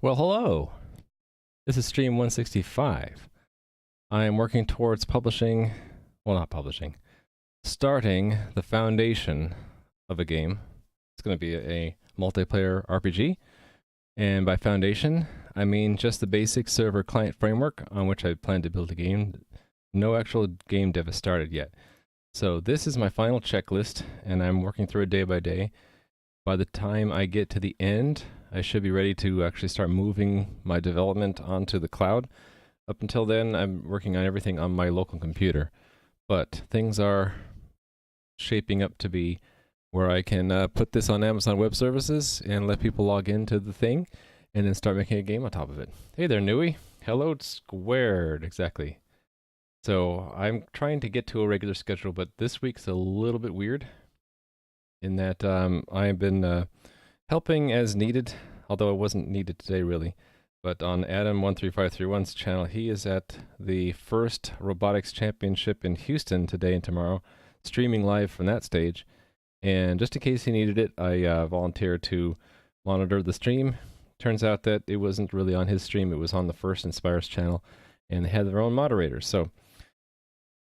Well, hello. This is Stream 165. I am working towards publishing, well, not publishing, starting the foundation of a game. It's going to be a multiplayer RPG. And by foundation, I mean just the basic server client framework on which I plan to build a game. No actual game dev has started yet. So this is my final checklist, and I'm working through it day by day. By the time I get to the end, I should be ready to actually start moving my development onto the cloud. Up until then, I'm working on everything on my local computer. But things are shaping up to be where I can put this on Amazon Web Services and let people log into the thing and then start making a game on top of it. Hey there, Nui. Hello squared, exactly. So I'm trying to get to a regular schedule, but this week's a little bit weird in that I've been helping as needed, although it wasn't needed today really. But on Adam13531's channel, he is at the first robotics championship in Houston today and tomorrow, streaming live from that stage. And just in case he needed it, I volunteered to monitor the stream. Turns out that it wasn't really on his stream, it was on the First Inspires channel, and they had their own moderators. So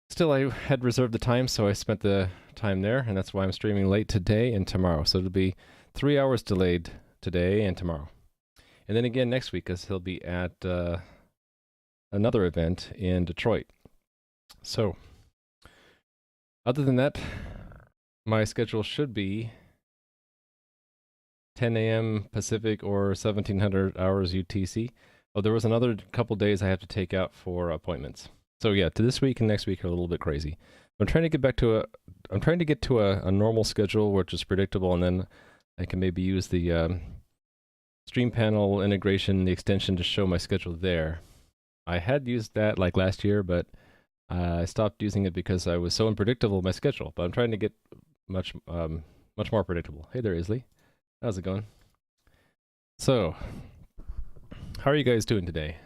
still, I had reserved the time, so I spent the time there, and that's why I'm streaming late today and tomorrow. So it'll be 3 hours delayed today and tomorrow. And then again next week, because he'll be at another event in Detroit. So, other than that, my schedule should be 10 a.m. Pacific or 1700 hours UTC. Oh, there was another couple days I have to take out for appointments. So yeah, to this week and next week are a little bit crazy. I'm trying to get back to a normal schedule which is predictable, and then I can maybe use the stream panel integration, the extension, to show my schedule there. I had used that like last year, but I stopped using it because I was so unpredictable in my schedule. But I'm trying to get much more predictable. Hey there, Isley. How's it going? So, how are you guys doing today?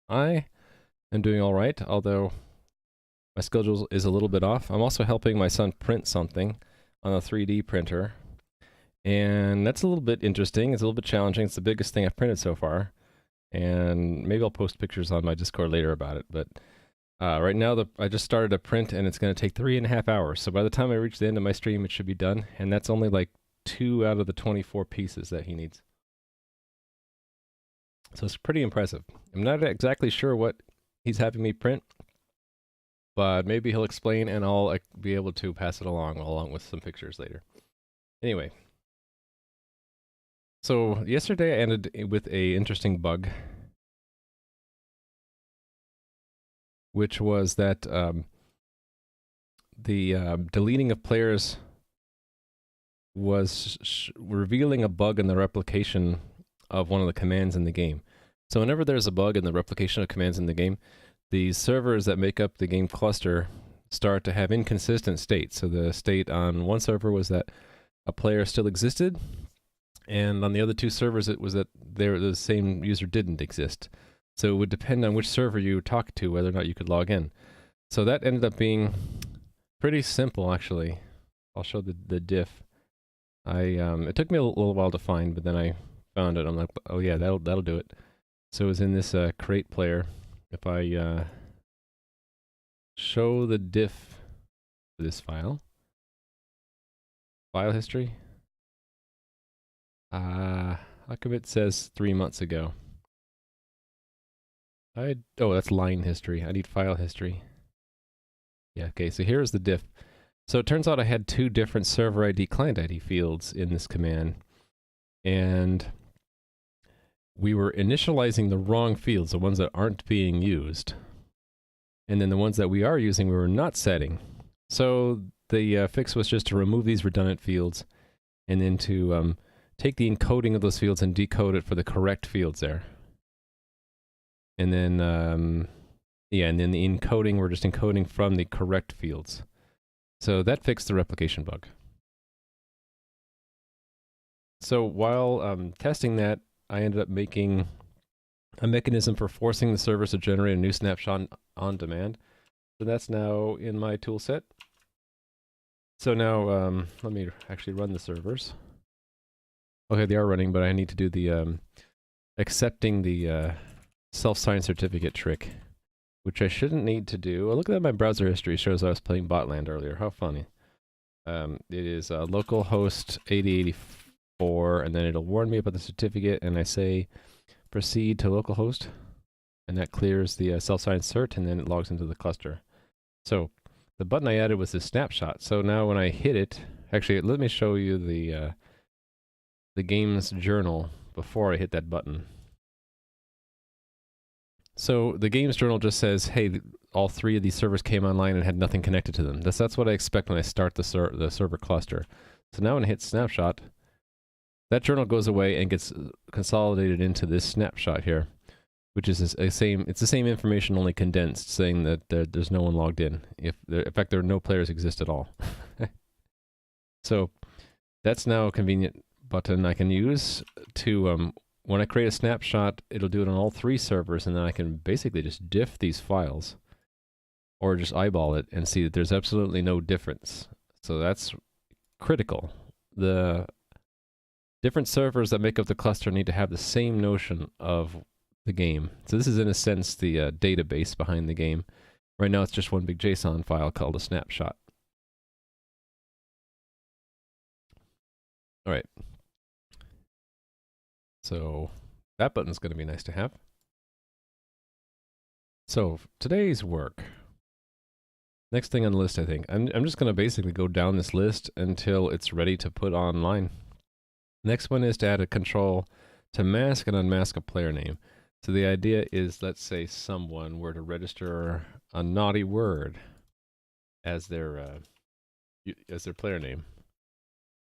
I am doing all right, although my schedule is a little bit off. I'm also helping my son print something on a 3D printer, and that's a little bit interesting. It's a little bit challenging. It's the biggest thing I've printed so far, and maybe I'll post pictures on my Discord later about it. But right now, I just started a print, and it's going to take 3.5 hours. So by the time I reach the end of my stream, it should be done, and that's only like 2 out of the 24 pieces that he needs. So it's pretty impressive. I'm not exactly sure what he's having me print, but maybe he'll explain, and I'll be able to pass it along with some pictures later. Anyway. So yesterday I ended with an interesting bug, which was that the deleting of players was revealing a bug in the replication of one of the commands in the game. So whenever there's a bug in the replication of commands in the game, the servers that make up the game cluster start to have inconsistent states. So the state on one server was that a player still existed, and on the other two servers it was that the same user didn't exist. So it would depend on which server you talked to whether or not you could log in. So that ended up being pretty simple, actually. I'll show the diff. It took me a little while to find, but then I found it. I'm like, oh yeah, that'll do it. So it was in this create player. If I show the diff for this file history, how come it says 3 months ago? Oh, that's line history. I need file history. Yeah, okay, so here's the diff. So it turns out I had 2 different server ID, client ID fields in this command, and we were initializing the wrong fields, the ones that aren't being used. And then the ones that we are using, we were not setting. So the fix was just to remove these redundant fields, and then to take the encoding of those fields and decode it for the correct fields there. And then, yeah, and then the encoding, we're just encoding from the correct fields. So that fixed the replication bug. So while testing that, I ended up making a mechanism for forcing the servers to generate a new snapshot on demand. So that's now in my tool set. So now, let me actually run the servers. Okay, they are running, but I need to do the accepting the self-signed certificate trick, which I shouldn't need to do. Well, look at that, my browser history shows I was playing Botland earlier. How funny. It is localhost 8084, and then it'll warn me about the certificate, and I say proceed to localhost, and that clears the self-signed cert, and then it logs into the cluster. So the button I added was this snapshot. So now when I hit it, actually, let me show you the game's journal before I hit that button. So the game's journal just says, hey, all three of these servers came online and had nothing connected to them. That's what I expect when I start the server cluster. So now when I hit snapshot, that journal goes away and gets consolidated into this snapshot here, which is it's the same information, only condensed, saying that there's no one logged in. In fact, there are no players exist at all. So that's now a convenient button I can use to, when I create a snapshot, it'll do it on all three servers, and then I can basically just diff these files, or just eyeball it and see that there's absolutely no difference. So that's critical. The different servers that make up the cluster need to have the same notion of the game. So this is, in a sense, the database behind the game. Right now it's just one big JSON file called a snapshot. All right. So that button's going to be nice to have. So today's work. Next thing on the list, I think. I'm just going to basically go down this list until it's ready to put online. Next one is to add a control to mask and unmask a player name. So the idea is, let's say someone were to register a naughty word as their player name.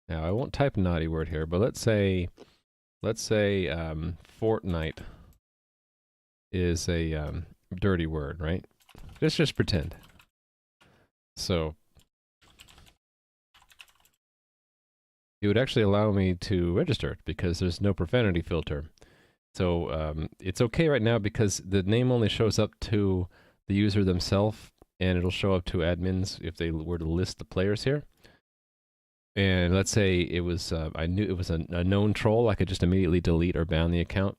Now I won't type naughty word here, but let's say Fortnite is a dirty word, right? Let's just pretend. So it would actually allow me to register it because there's no profanity filter. So it's okay right now because the name only shows up to the user themselves, and it'll show up to admins if they were to list the players here. And let's say it was, I knew it was a known troll, I could just immediately delete or ban the account.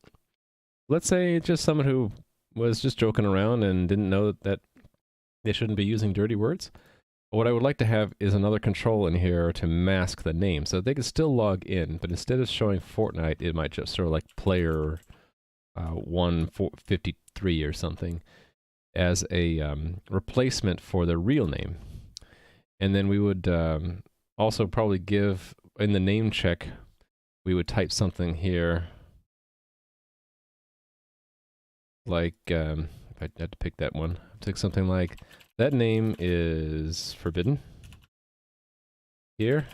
Let's say just someone who was just joking around and didn't know that they shouldn't be using dirty words. What I would like to have is another control in here to mask the name. So they can still log in, but instead of showing Fortnite, it might just sort of like player 153 or something as a replacement for the real name. And then we would also probably give, in the name check, we would type something here like, if I had to pick that one, take something like, that name is forbidden. Here,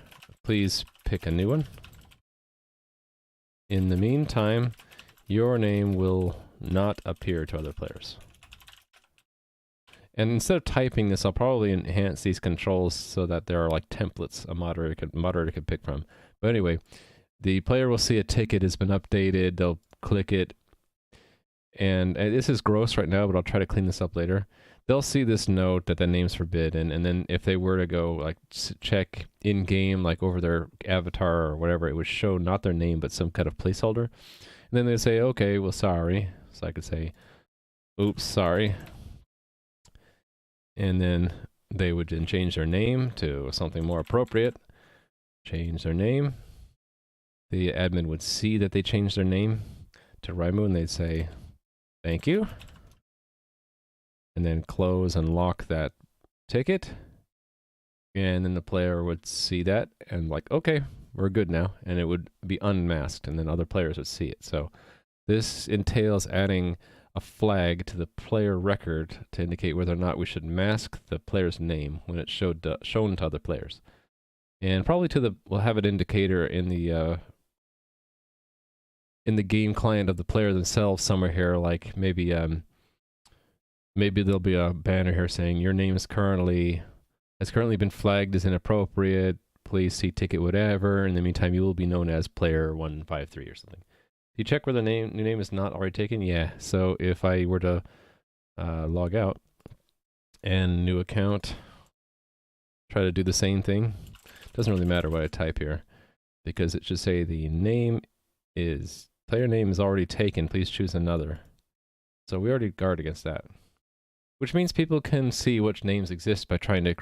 please pick a new one. In the meantime, your name will not appear to other players. And instead of typing this, I'll probably enhance these controls so that there are like templates a moderator could pick from. But anyway, the player will see a ticket has been updated, they'll click it, and this is gross right now, but I'll try to clean this up later. They'll see this note that the name's forbidden, and then if they were to go like check in-game, like over their avatar or whatever, it would show not their name, but some kind of placeholder. And then they'd say, okay, well, sorry. So I could say, oops, sorry. And then they would then change their name to something more appropriate. Change their name. The admin would see that they changed their name to Raimu, and they'd say, thank you. And then close and lock that ticket. And then the player would see that and like, okay, we're good now. And it would be unmasked, and then other players would see it. So this entails adding a flag to the player record to indicate whether or not we should mask the player's name when it's shown to other players. And probably we'll have an indicator in the game client of the player themselves somewhere here, like maybe there'll be a banner here saying your name has currently been flagged as inappropriate. Please see ticket whatever. In the meantime, you will be known as player 153 or something. You check whether new name is not already taken? Yeah. So if I were to log out and new account, try to do the same thing. Doesn't really matter what I type here because it should say the name is Player name is already taken. Please choose another. So we already guard against that. Which means people can see which names exist by trying to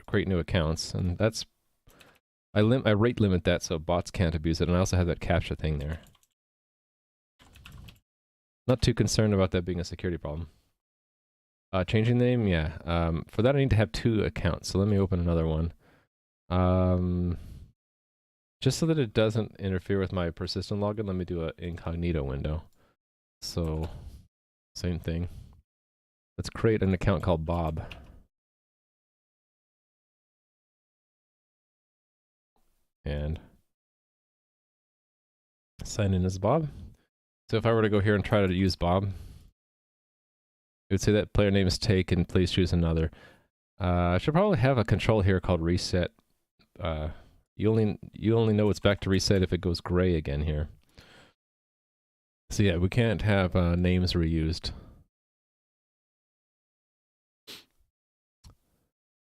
create new accounts. And that's... I rate limit that so bots can't abuse it. And I also have that CAPTCHA thing there. Not too concerned about that being a security problem. Changing name? Yeah. For that I need to have 2 accounts. So let me open another one. Just so that it doesn't interfere with my persistent login, let me do an incognito window. So, same thing. Let's create an account called Bob. And sign in as Bob. So if I were to go here and try to use Bob, it would say that player name is taken, please choose another. I should probably have a control here called reset. You only know it's back to reset if it goes gray again here. So yeah, we can't have names reused.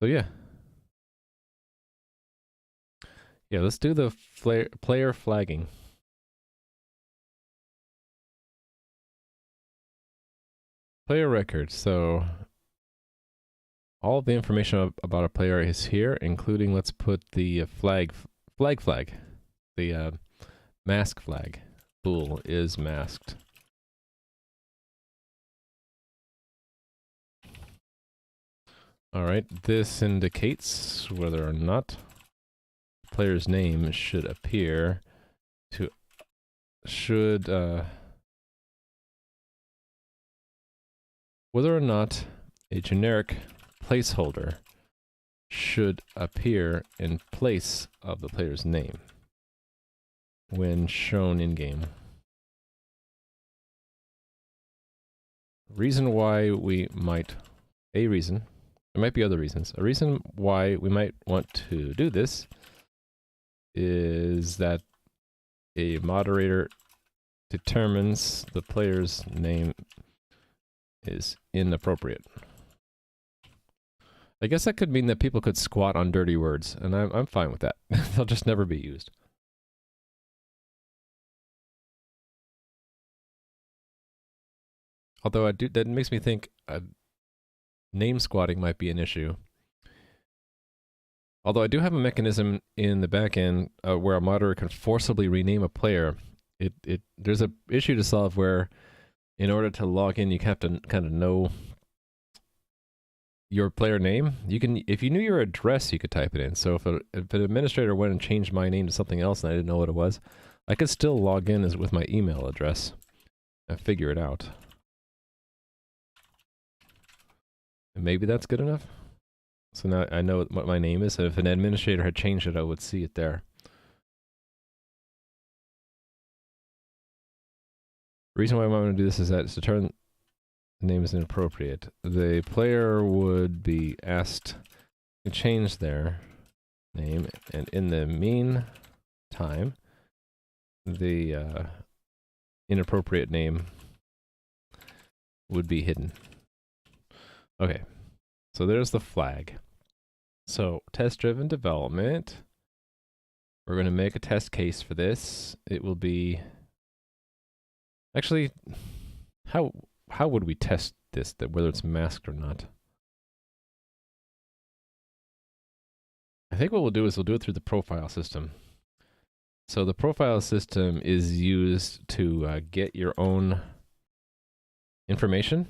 So yeah. Yeah, let's do the player flagging. Player record. So all the information about a player is here, including, let's put the flag. The mask flag. Bool is masked. Alright, this indicates whether or not the player's name should appear to... whether or not a generic placeholder should appear in place of the player's name when shown in-game. Reason why we might... there might be other reasons. A reason why we might want to do this is that a moderator determines the player's name is inappropriate. I guess that could mean that people could squat on dirty words, and I'm fine with that. They'll just never be used. Although that makes me think name squatting might be an issue. Although I do have a mechanism in the back end where a moderator can forcibly rename a player. There's a issue to solve where in order to log in, you have to kind of know your player name. You can, if you knew your address, you could type it in. So if an administrator went and changed my name to something else and I didn't know what it was, I could still log in with my email address and figure it out. And maybe that's good enough. So now I know what my name is. So if an administrator had changed it, I would see it there. The reason why I want to do this is that to turn the name is inappropriate. The player would be asked to change their name, and in the meantime, the inappropriate name would be hidden. Okay, so there's the flag. So test-driven development. We're going to make a test case for this. It will be... Actually, how would we test this, whether it's masked or not? I think what we'll do is we'll do it through the profile system. So the profile system is used to get your own information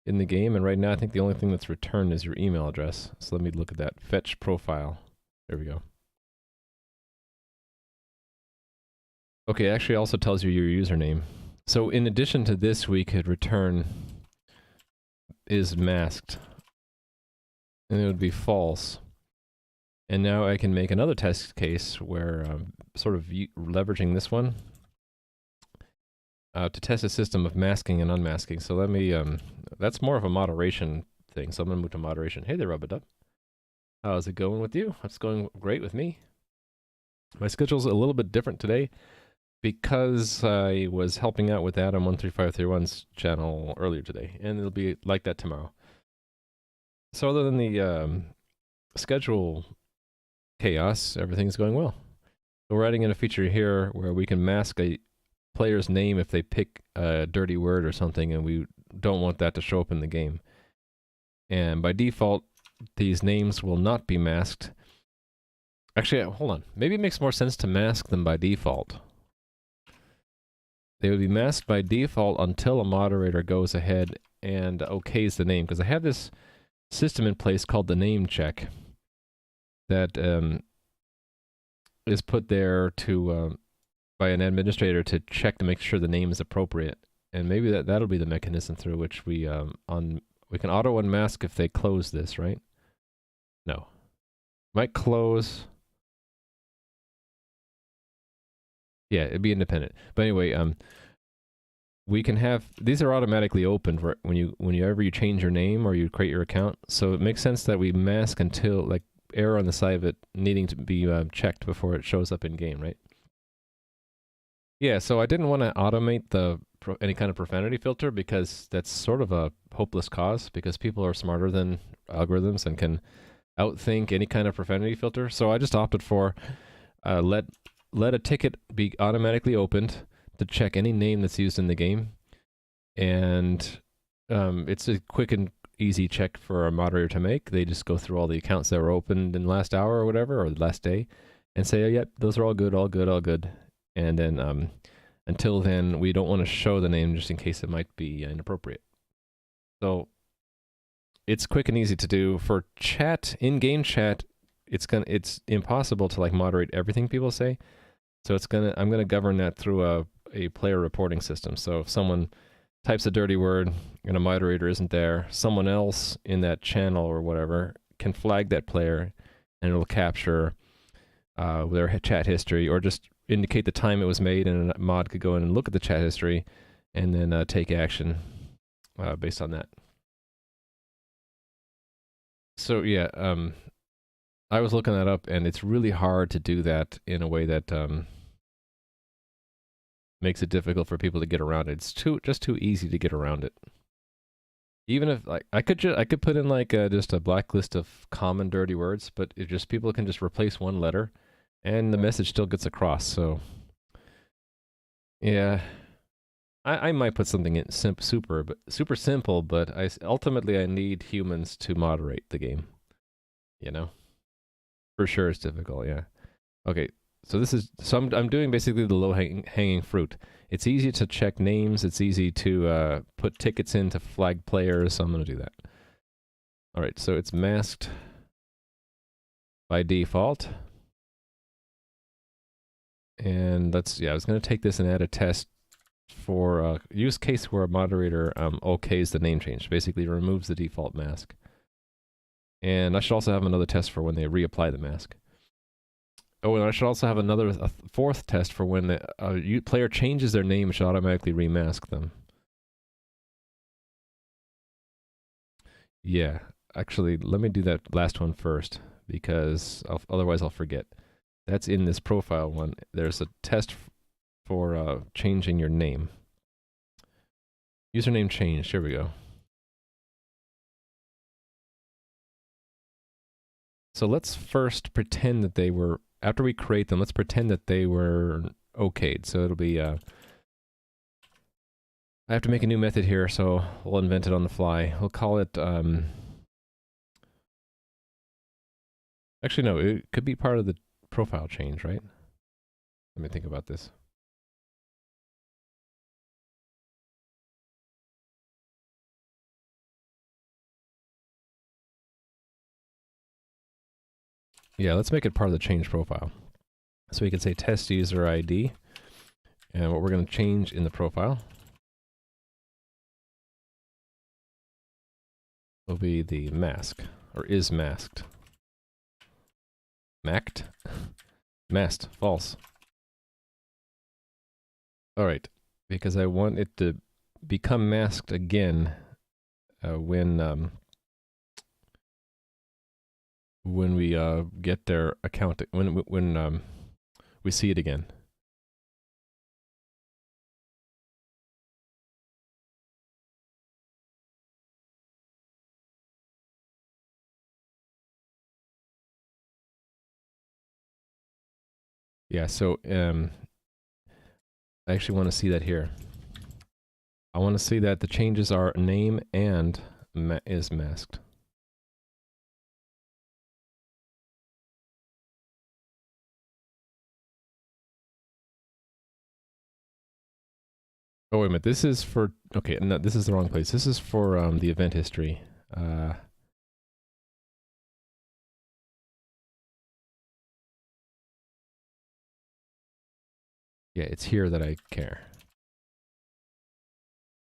in the game, and right now I think the only thing that's returned is your email address. So let me look at that. Fetch profile. There we go. Okay, it actually also tells you your username. So in addition to this, we could return is masked, and it would be false. And now I can make another test case where sort of leveraging this one to test a system of masking and unmasking. So let me, that's more of a moderation thing. So I'm gonna move to moderation. Hey there, Rub-a-Dub. How's it going with you? It's going great with me. My schedule's a little bit different today because I was helping out with Adam13531's channel earlier today, and it'll be like that tomorrow. So other than the schedule chaos, everything's going well. So we're adding in a feature here where we can mask a player's name if they pick a dirty word or something, and we don't want that to show up in the game. And by default, these names will not be masked. Actually, hold on. Maybe it makes more sense to mask them by default. They would be masked by default until a moderator goes ahead and okays the name, because I have this system in place called the name check that is put there to by an administrator to check to make sure the name is appropriate, and maybe that'll be the mechanism through which we can auto unmask if they close this, right? No, might close. Yeah, it'd be independent. But anyway, we can have these are automatically opened whenever you change your name or you create your account. So it makes sense that we mask until, like, error on the side of it needing to be checked before it shows up in game, right? Yeah, so I didn't want to automate any kind of profanity filter because that's sort of a hopeless cause, because people are smarter than algorithms and can outthink any kind of profanity filter. So I just opted for let a ticket be automatically opened to check any name that's used in the game, and it's a quick and easy check for a moderator to make. They just go through all the accounts that were opened in the last hour or whatever, or the last day, and say, oh, yep, those are all good, all good, all good. And then until then, we don't want to show the name just in case it might be inappropriate. So it's quick and easy to do. For chat, in-game chat, it's impossible to, like, moderate everything people say. So I'm gonna govern that through a player reporting system. So if someone types a dirty word and a moderator isn't there, someone else in that channel or whatever can flag that player, and it'll capture their chat history, or just indicate the time it was made, and a mod could go in and look at the chat history and then take action based on that. So yeah, I was looking that up, and it's really hard to do that in a way that makes it difficult for people to get around it. It's just too easy to get around it. Even if, like, I could put in, like, just a blacklist of common dirty words, but it just, people can just replace one letter and the message still gets across. So yeah, I might put something in super simple, but ultimately I need humans to moderate the game, you know? For sure it's difficult, yeah. Okay, so I'm doing basically the low-hanging fruit. It's easy to check names, it's easy to put tickets in to flag players, so I'm going to do that. All right, so it's masked by default. And I was going to take this and add a test for a use case where a moderator okays the name change, basically removes the default mask. And I should also have another test for when they reapply the mask. Oh, and I should also have a fourth test for when the player changes their name, it should automatically remask them. Yeah, actually, let me do that last one first, because otherwise I'll forget. That's in this profile one. There's a test for changing your name. Username changed. Here we go. So let's first pretend that they were, after we create them, let's pretend that they were okayed. So it'll be, I have to make a new method here, so we'll invent it on the fly. We'll call it, actually no, it could be part of the profile change, right? Let me think about this. Yeah, let's make it part of the change profile. So we can say test user ID, and what we're going to change in the profile will be the mask, or is masked. Masked? Masked, false. Alright, because I want it to become masked again when we get their account, when we see it again. Yeah, so I actually want to see that here. I want to see that the changes are name and is masked. Oh, wait a minute. This is for... Okay, no, this is the wrong place. This is for the event history. Yeah, it's here that I care.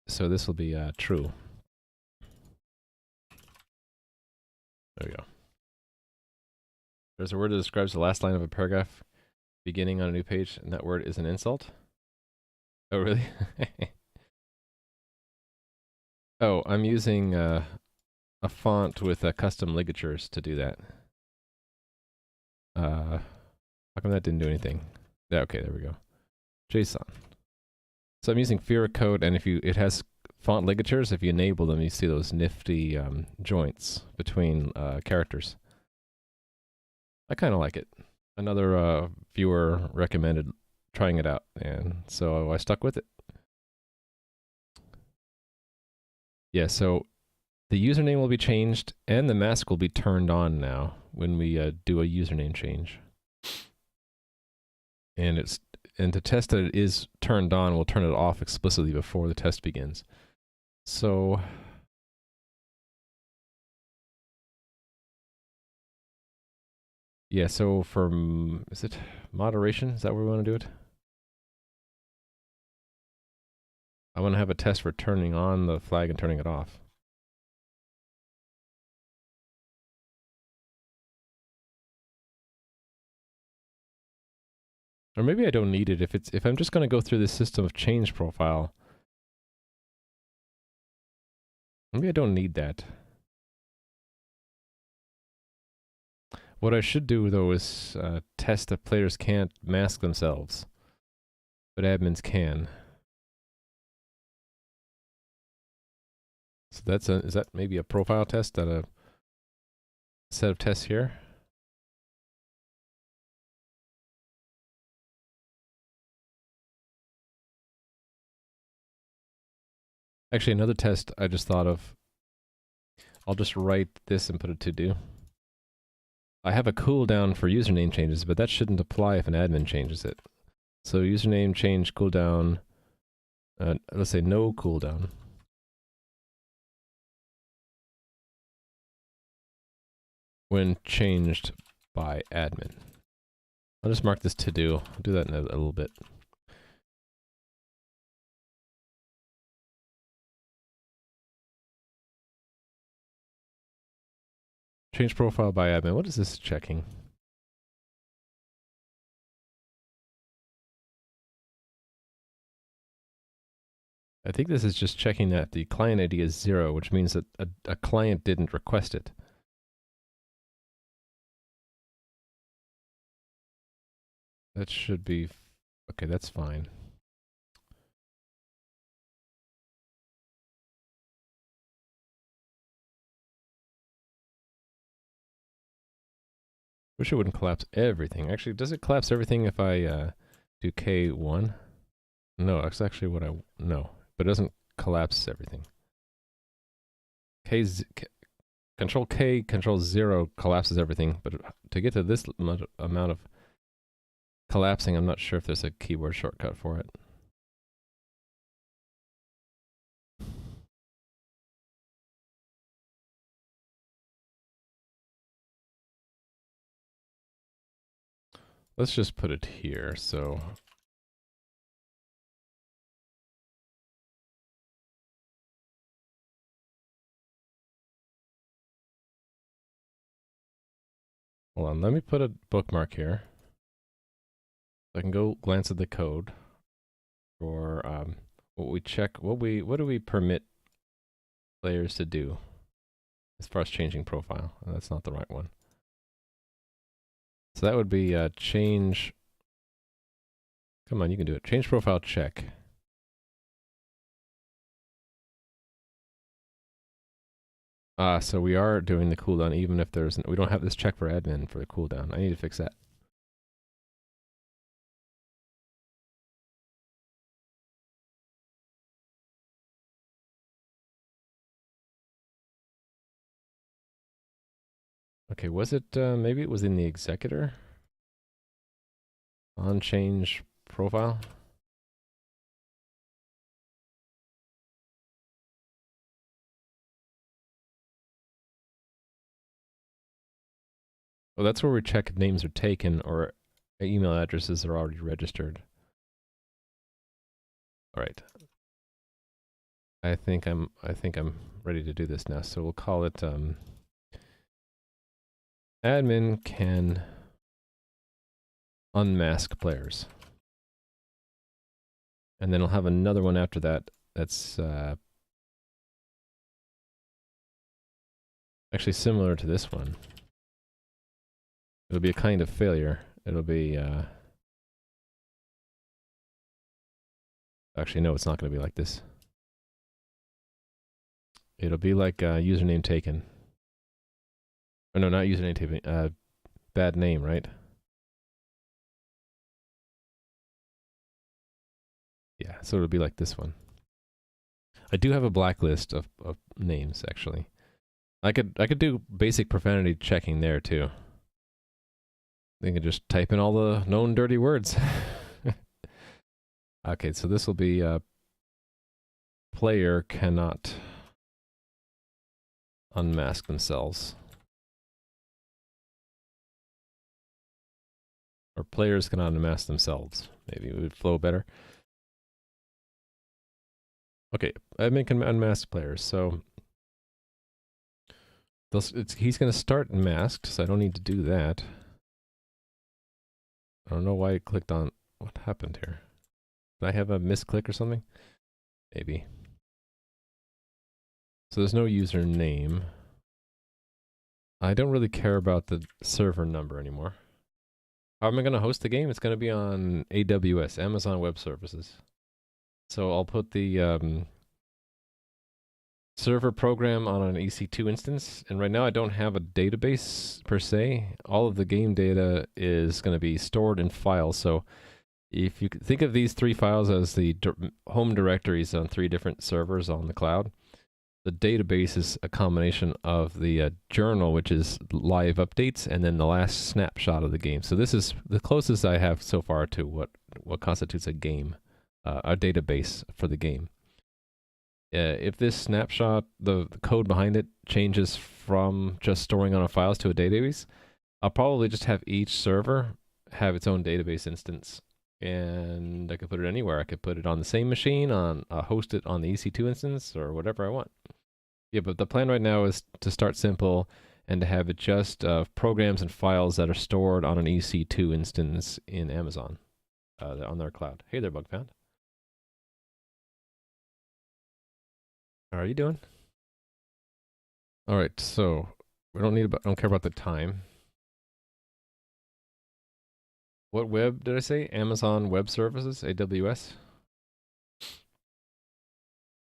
So this will be true. There we go. There's a word that describes the last line of a paragraph beginning on a new page, and that word is an insult. Oh, really? Oh, I'm using a font with custom ligatures to do that. How come that didn't do anything? Yeah, okay, there we go. JSON. So I'm using Fira code, and if it has font ligatures, if you enable them, you see those nifty joints between characters. I kind of like it. Another viewer recommended trying it out, and so I stuck with it. Yeah, so the username will be changed, and the mask will be turned on now when we do a username change. And to test that it is turned on, we'll turn it off explicitly before the test begins. So yeah, so for is it moderation? Is that where we want to do it? I want to have a test for turning on the flag and turning it off. Or maybe I don't need it if I'm just going to go through this system of change profile. Maybe I don't need that. What I should do though is test that players can't mask themselves, but admins can. So is that maybe a profile test that a set of tests here? Actually, another test I just thought of. I'll just write this and put it to do. I have a cooldown for username changes, but that shouldn't apply if an admin changes it. So username change cooldown, let's say no cooldown. When changed by admin. I'll just mark this to do. I'll do that in a little bit. Change profile by admin. What is this checking? I think this is just checking that the client ID is 0, which means that a client didn't request it. That should be... Okay, that's fine. Wish it wouldn't collapse everything. Actually, does it collapse everything if I do K1? No, that's actually what no, but it doesn't collapse everything. Control K, Control 0 collapses everything, but to get to this amount of collapsing, I'm not sure if there's a keyboard shortcut for it. Let's just put it here, so... Hold on, let me put a bookmark here. I can go glance at the code for what we check, what do we permit players to do as far as changing profile. That's not the right one. So that would be change... Come on, you can do it. Change profile check. So we are doing the cooldown even if we don't have this check for admin for the cooldown. I need to fix that. Okay, was it, maybe it was in the executor? On change profile? Well, that's where we check if names are taken or email addresses are already registered. All right. I think I'm ready to do this now. So we'll call it admin can unmask players. And then I'll have another one after that that's actually similar to this one. It'll be a kind of failure. It'll be actually no, it's not going to be like this. It'll be like username taken. Oh, no, not username taken. Bad name, right? Yeah, so it'll be like this one. I do have a blacklist of names, actually. I could do basic profanity checking there, too. They can just type in all the known dirty words. Okay, so this will be player cannot unmask themselves. Or players cannot unmask themselves. Maybe it would flow better. Okay, admin can unmask players, so he's going to start masked, so I don't need to do that. I don't know why I clicked on... What happened here? Did I have a misclick or something? Maybe. So there's no username. I don't really care about the server number anymore. How am I going to host the game? It's going to be on AWS, Amazon Web Services. So I'll put the server program on an EC2 instance, and right now I don't have a database per se. All of the game data is going to be stored in files, so if you think of these 3 files as the home directories on 3 different servers on the cloud, the database is a combination of the journal, which is live updates, and then the last snapshot of the game. So this is the closest I have so far to what constitutes a game, a database for the game. If this snapshot, the code behind it, changes from just storing on a files to a database, I'll probably just have each server have its own database instance. And I could put it anywhere. I could put it on the same machine, host it on the EC2 instance, or whatever I want. Yeah, but the plan right now is to start simple and to have it just programs and files that are stored on an EC2 instance in Amazon, on their cloud. Hey there, Bug Found. How are you doing? All right, so I don't care about the time. What web did I say? Amazon Web Services, AWS.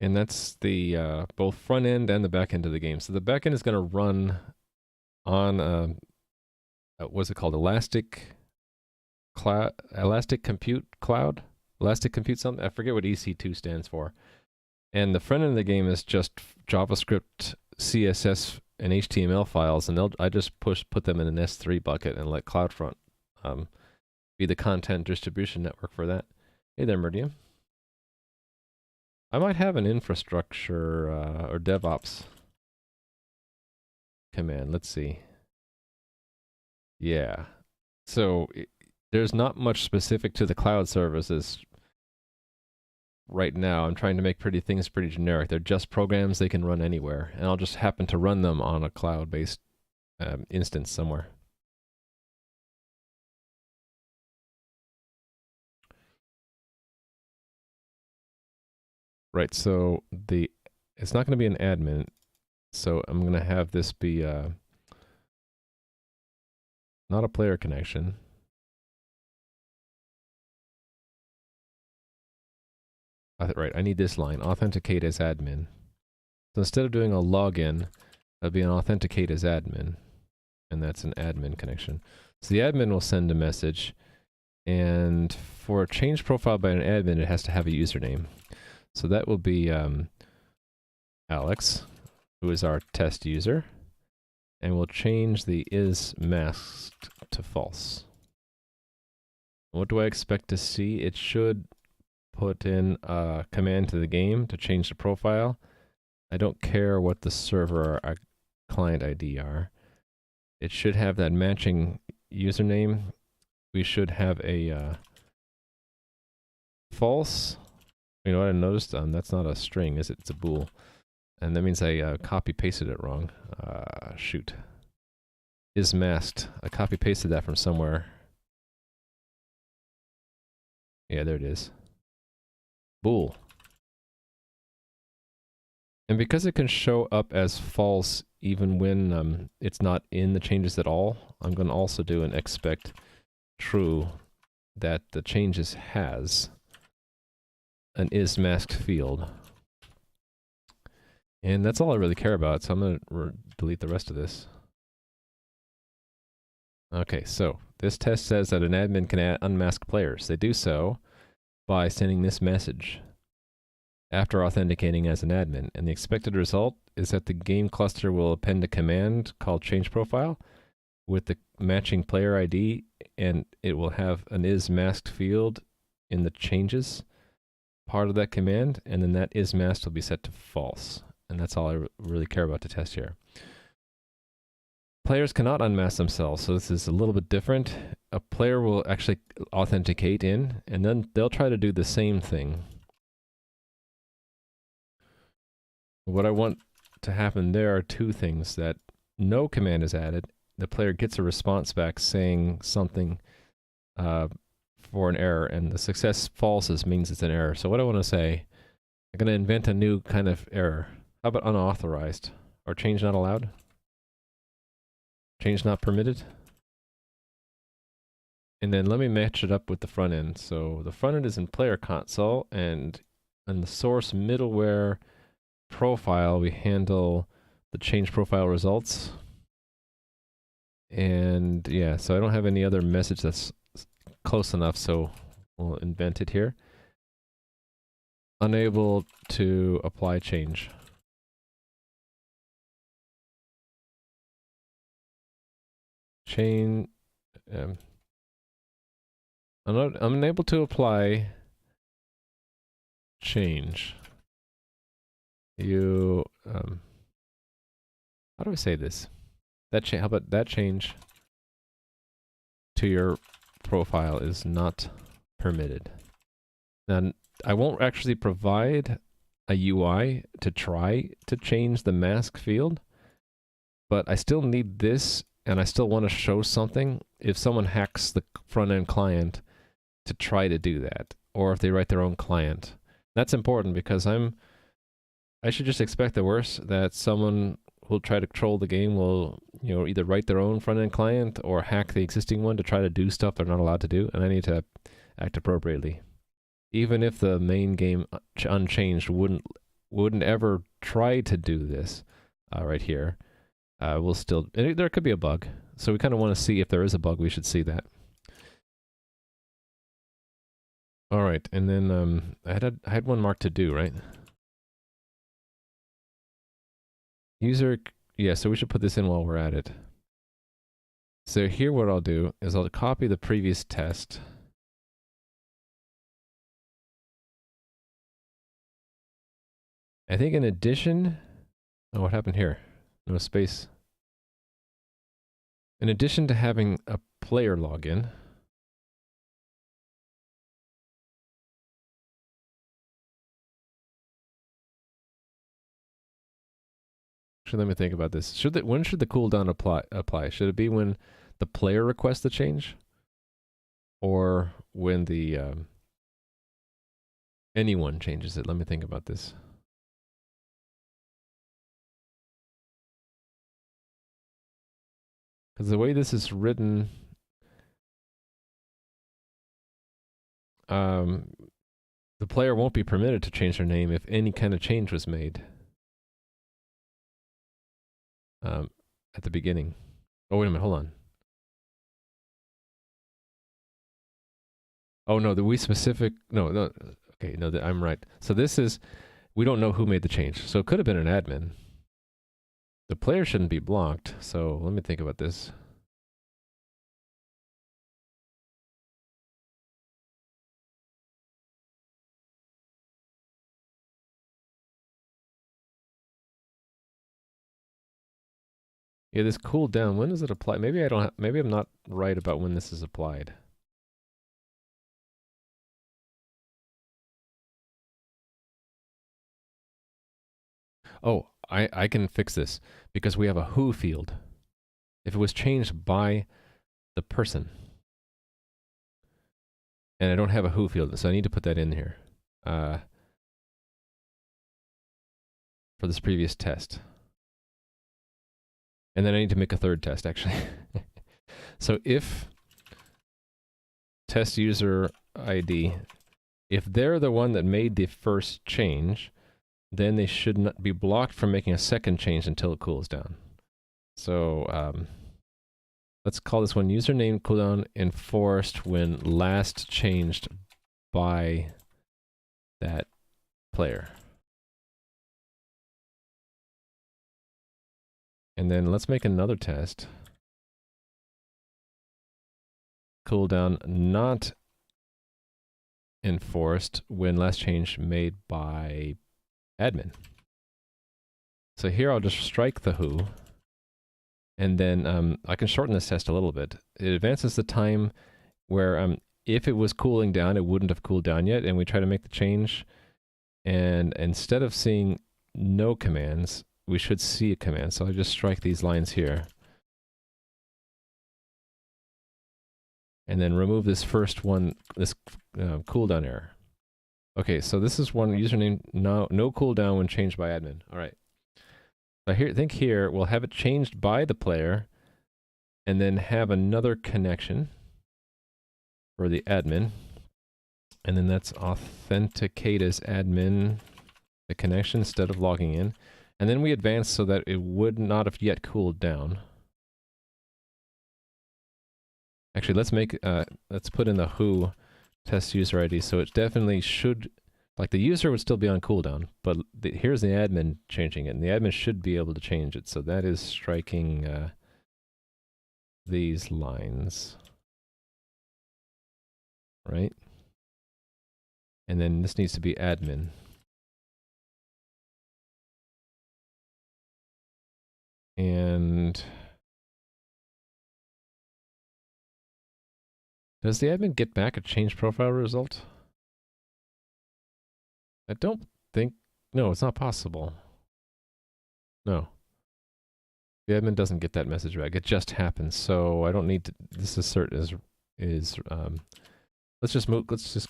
And that's the both front end and the back end of the game. So the back end is going to run on what's it called? Elastic Compute Cloud? Elastic Compute something? I forget what EC2 stands for. And the front end of the game is just JavaScript, CSS, and HTML files, and I just put them in an S3 bucket and let CloudFront be the content distribution network for that. Hey there, Meridian. I might have an infrastructure or DevOps command. Let's see. Yeah. So there's not much specific to the cloud services right now. I'm trying to make things pretty generic. They're just programs they can run anywhere, and I'll just happen to run them on a cloud-based instance somewhere. Right, so it's not going to be an admin, so I'm going to have this be not a player connection. Right, I need this line, authenticate as admin. So instead of doing a login, that'll be an authenticate as admin, and that's an admin connection. So the admin will send a message, and for a change profile by an admin, it has to have a username. So that will be Alex, who is our test user. And we'll change the is masked to false. What do I expect to see? It should put in a command to the game to change the profile. I don't care what the server or client ID are. It should have that matching username. We should have a false. You know what I noticed? That's not a string, is it? It's a bool. And that means I copy-pasted it wrong. Shoot. Is masked. I copy-pasted that from somewhere. Yeah, there it is. Bool. And because it can show up as false even when it's not in the changes at all, I'm going to also do an expect true that the changes has an is masked field. And that's all I really care about, so I'm going to delete the rest of this. Okay, so this test says that an admin can unmask players. They do so by sending this message after authenticating as an admin. And the expected result is that the game cluster will append a command called change profile with the matching player ID, and it will have an is masked field in the changes part of that command, and then that is masked will be set to false. And that's all I really care about to test here. Players cannot unmask themselves, so this is a little bit different. A player will actually authenticate in, and then they'll try to do the same thing. What I want to happen there are two things: that no command is added, the player gets a response back saying something for an error, and the success falses means it's an error. So what I want to say, I'm going to invent a new kind of error. How about unauthorized? Or change not allowed? Change not permitted? And then let me match it up with the front end. So the front end is in player console, and on the source middleware profile, we handle the change profile results. And yeah, so I don't have any other message that's close enough, so we'll invent it here. Unable to apply change. I'm unable to apply change. You, how do I say this? How about that change to your profile is not permitted. Now, I won't actually provide a UI to try to change the mask field, but I still need this, and I still want to show something if someone hacks the front-end client to try to do that, or if they write their own client. That's important because I should just expect the worst, that someone will try to troll the game, will, you know, either write their own front-end client or hack the existing one to try to do stuff they're not allowed to do, and I need to act appropriately. Even if the main game unchanged wouldn't ever try to do this right here, we'll still, there could be a bug. So we kind of want to see if there is a bug, we should see that. All right, and then I had one marked to do, right? User, yeah, so we should put this in while we're at it. So here what I'll do is I'll copy the previous test. I think in addition, oh, what happened here? No space. In addition to having a player login, actually, let me think about this. When should the cooldown apply? Should it be when the player requests the change, or when the anyone changes it? Let me think about this. Because the way this is written, the player won't be permitted to change their name if any kind of change was made at the beginning. Oh, wait a minute, hold on. Oh, no, no, okay, no, I'm right. So this is, we don't know who made the change. So it could have been an admin. The player shouldn't be blocked, so let me think about this. Yeah, this cooldown, when does it apply? Maybe I don't have, maybe I'm not right about when this is applied. Oh, I can fix this because we have a who field. If it was changed by the person, and I don't have a who field, so I need to put that in here for this previous test. And then I need to make a third test, actually. So if test user ID, if they're the one that made the first change, then they should not be blocked from making a second change until it cools down. So let's call this one username cooldown enforced when last changed by that player. And then let's make another test. Cooldown not enforced when last change made by admin. So here I'll just strike the who, and then I can shorten this test a little bit. It advances the time where if it was cooling down, it wouldn't have cooled down yet, and we try to make the change, and instead of seeing no commands, we should see a command. So I just strike these lines here. And then remove this first one, this cooldown error. Okay, so this is one username, no cooldown when changed by admin. All right. So think here, we'll have it changed by the player, and then have another connection for the admin. And then that's authenticate as admin, the connection instead of logging in. And then we advance so that it would not have yet cooled down. Actually, let's put in the who test user ID, so it definitely should, like the user would still be on cooldown, but here's the admin changing it, and the admin should be able to change it, so that is striking these lines, right? And then this needs to be admin. And does the admin get back a change profile result? I don't think, no, it's not possible. No. The admin doesn't get that message back. It just happens. So I don't need to, this assert is let's just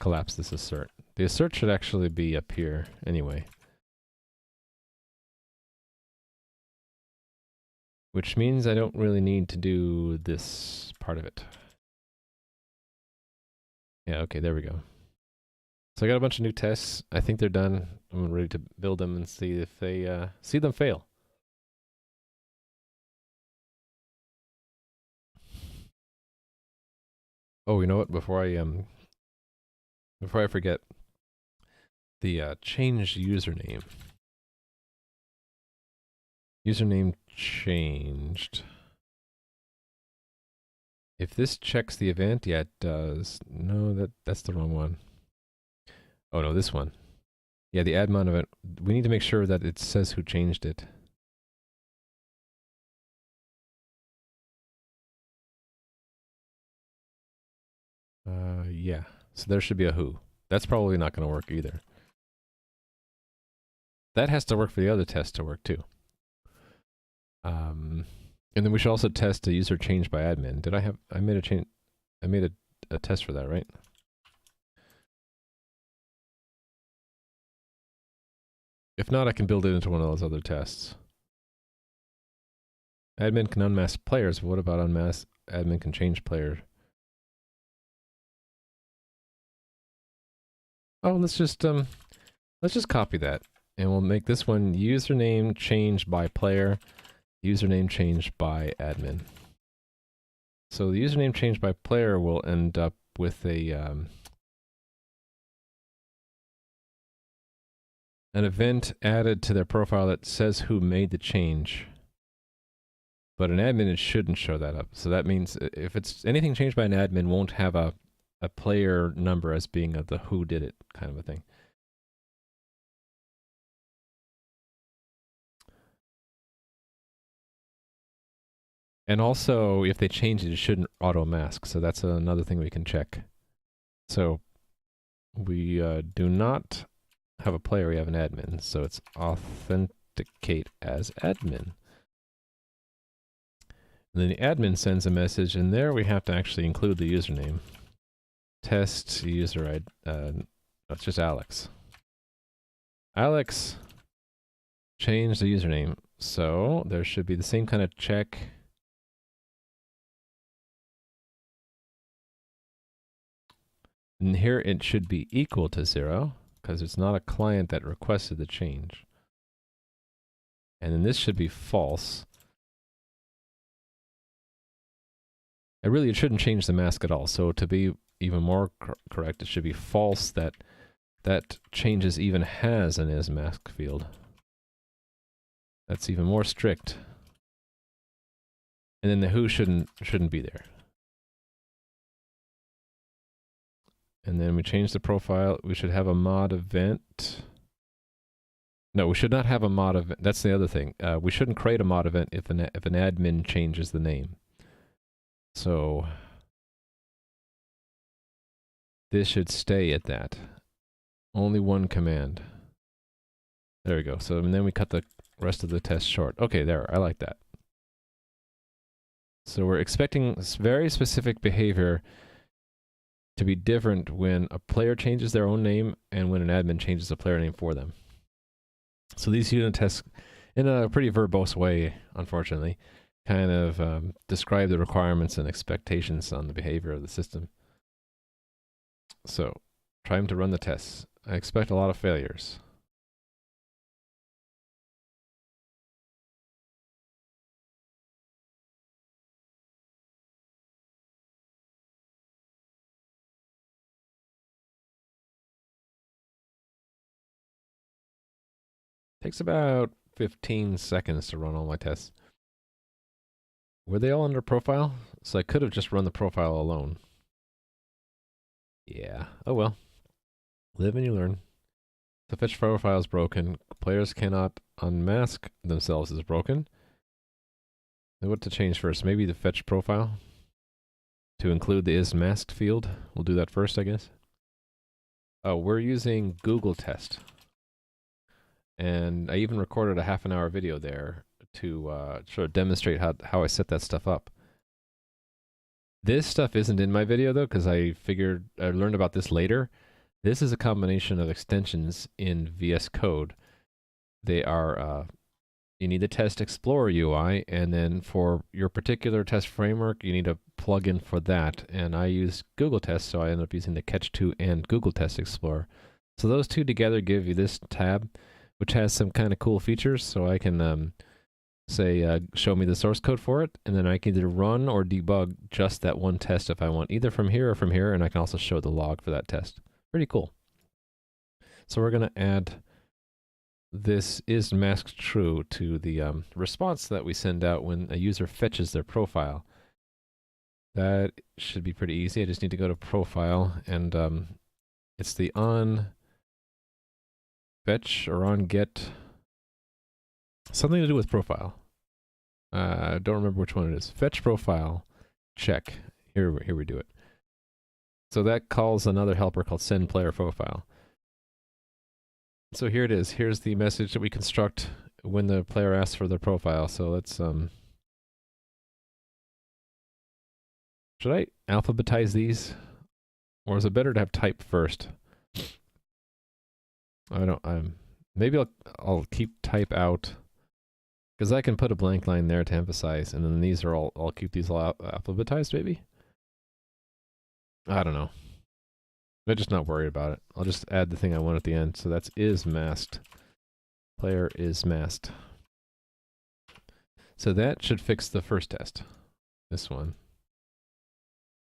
collapse this assert. The assert should actually be up here anyway. Which means I don't really need to do this part of it. Yeah, okay, there we go. So I got a bunch of new tests. I think they're done. I'm ready to build them and see if they see them fail. Oh, you know what? Before I forget, the change username. Username changed. If this checks the event, yeah, it does. No, that's the wrong one. Oh no, this one. Yeah, the admin event. We need to make sure that it says who changed it. Yeah. So there should be a who. That's probably not going to work either. That has to work for the other test to work too. And then we should also test a user change by admin. Did I made a change, I made a test for that, right? If not, I can build it into one of those other tests. Admin can unmask players, but what about unmask? Admin can change player. Oh, let's just copy that, and we'll make this one username changed by player, username changed by admin. So the username changed by player will end up with a an event added to their profile that says who made the change. But an admin, it shouldn't show that up. So that means if it's anything changed by an admin, won't have a player number as being the who did it kind of a thing. And also, if they change it, it shouldn't auto mask. So that's another thing we can check. So we do not have a player, we have an admin. So it's authenticate as admin. And then the admin sends a message, and there we have to actually include the username. Test user ID. No, it's just Alex. Alex changed the username. So there should be the same kind of check. And here it should be equal to 0, because it's not a client that requested the change. And then this should be false. And really, it shouldn't change the mask at all. So to be even more correct, it should be false that that changes even has an is mask field. That's even more strict. And then the who shouldn't be there. And then we change the profile. We should have a mod event. No, we should not have a mod event. That's the other thing. We shouldn't create a mod event if an admin changes the name. So this should stay at that. Only one command. There we go. So and then we cut the rest of the test short. Okay, there. I like that. So we're expecting very specific behavior to be different when a player changes their own name and when an admin changes a player name for them. So these unit tests, in a pretty verbose way, unfortunately, kind of describe the requirements and expectations on the behavior of the system. So, trying to run the tests. I expect a lot of failures. Takes about 15 seconds to run all my tests. Were they all under profile? So I could have just run the profile alone. Yeah. Oh well. Live and you learn. The fetch profile is broken. Players cannot unmask themselves is broken. Then what to change first? Maybe the fetch profile to include the is masked field. We'll do that first, I guess. Oh, we're using Google Test. And I even recorded a half-an-hour video there to sort of demonstrate how I set that stuff up. This stuff isn't in my video, though, because I learned about this later. This is a combination of extensions in VS Code. They are, you need the Test Explorer UI, and then for your particular test framework, you need a plugin for that. And I use Google Test, so I end up using the Catch2 and Google Test Explorer. So those two together give you this tab, which has some kind of cool features. So I can say, show me the source code for it, and then I can either run or debug just that one test if I want, either from here or from here, and I can also show the log for that test. Pretty cool. So we're going to add this is masked true to the response that we send out when a user fetches their profile. That should be pretty easy. I just need to go to profile, and it's the on fetch or on get, something to do with profile. I don't remember which one it is. Fetch profile, check. Here we do it. So that calls another helper called send player profile. So here it is. Here's the message that we construct when the player asks for their profile. So let's should I alphabetize these, or is it better to have type first? I don't. Maybe I'll keep type out, because I can put a blank line there to emphasize, and then these are all. I'll keep these all alphabetized, maybe. I don't know. I'm just not worried about it. I'll just add the thing I want at the end. So that's is masked. Player is masked. So that should fix the first test. This one.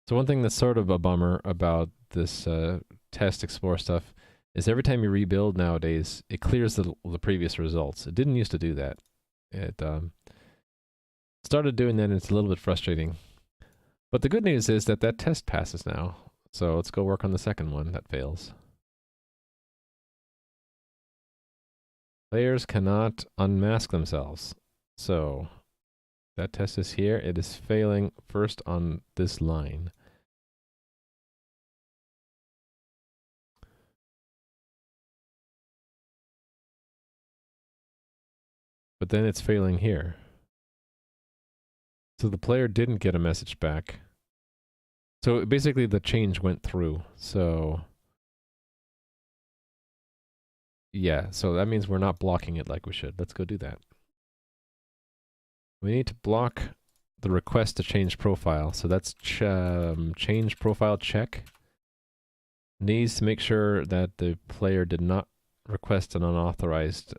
So one thing that's sort of a bummer about this test explore stuff is every time you rebuild nowadays, it clears the previous results. It didn't used to do that. It Started doing that and it's a little bit frustrating. But the good news is that that test passes now. So let's go work on the second one that fails. Players cannot unmask themselves. So that test is here. It is failing first on this line. But then it's failing here. So the player didn't get a message back. So basically the change went through. So yeah, so that means we're not blocking it like we should. Let's go do that. We need to block the request to change profile. So that's change profile check. Needs to make sure that the player did not request an unauthorized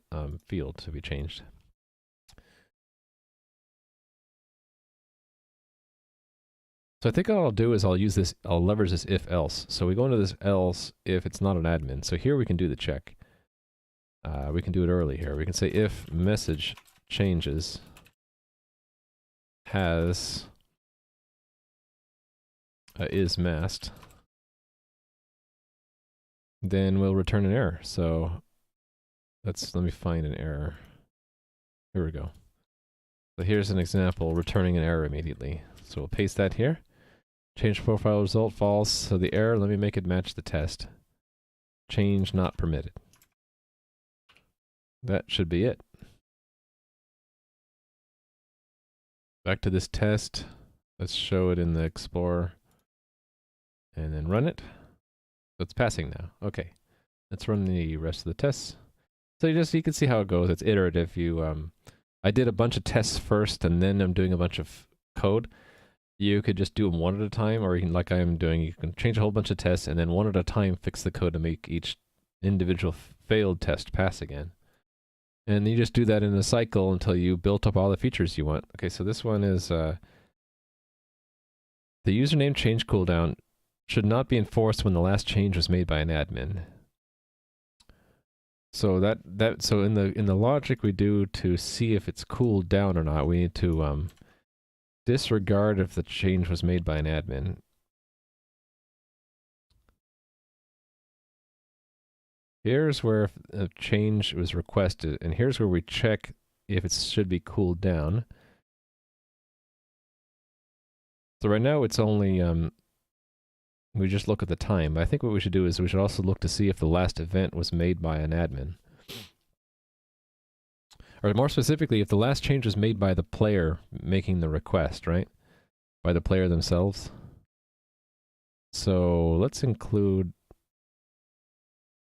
field to be changed. So I think what I'll do is I'll leverage this if else. So we go into this else if it's not an admin. So here we can do the check. We can do it early here. We can say if message changes has is masked, then we'll return an error. So let me find an error. Here we go. So here's an example returning an error immediately. So we'll paste that here. Change profile result false. So the error, let me make it match the test. Change not permitted. That should be it. Back to this test. Let's show it in the Explorer. And then run it. So it's passing now. Okay. Let's run the rest of the tests. So you can see how it goes. It's iterative. I did a bunch of tests first, and then I'm doing a bunch of code. You could just do them one at a time, or you can, like I'm doing, you can change a whole bunch of tests, and then one at a time fix the code to make each individual failed test pass again. And you just do that in a cycle until you built up all the features you want. Okay, so this one is the username change cooldown should not be enforced when the last change was made by an admin. So so in the logic we do to see if it's cooled down or not, we need to disregard if the change was made by an admin. Here's where a change was requested, and here's where we check if it should be cooled down. So right now it's only, we just look at the time. But I think what we should do is we should also look to see if the last event was made by an admin. Or more specifically, if the last change was made by the player making the request, right? By the player themselves. So let's include,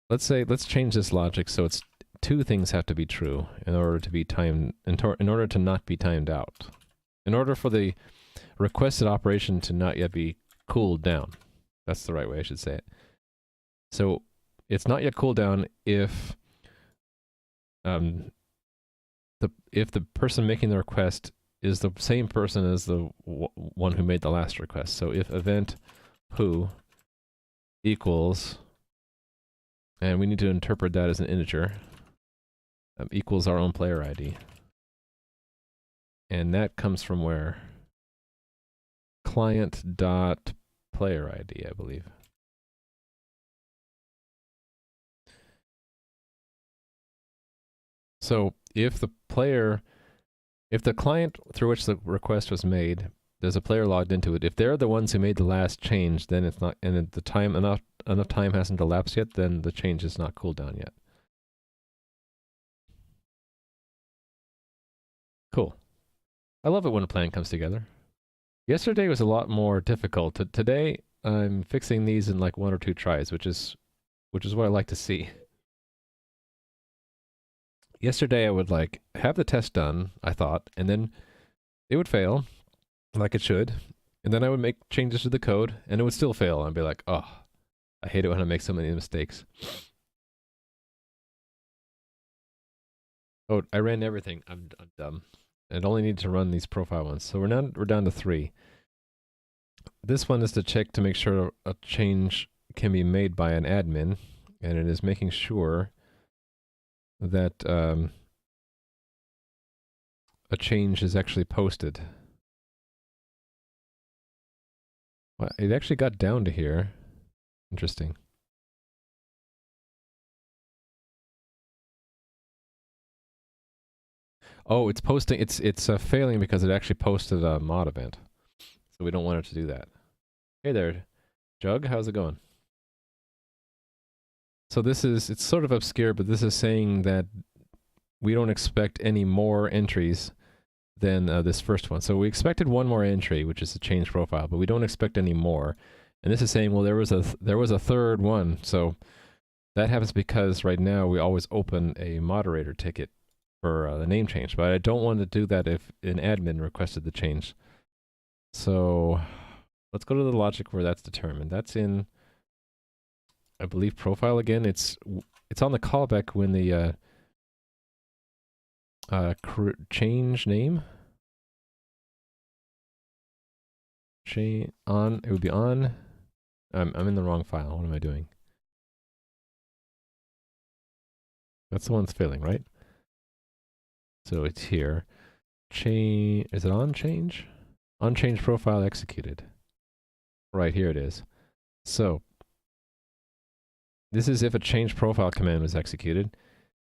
let's change this logic so it's two things have to be true in order to be timed, in order to not be timed out. In order for the requested operation to not yet be cooled down. That's the right way I should say it. So it's not yet cooled down if the person making the request is the same person as the one who made the last request. So if event who equals, and we need to interpret that as an integer, equals our own player ID. And that comes from where? Client.player ID, I believe. So if the client through which the request was made, there's a player logged into it. If they're the ones who made the last change, then it's not, and the time enough time hasn't elapsed yet, then the change is not cooled down yet. Cool. I love it when a plan comes together. Yesterday was a lot more difficult. Today, I'm fixing these in like 1 or 2 tries, which is what I like to see. Yesterday, I would like have the test done, I thought, and then it would fail, like it should, and then I would make changes to the code, and it would still fail. I'd be like, oh, I hate it when I make so many mistakes. Oh, I ran everything. I'm dumb. I only need to run these profile ones. So we're down to 3. This one is to check to make sure a change can be made by an admin, and it is making sure that a change is actually posted. Well, it actually got down to here. Interesting. Oh, it's posting. It's failing because it actually posted a mod event, so we don't want it to do that. Hey there, Jug. How's it going? So this is, it's sort of obscure, but this is saying that we don't expect any more entries than this first one. So we expected one more entry, which is a change profile, but we don't expect any more. And this is saying, well, there was a third one. So that happens because right now we always open a moderator ticket for the name change, but I don't want to do that if an admin requested the change. So let's go to the logic where that's determined. That's in, I believe, profile again. It's on the callback when the change name on, it would be on. I'm in the wrong file. What am I doing? That's the one that's failing, right? So it's here. Change, is it on change? On change profile executed. Right, here it is. So this is if a change profile command was executed.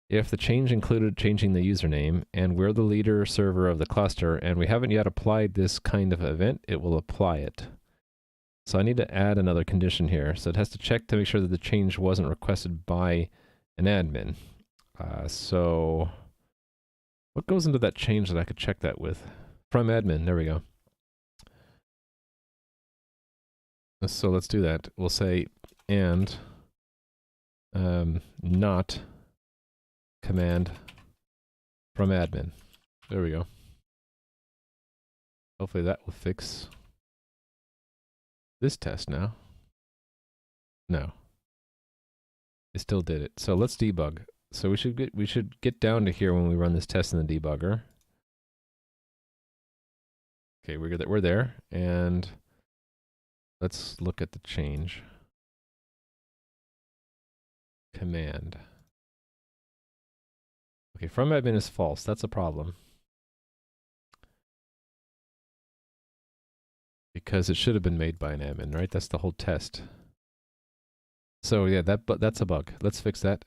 If the change included changing the username, and we're the leader server of the cluster, and we haven't yet applied this kind of event, it will apply it. So I need to add another condition here. So it has to check to make sure that the change wasn't requested by an admin. So what goes into that change that I could check that with? From admin, there we go. So let's do that. We'll say and not command from admin. There we go. Hopefully that will fix this test now. No. It still did it. So let's debug. So we should get down to here when we run this test in the debugger. Okay, we're there, and let's look at the change. Command. Okay, from admin is false. That's a problem. Because it should have been made by an admin, right? That's the whole test. So yeah, that's a bug. Let's fix that.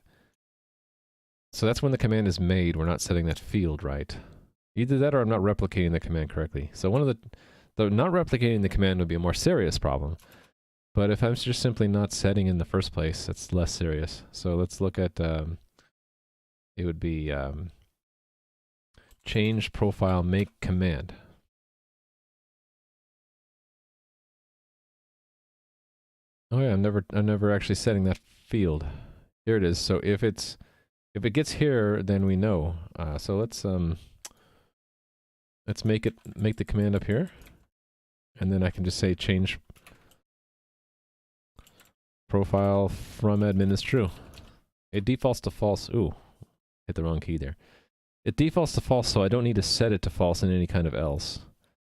So that's when the command is made. We're not setting that field right. Either that or I'm not replicating the command correctly. So one of the not replicating the command would be a more serious problem. But if I'm just simply not setting in the first place, that's less serious. So let's look at, it would be change profile make command. Oh yeah, I'm never actually setting that field. Here it is. So if it gets here, then we know. So let's make the command up here, and then I can just say change profile from admin is true. It defaults to false. Ooh, hit the wrong key there. It defaults to false, so I don't need to set it to false in any kind of else.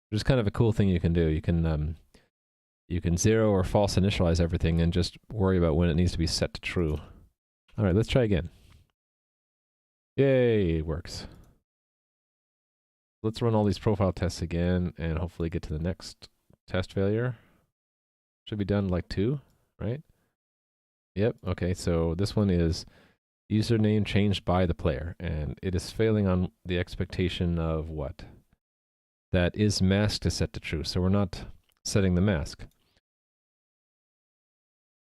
Which is kind of a cool thing you can do. You can zero or false initialize everything and just worry about when it needs to be set to true. All right, let's try again. Yay, it works. Let's run all these profile tests again and hopefully get to the next test failure. Should be done like 2, right? Yep, okay, so this one is username changed by the player, and it is failing on the expectation of what? That is masked is set to true, so we're not setting the mask.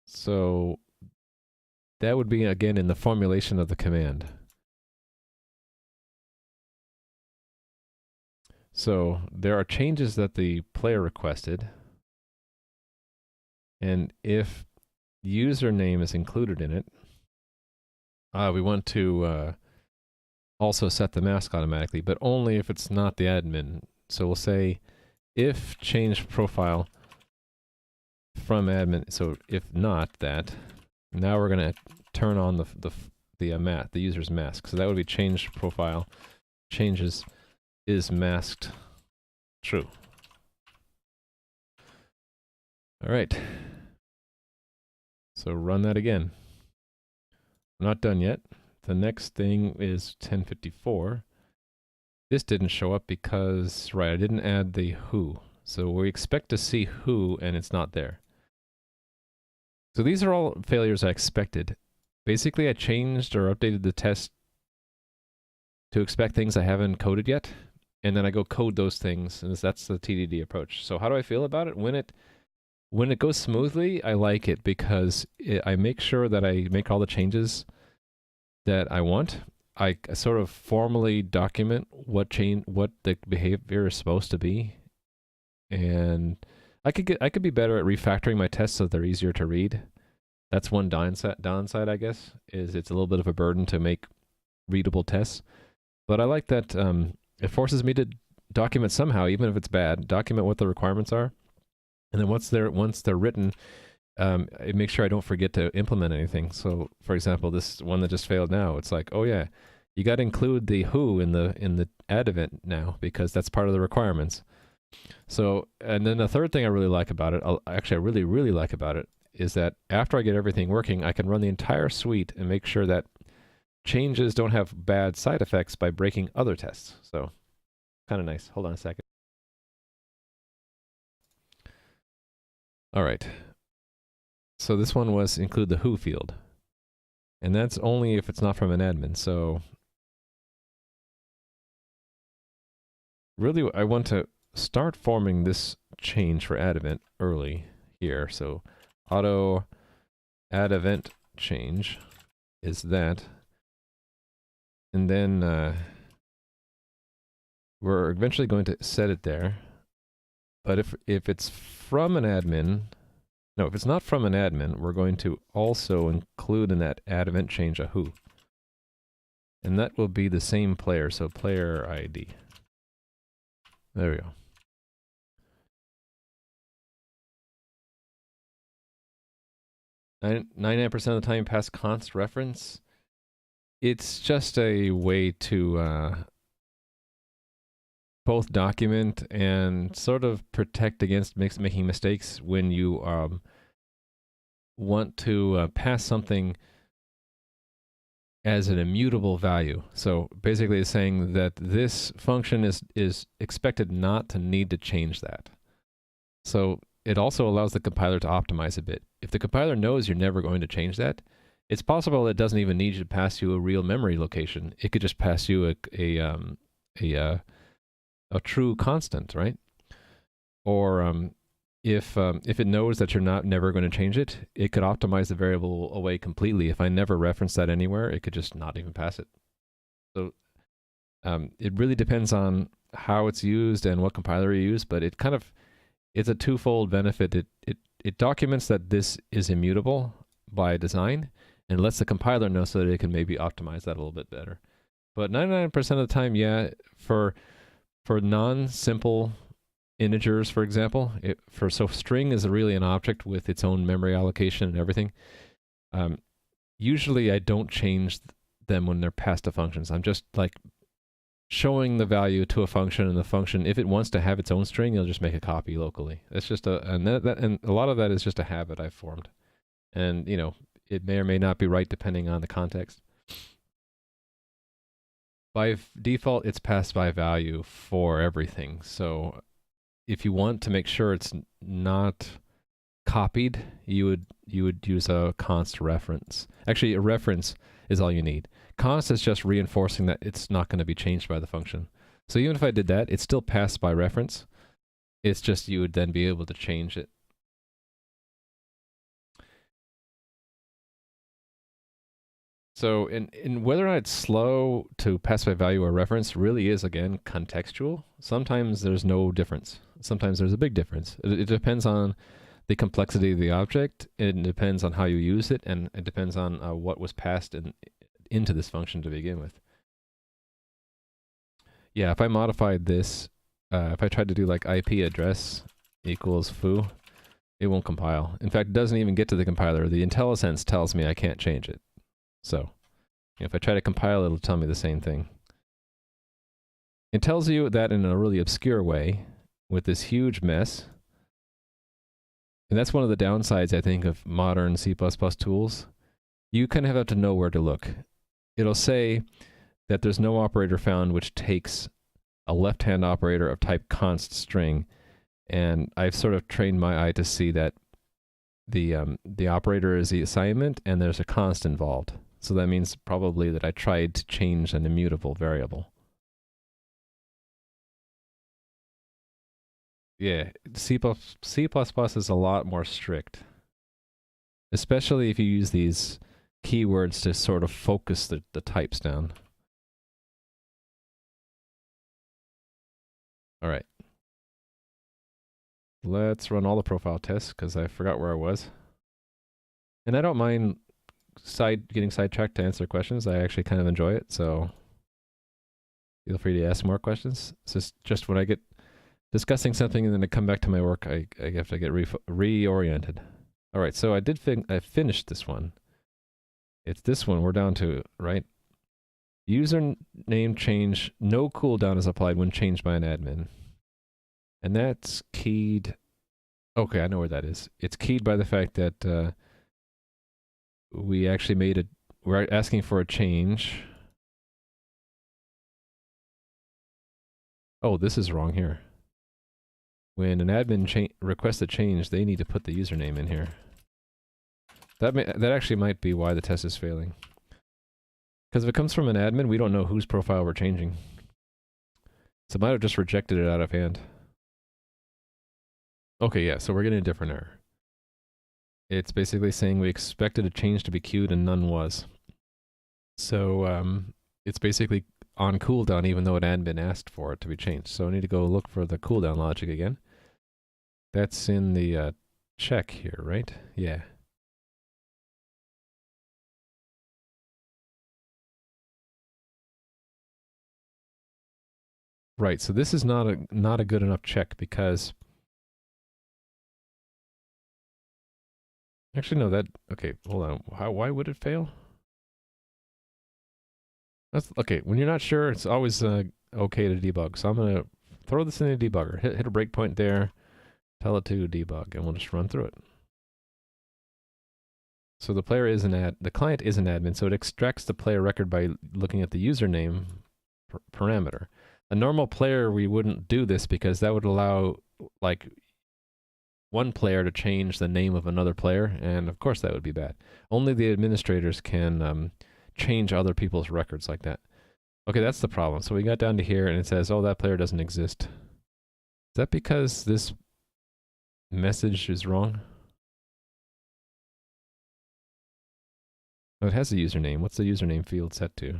So that would be, again, in the formulation of the command. So there are changes that the player requested, and if username is included in it, we want to also set the mask automatically, but only if it's not the admin. So we'll say if change profile from admin, so if not that, now we're going to turn on the user's mask. So that would be change profile changes is masked true. All right. So run that again. I'm not done yet. The next thing is 1054. this didn't show up because, right, I didn't add the who. So we expect to see who, and it's not there. So these are all failures I expected. Basically, I changed or updated the test to expect things I haven't coded yet, and then I go code those things, and that's the TDD approach. So how do I feel about it? When it goes smoothly, I like it because I make sure that I make all the changes that I want. I sort of formally document what the behavior is supposed to be, and I could be better at refactoring my tests so they're easier to read. That's one downside, I guess, is it's a little bit of a burden to make readable tests. But I like that it forces me to document somehow, even if it's bad, document what the requirements are. And then once they're written, it makes sure I don't forget to implement anything. So, for example, this one that just failed now, it's like, oh yeah, you got to include the who in the add event now because that's part of the requirements. So, and then the third thing I really like about it, actually I really, really like about it, is that after I get everything working, I can run the entire suite and make sure that changes don't have bad side effects by breaking other tests. So, kind of nice. Hold on a second. All right. So this one was include the who field. And that's only if it's not from an admin. So really I want to start forming this change for add event early here. So auto add event change is that. And then we're eventually going to set it there. But if it's from an admin, no, if it's not from an admin, we're going to also include in that add event change a who. And that will be the same player, so player ID. There we go. And 99% of the time pass const reference. It's just a way to both document and sort of protect against making mistakes when you want to pass something as an immutable value. So basically it's saying that this function is expected not to need to change that. So it also allows the compiler to optimize a bit. If the compiler knows you're never going to change that, it's possible it doesn't even need to pass you a real memory location. It could just pass you a true constant, right? Or if it knows that you're never going to change it, it could optimize the variable away completely. If I never reference that anywhere, it could just not even pass it. So it really depends on how it's used and what compiler you use, but it's a twofold benefit. It documents that this is immutable by design and lets the compiler know so that it can maybe optimize that a little bit better. But 99% of the time, yeah, for non-simple integers, for example, so string is really an object with its own memory allocation and everything. Usually I don't change them when they're passed to functions. I'm just like showing the value to a function, and the function, if it wants to have its own string, it'll just make a copy locally. It's just and a lot of that is just a habit I've formed. And, you know, it may or may not be right depending on the context. By default, it's passed by value for everything. So if you want to make sure it's not copied, you would use a const reference. Actually, a reference is all you need. Const is just reinforcing that it's not going to be changed by the function. So even if I did that, it's still passed by reference. It's just you would then be able to change it. So in whether or not it's slow to pass by value or reference really is, again, contextual. Sometimes there's no difference. Sometimes there's a big difference. It depends on the complexity of the object. It depends on how you use it, and it depends on what was passed into this function to begin with. Yeah, if I modified this, if I tried to do like IP address equals foo, it won't compile. In fact, it doesn't even get to the compiler. The IntelliSense tells me I can't change it. So if I try to compile, it'll tell me the same thing. It tells you that in a really obscure way with this huge mess. And that's one of the downsides, I think, of modern C++ tools. You kind of have to know where to look. It'll say that there's no operator found which takes a left-hand operator of type const string, and I've sort of trained my eye to see that the operator is the assignment and there's a const involved. So that means probably that I tried to change an immutable variable. Yeah, C++ is a lot more strict, especially if you use these keywords to sort of focus the types down. All right. Let's run all the profile tests because I forgot where I was. And I don't mind getting sidetracked to answer questions. I actually kind of enjoy it, so feel free to ask more questions. It's just when I get discussing something and then I come back to my work, I have to get reoriented. All right, so I finished this one. It's this one we're down to, right? Username change, no cooldown is applied when changed by an admin. And that's keyed. Okay, I know where that is. It's keyed by the fact that we actually we're asking for a change. Oh, this is wrong here. When an admin requests a change, they need to put the username in here. That actually might be why the test is failing. Because if it comes from an admin, we don't know whose profile we're changing. So it might have just rejected it out of hand. Okay, yeah, so we're getting a different error. It's basically saying we expected a change to be queued and none was. So it's basically on cooldown even though an admin asked for it to be changed. So I need to go look for the cooldown logic again. That's in the check here, right? Yeah. Right, so this is not a good enough check because actually no, okay, hold on. Why would it fail? That's okay, when you're not sure, it's always okay to debug. So I'm going to throw this in the debugger. Hit a breakpoint there, tell it to debug, and we'll just run through it. So the client is an admin, so it extracts the player record by looking at the username parameter. A normal player, we wouldn't do this because that would allow like one player to change the name of another player, and of course that would be bad. Only the administrators can change other people's records like that. Okay, that's the problem. So we got down to here and it says, oh, that player doesn't exist. Is that because this message is wrong? Oh, it has a username. What's the username field set to?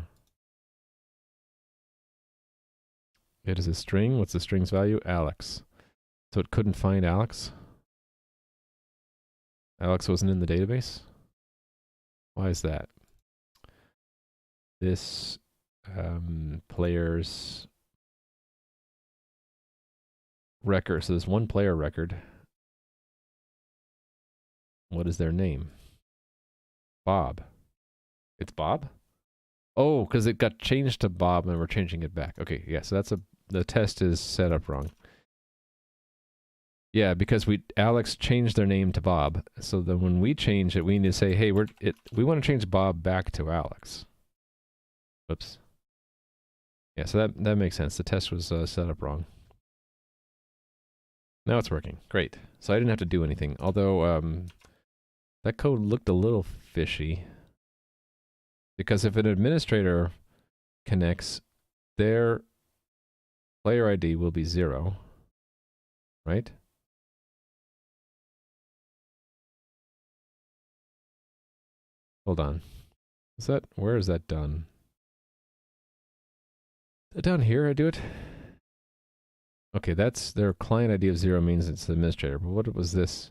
It is a string. What's the string's value? Alex. So it couldn't find Alex? Alex wasn't in the database? Why is that? This player's record. So there's one player record. What is their name? Bob. It's Bob? Oh, because it got changed to Bob and we're changing it back. Okay, yeah, so the test is set up wrong. Yeah, because Alex changed their name to Bob. So then when we change it, we need to say, hey, we want to change Bob back to Alex. Whoops. Yeah, so that makes sense. The test was set up wrong. Now it's working. Great. So I didn't have to do anything. Although that code looked a little fishy. Because if an administrator connects, their player ID will be 0. Right? Hold on. Where is that done? Down here I do it? Okay, that's their client ID of 0 means it's the administrator. But what was this?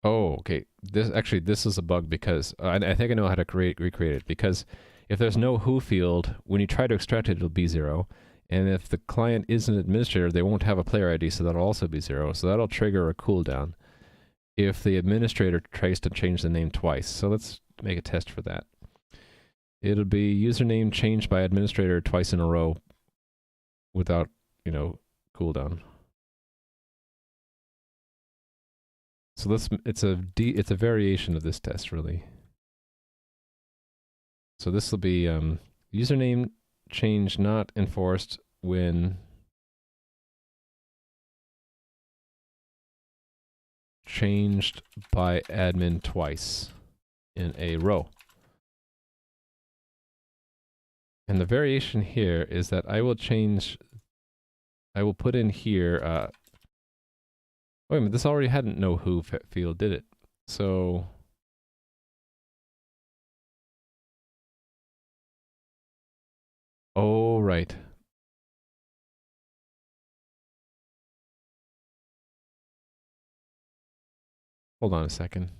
Oh, okay. This is a bug because I think I know how to recreate it. Because if there's no who field, when you try to extract it, it'll be 0. And if the client is an administrator, they won't have a player ID, so that'll also be 0. So that'll trigger a cooldown if the administrator tries to change the name twice. So let's make a test for that. It'll be username changed by administrator twice in a row without, cooldown. So it's a variation of this test, really. So this will be username change not enforced when changed by admin twice in a row. And the variation here is that I will put in here, wait a minute, this already hadn't no who field, did it? So, oh, right. Hold on a second.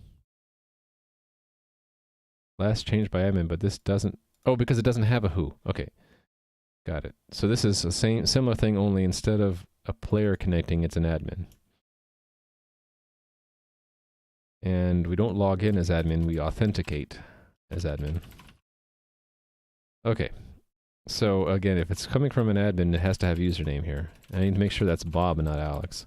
Last changed by admin, but this doesn't, oh, because it doesn't have a who. Okay, got it. So this is a similar thing, only instead of a player connecting, it's an admin. And we don't log in as admin, we authenticate as admin. Okay, so again, if it's coming from an admin, it has to have username here. I need to make sure that's Bob and not Alex.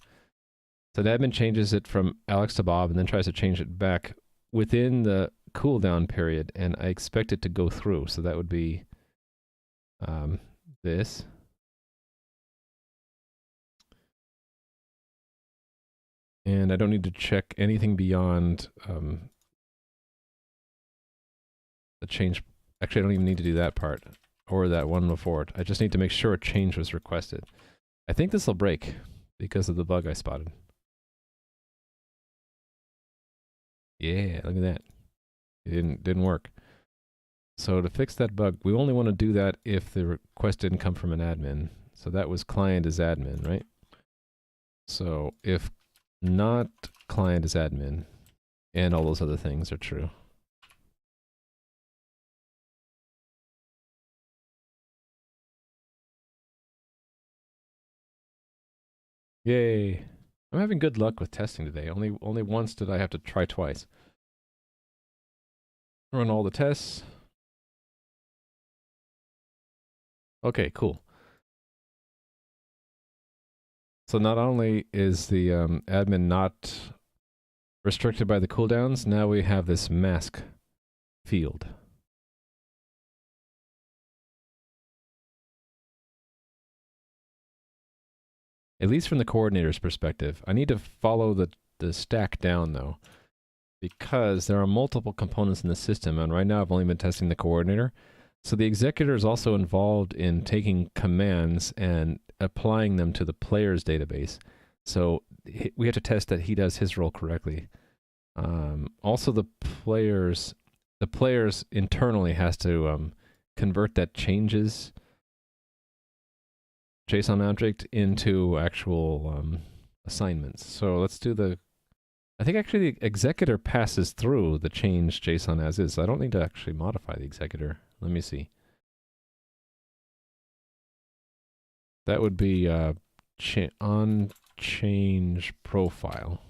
So the admin changes it from Alex to Bob and then tries to change it back within the cooldown period, and I expect it to go through. So that would be this. And I don't need to check anything beyond the change. Actually, I don't even need to do that part or that one before it. I just need to make sure a change was requested. I think this will break because of the bug I spotted. Yeah, look at that. It didn't work. So to fix that bug, we only want to do that if the request didn't come from an admin. So that was client is admin, right? So if not client is admin, and all those other things are true. Yay. I'm having good luck with testing today. Only once did I have to try twice. Run all the tests. Okay, cool. So not only is the admin not restricted by the cooldowns, now we have this mask field. At least from the coordinator's perspective. I need to follow the stack down though, because there are multiple components in the system, and right now I've only been testing the coordinator. So the executor is also involved in taking commands and applying them to the player's database. So we have to test that he does his role correctly. Also, the players internally has to convert that changes JSON object into actual assignments. So let's do the. I think actually the executor passes through the change JSON as is. So I don't need to actually modify the executor. Let me see. That would be on change profile.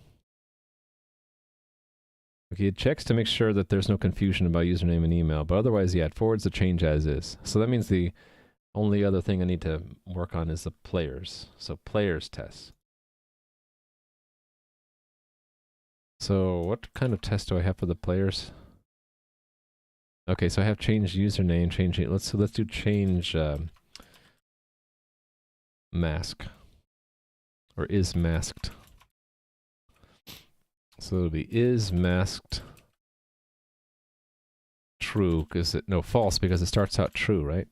Okay, it checks to make sure that there's no confusion about username and email, but otherwise, yeah, it forwards the change as is. So that means the only other thing I need to work on is the players. So players tests. So what kind of test do I have for the players? Okay, so I have changed username, change it. Let's do change mask, or is masked. So it'll be is masked true, because no, false, because it starts out true, right?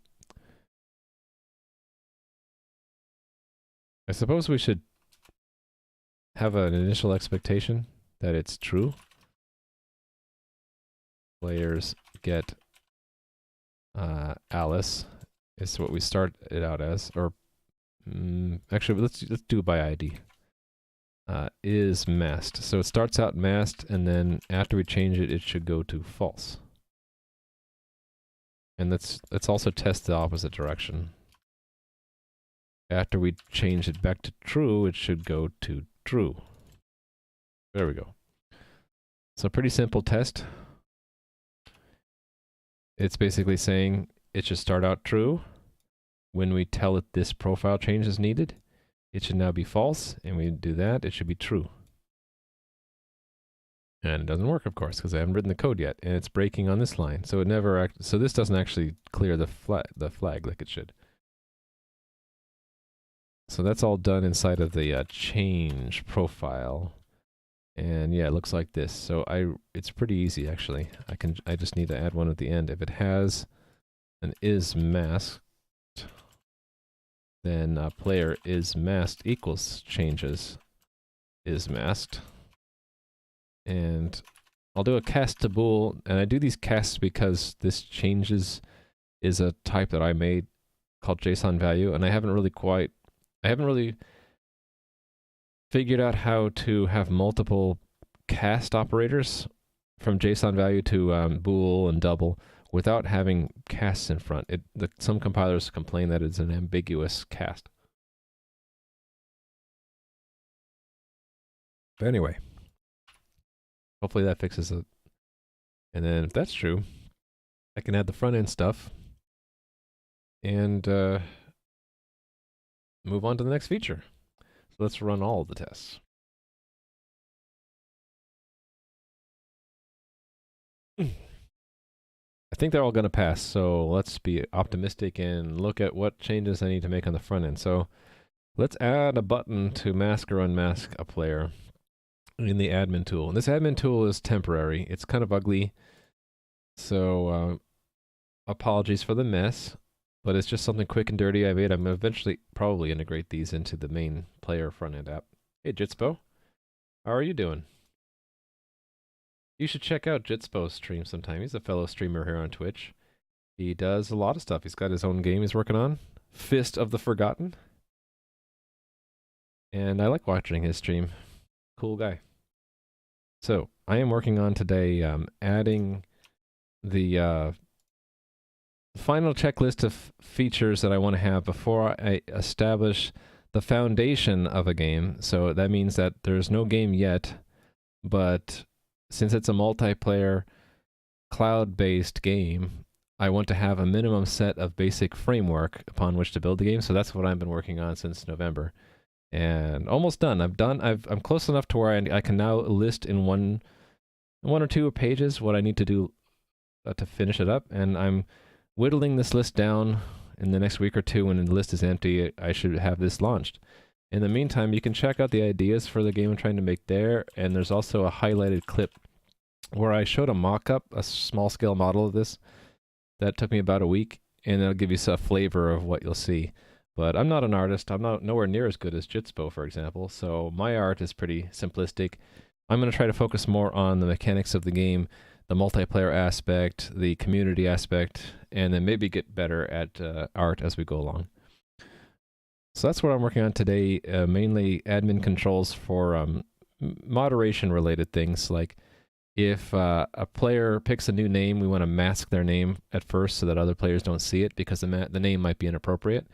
I suppose we should have an initial expectation that it's true. Players get Alice is what we start it out as, or actually let's do it by ID. Is masked. So it starts out masked, and then after we change it, it should go to false. And let's also test the opposite direction. After we change it back to true, it should go to true. There we go. So pretty simple test. It's basically saying it should start out true. When we tell it this profile change is needed, it should now be false, and we do that, it should be true. And it doesn't work, of course, because I haven't written the code yet, and it's breaking on this line. So it never so this doesn't actually clear the flag like it should. So that's all done inside of the change profile. And yeah, it looks like this. So it's pretty easy actually. I just need to add one at the end. If it has an is masked, then player is masked equals changes is masked. And I'll do a cast to bool, and I do these casts because this changes is a type that I made called JSON value, and I haven't really figured out how to have multiple cast operators from JSON value to bool and double without having casts in front. Some compilers complain that it's an ambiguous cast. But anyway, hopefully that fixes it. And then if that's true, I can add the front end stuff and move on to the next feature. So let's run all of the tests. I think they're all going to pass, so let's be optimistic and look at what changes I need to make on the front end. So let's add a button to mask or unmask a player in the admin tool. And this admin tool is temporary. It's kind of ugly, so apologies for the mess, but it's just something quick and dirty I made. I'm going to eventually probably integrate these into the main player front-end app. Hey, Jitspo. How are you doing? You should check out Jitspo's stream sometime. He's a fellow streamer here on Twitch. He does a lot of stuff. He's got his own game he's working on, Fist of the Forgotten. And I like watching his stream. Cool guy. So, I am working on today adding the final checklist of features that I want to have before I establish the foundation of a game. So that means that there's no game yet, but since it's a multiplayer cloud-based game, I want to have a minimum set of basic framework upon which to build the game. So that's what I've been working on since November. And almost done. I'm close enough to where I can now list in one or two pages what I need to do to finish it up, and I'm whittling this list down. In the next week or two, when the list is empty, I should have this launched. In the meantime, you can check out the ideas for the game I'm trying to make there, and there's also a highlighted clip where I showed a mock-up, a small-scale model of this, that took me about a week, and it'll give you a flavor of what you'll see. But I'm not an artist. I'm not nowhere near as good as Jitspo, for example, so my art is pretty simplistic. I'm going to try to focus more on the mechanics of the game, the multiplayer aspect, the community aspect, and then maybe get better at art as we go along. So that's what I'm working on today, mainly admin controls for moderation-related things, like if a player picks a new name, we want to mask their name at first so that other players don't see it because the name might be inappropriate.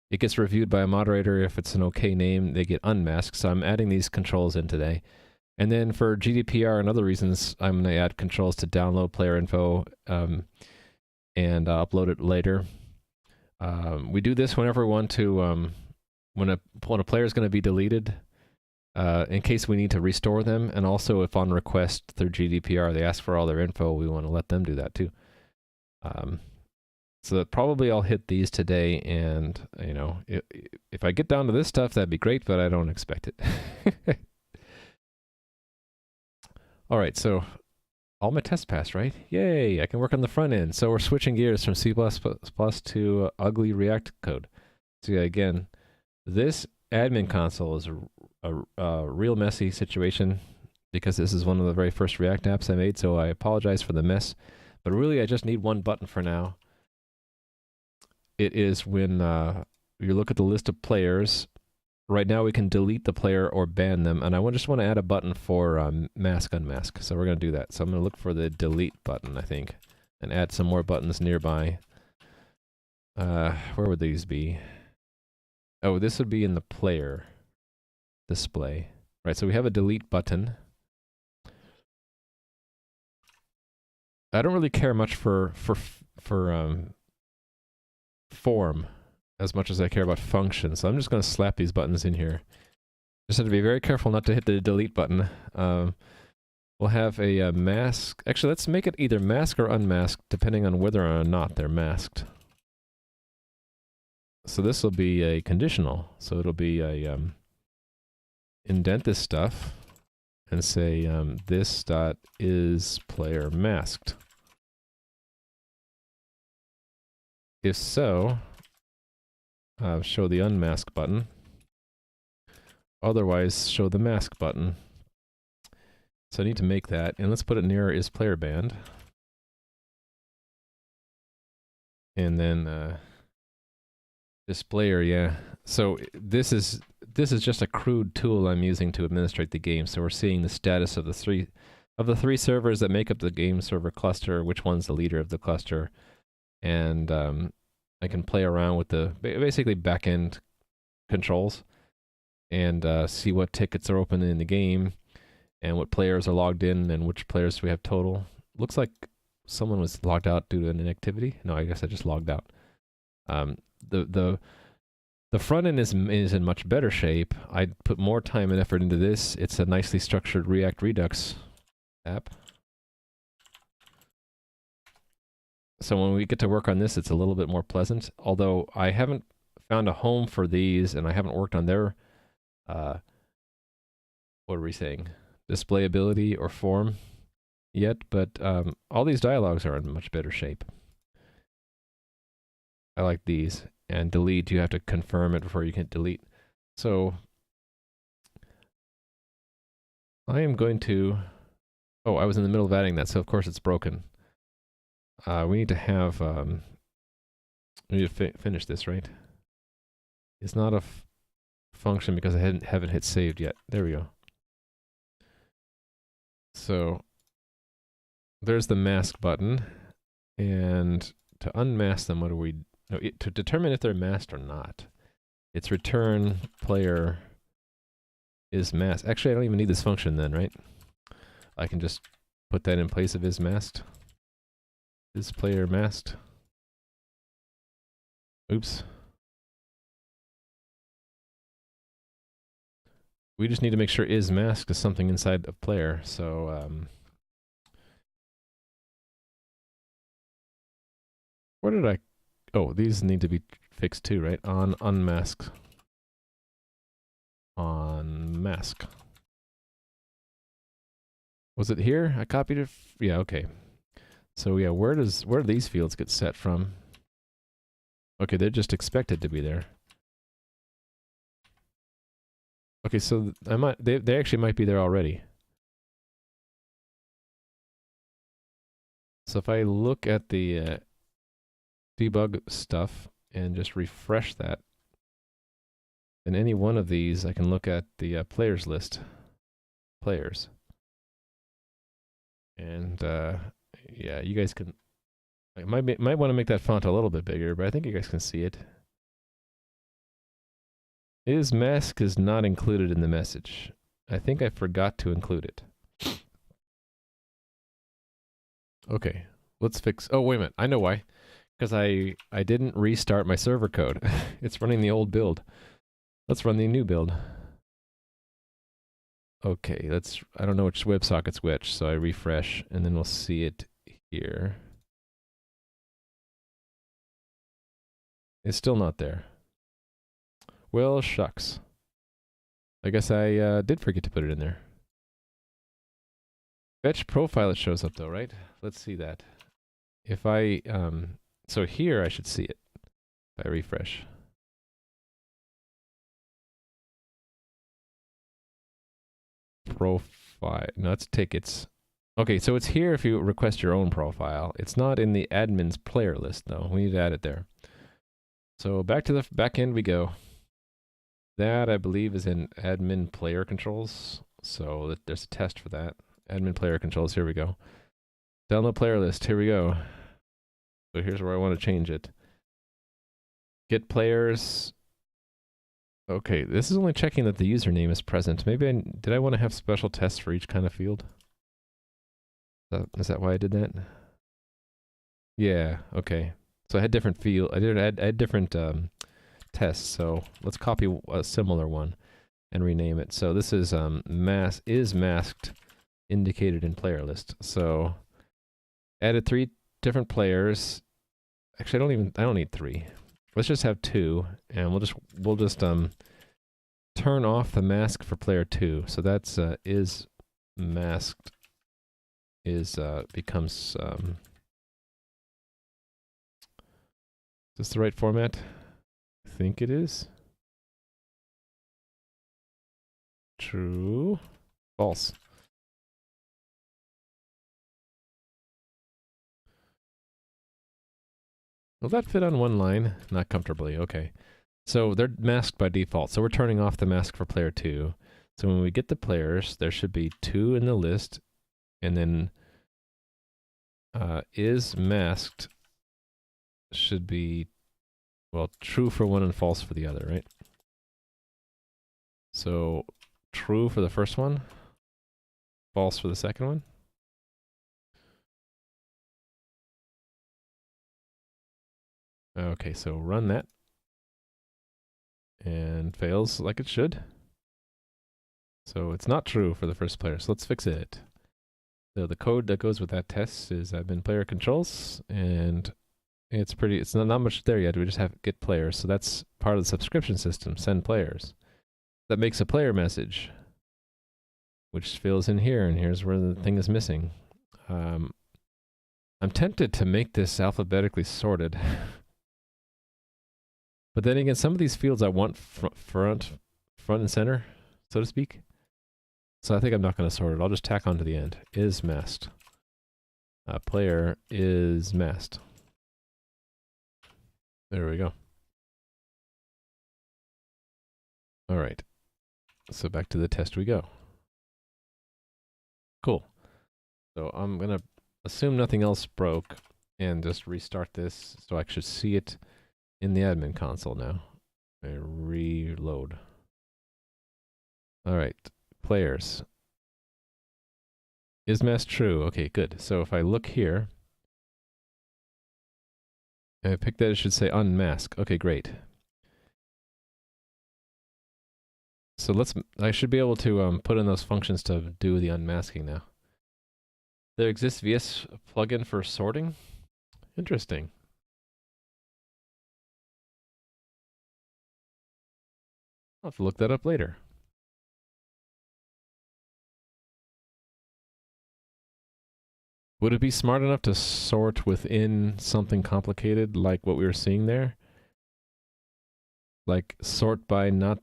It gets reviewed by a moderator. If it's an okay name, they get unmasked. So I'm adding these controls in today. And then for GDPR and other reasons, I'm going to add controls to download player info and upload it later. We do this whenever we want to, when a player is going to be deleted, in case we need to restore them, and also if on request through GDPR they ask for all their info, we want to let them do that too. So that probably I'll hit these today, and you know, if I get down to this stuff, that'd be great, but I don't expect it. All right, so all my tests passed, right? Yay, I can work on the front end. So we're switching gears from C++ to ugly React code. So yeah, again, this admin console is a real messy situation because this is one of the very first React apps I made, so I apologize for the mess. But really, I just need one button for now. It is when you look at the list of players. Right now, we can delete the player or ban them, and I just want to add a button for mask, unmask. So we're going to do that. So I'm going to look for the delete button, I think, and add some more buttons nearby. Where would these be? Oh, this would be in the player display. Right, so we have a delete button. I don't really care much for form as much as I care about function, so I'm just going to slap these buttons in here. Just have to be very careful not to hit the delete button. we'll have a mask. Actually, let's make it either mask or unmasked, depending on whether or not they're masked. So this will be a conditional. So it'll be a indent this stuff and say this dot is player masked. If so, show the unmask button. Otherwise, show the mask button. So I need to make that, and let's put it near is player band. And then displayer, yeah. So this is just a crude tool I'm using to administrate the game. So we're seeing the status of the three servers that make up the game server cluster, which one's the leader of the cluster, and I can play around with the basically backend controls and see what tickets are open in the game and what players are logged in and which players we have total. Looks like someone was logged out due to an inactivity. No, I guess I just logged out. The front end is in much better shape. I put more time and effort into this. It's a nicely structured React Redux app. So when we get to work on this, it's a little bit more pleasant. Although I haven't found a home for these, and I haven't worked on their what are we saying? Displayability or form yet, but all these dialogues are in much better shape. I like these. And delete, you have to confirm it before you can delete. So I am going to, oh, I was in the middle of adding that, so of course it's broken. We need to have, we need to finish this, right? It's not a function because I haven't hit saved yet. There we go. So there's the mask button, and to unmask them, what do we? No, to determine if they're masked or not, it's return player is masked. Actually, I don't even need this function then, right? I can just put that in place of is masked. Is player masked? Oops. We just need to make sure is masked is something inside of player. So where did I? Oh, these need to be fixed too, right? On unmask. On mask. Was it here? I copied it. Yeah, okay. So yeah, where do these fields get set from? Okay, they're just expected to be there. Okay, so they actually might be there already. So if I look at the debug stuff and just refresh that, then any one of these I can look at the players list, players, and yeah, you guys can. I might want to make that font a little bit bigger, but I think you guys can see it. Is mask is not included in the message. I think I forgot to include it. Okay, let's fix. Oh wait a minute, I know why. Because I didn't restart my server code. It's running the old build. Let's run the new build. Okay, I don't know which WebSocket's which, so I refresh, and then we'll see it here. It's still not there. Well, shucks. I guess I did forget to put it in there. Fetch profile, it shows up though, right? Let's see that. If I, so here I should see it. If I refresh. Profile, no, it's tickets. Okay, so it's here if you request your own profile. It's not in the admin's player list though. We need to add it there. So back to the back end we go. That I believe is in admin player controls. So there's a test for that. Admin player controls, here we go. Download player list, here we go. So here's where I want to change it. Get players. Okay, this is only checking that the username is present. Maybe did I want to have special tests for each kind of field? Is that why I did that? Yeah, okay. So I had different field. I had different tests. So let's copy a similar one and rename it. So this is is masked indicated in player list. So added 3 different players. Actually, I don't need 3. Let's just have 2, and we'll just turn off the mask for player 2. So that's is masked becomes is this the right format? I think it is. True. False. Will that fit on one line? Not comfortably. Okay. So they're masked by default. So we're turning off the mask for player 2. So when we get the players, there should be 2 in the list, and then is masked should be, well, true for one and false for the other, right? So true for the first one, false for the second one. Okay, so run that. And fails like it should. So it's not true for the first player, so let's fix it. So the code that goes with that test is admin player controls, and it's not much there yet. We just have get players, so that's part of the subscription system, send players. That makes a player message, which fills in here, and here's where the thing is missing. I'm tempted to make this alphabetically sorted. But then again, some of these fields I want front and center, so to speak. So I think I'm not going to sort it. I'll just tack on to the end. Is masked. Player is masked. There we go. All right. So back to the test we go. Cool. So I'm going to assume nothing else broke and just restart this so I should see it in the admin console now. I reload. All right. Players. Is masked true? Okay, good. So if I look here, and I pick that, it should say unmask. Okay, great. So I should be able to put in those functions to do the unmasking now. There exists VS plugin for sorting? Interesting. I'll have to look that up later. Would it be smart enough to sort within something complicated like what we were seeing there? Like sort by not...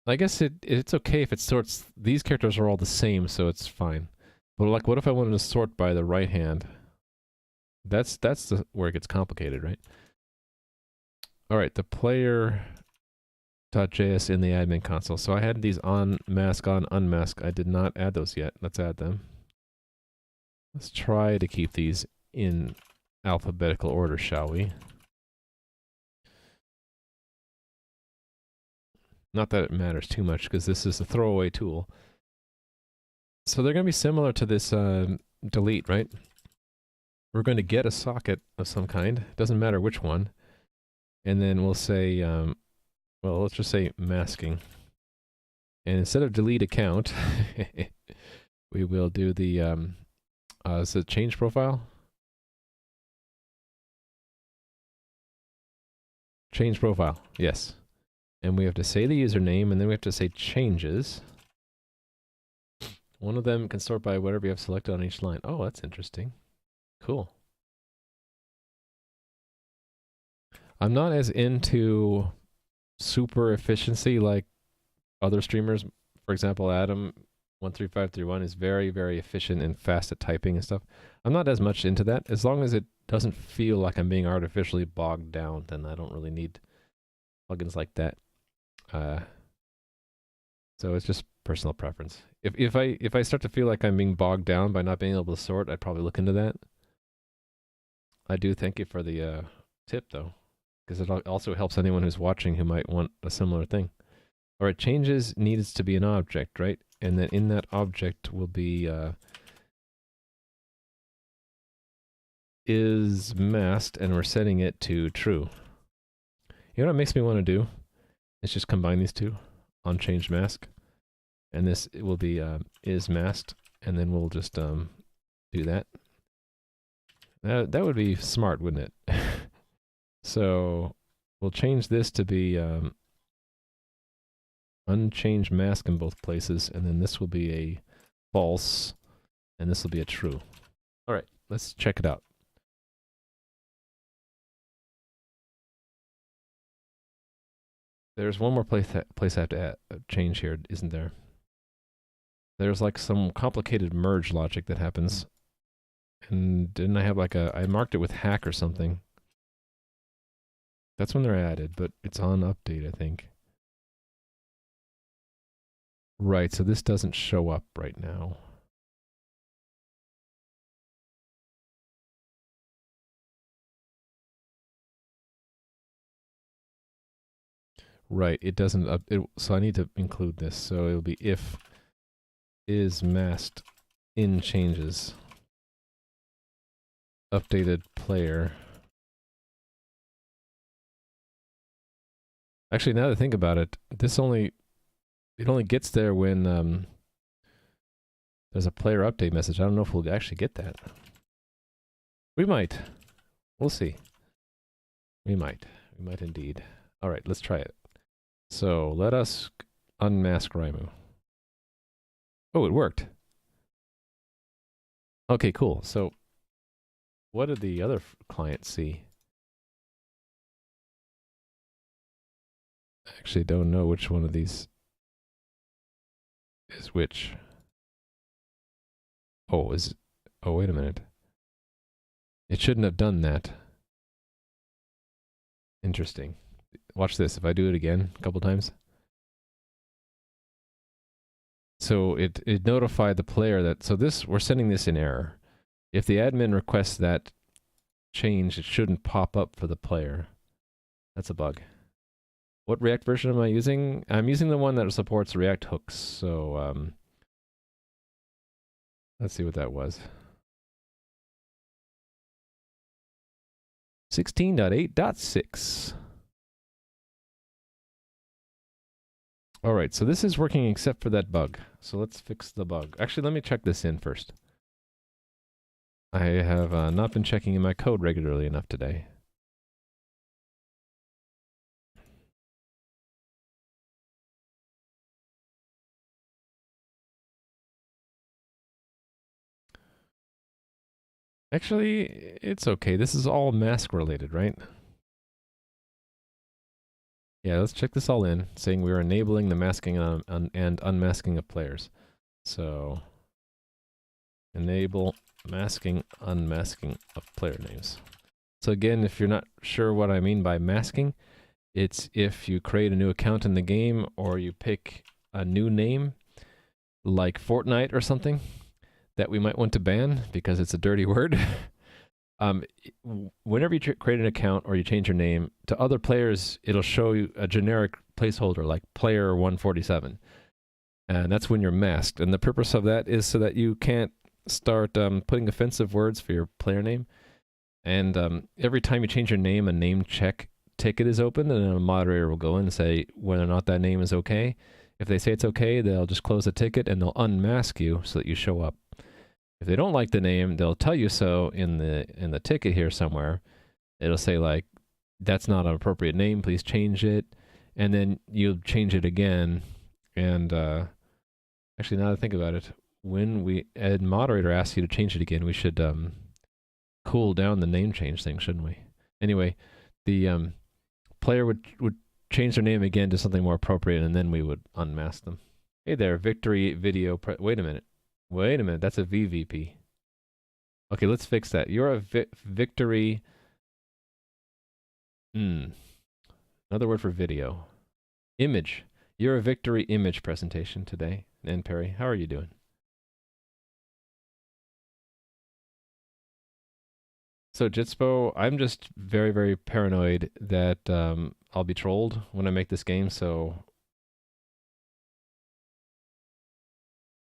I guess it's okay if it sorts... These characters are all the same, so it's fine. But like, what if I wanted to sort by the right hand? That's where it gets complicated, right? All right, the player.js in the admin console. So I had these on, unmask. I did not add those yet. Let's add them. Let's try to keep these in alphabetical order, shall we? Not that it matters too much, because this is a throwaway tool. So they're going to be similar to this delete, right? We're going to get a socket of some kind. Doesn't matter which one. And then we'll say, well, let's just say masking. And instead of delete account, we will do the... is it change profile? Change profile, yes. And we have to say the username, and then we have to say changes. One of them can sort by whatever you have selected on each line. Oh, that's interesting. Cool. I'm not as into super efficiency like other streamers. For example, Adam13531 is very, very efficient and fast at typing and stuff. I'm not as much into that. As long as it doesn't feel like I'm being artificially bogged down, then I don't really need plugins like that. So it's just personal preference. If I start to feel like I'm being bogged down by not being able to sort, I'd probably look into that. I do thank you for the tip, though, because it also helps anyone who's watching who might want a similar thing. All right, changes needs to be an object, right? And then in that object will be is masked, and we're setting it to true. You know what it makes me want to do? Let's just combine these two on change mask. And this will be is masked and then we'll just do that. That would be smart, wouldn't it? So we'll change this to be unchanged mask in both places, and then this will be a false, and this will be a true. All right, let's check it out. There's one more place I have to change here, isn't there? There's like some complicated merge logic that happens. And didn't I have like I marked it with hack or something. That's when they're added, but it's on update, I think. Right, so this doesn't show up right now. Right, it doesn't so I need to include this. So it'll be if is masked in changes updated player. Actually, now that I think about it, it only gets there when there's a player update message. I don't know if we'll actually get that. We might. We'll see. We might. We might indeed. All right, let's try it. So let us unmask Raimu. Oh, it worked. Okay, cool. So what did the other client see? I actually don't know which one of these is which. Oh, wait a minute. It shouldn't have done that. Interesting. Watch this. If I do it again a couple times. So it notified the player that, so this, we're sending this in error. If the admin requests that change, it shouldn't pop up for the player. That's a bug. What React version am I using? I'm using the one that supports React hooks. So let's see what that was. 16.8.6. All right, so this is working except for that bug. So let's fix the bug. Actually, let me check this in first. I have not been checking in my code regularly enough today. Actually, it's okay. This is all mask related, right? Yeah, let's check this all in, saying we are enabling the masking and unmasking of players. So, enable masking, unmasking of player names. So again, if you're not sure what I mean by masking, it's if you create a new account in the game or you pick a new name, like Fortnite or something, that we might want to ban because it's a dirty word. Whenever you create an account or you change your name, to other players, it'll show you a generic placeholder like player 147. And that's when you're masked. And the purpose of that is so that you can't start putting offensive words for your player name. And every time you change your name, a name check ticket is opened, and then a moderator will go in and say whether or not that name is okay. If they say it's okay, they'll just close the ticket and they'll unmask you so that you show up. If they don't like the name, they'll tell you so in the ticket here somewhere. It'll say like, that's not an appropriate name, please change it. And then you'll change it again. And actually, now that I think about it, when a moderator asks you to change it again, we should cool down the name change thing, shouldn't we? Anyway, the player would change their name again to something more appropriate, and then we would unmask them. Hey there, victory video. Wait a minute. Wait a minute, that's a VVP. Okay, let's fix that. You're a victory. Another word for video. Image. You're a victory image presentation today. And Perry, how are you doing? So Jitspo, I'm just very, very paranoid that I'll be trolled when I make this game, so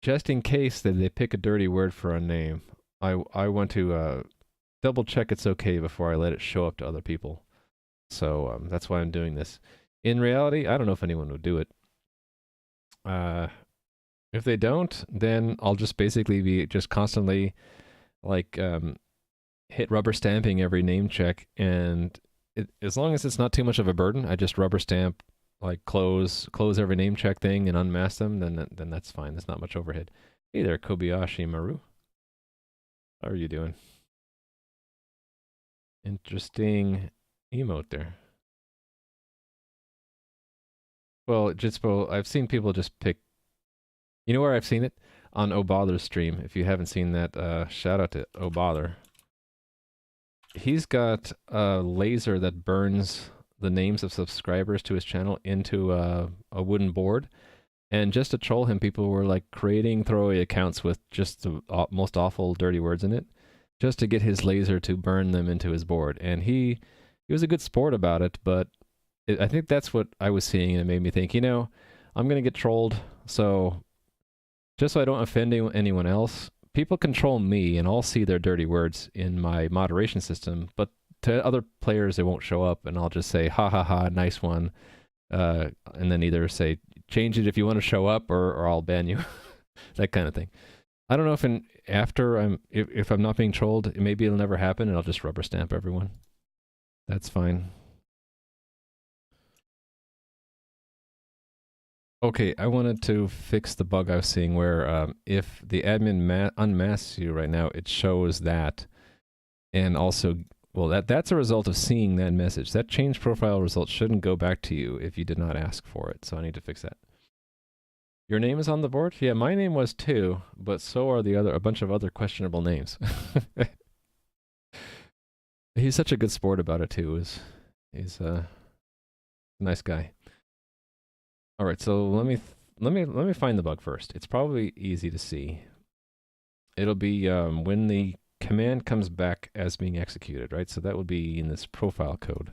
just in case that they pick a dirty word for a name, I want to double check it's okay before I let it show up to other people. So that's why I'm doing this. In reality, I don't know if anyone would do it. If they don't, then I'll just basically be just constantly like hit rubber stamping every name check, and as long as it's not too much of a burden, I just rubber stamp like close every name check thing and unmask them. Then that's fine. There's not much overhead. Hey there, Kobayashi Maru. How are you doing? Interesting emote there. Well, Jitspo, I've seen people just pick. You know where I've seen it? On Obother's stream. If you haven't seen that, shout out to Obother. He's got a laser that burns the names of subscribers to his channel into a wooden board. And just to troll him, people were like creating throwaway accounts with just the most awful dirty words in it, just to get his laser to burn them into his board. And he was a good sport about it, but I think that's what I was seeing, and it made me think, you know, I'm going to get trolled, so just so I don't offend anyone else, people control me, and I'll see their dirty words in my moderation system, but to other players, they won't show up, and I'll just say, ha ha ha, nice one, and then either say, change it if you want to show up, or I'll ban you, that kind of thing. I don't know if if I'm not being trolled, maybe it'll never happen, and I'll just rubber stamp everyone. That's fine. Okay, I wanted to fix the bug I was seeing where if the admin unmasks you right now, it shows that. And also, well, that's a result of seeing that message. That change profile result shouldn't go back to you if you did not ask for it. So I need to fix that. Your name is on the board? Yeah, my name was too, but so are a bunch of other questionable names. He's such a good sport about it too. He's a nice guy. All right, so let me find the bug first. It's probably easy to see. It'll be when the command comes back as being executed, right? So that would be in this profile code.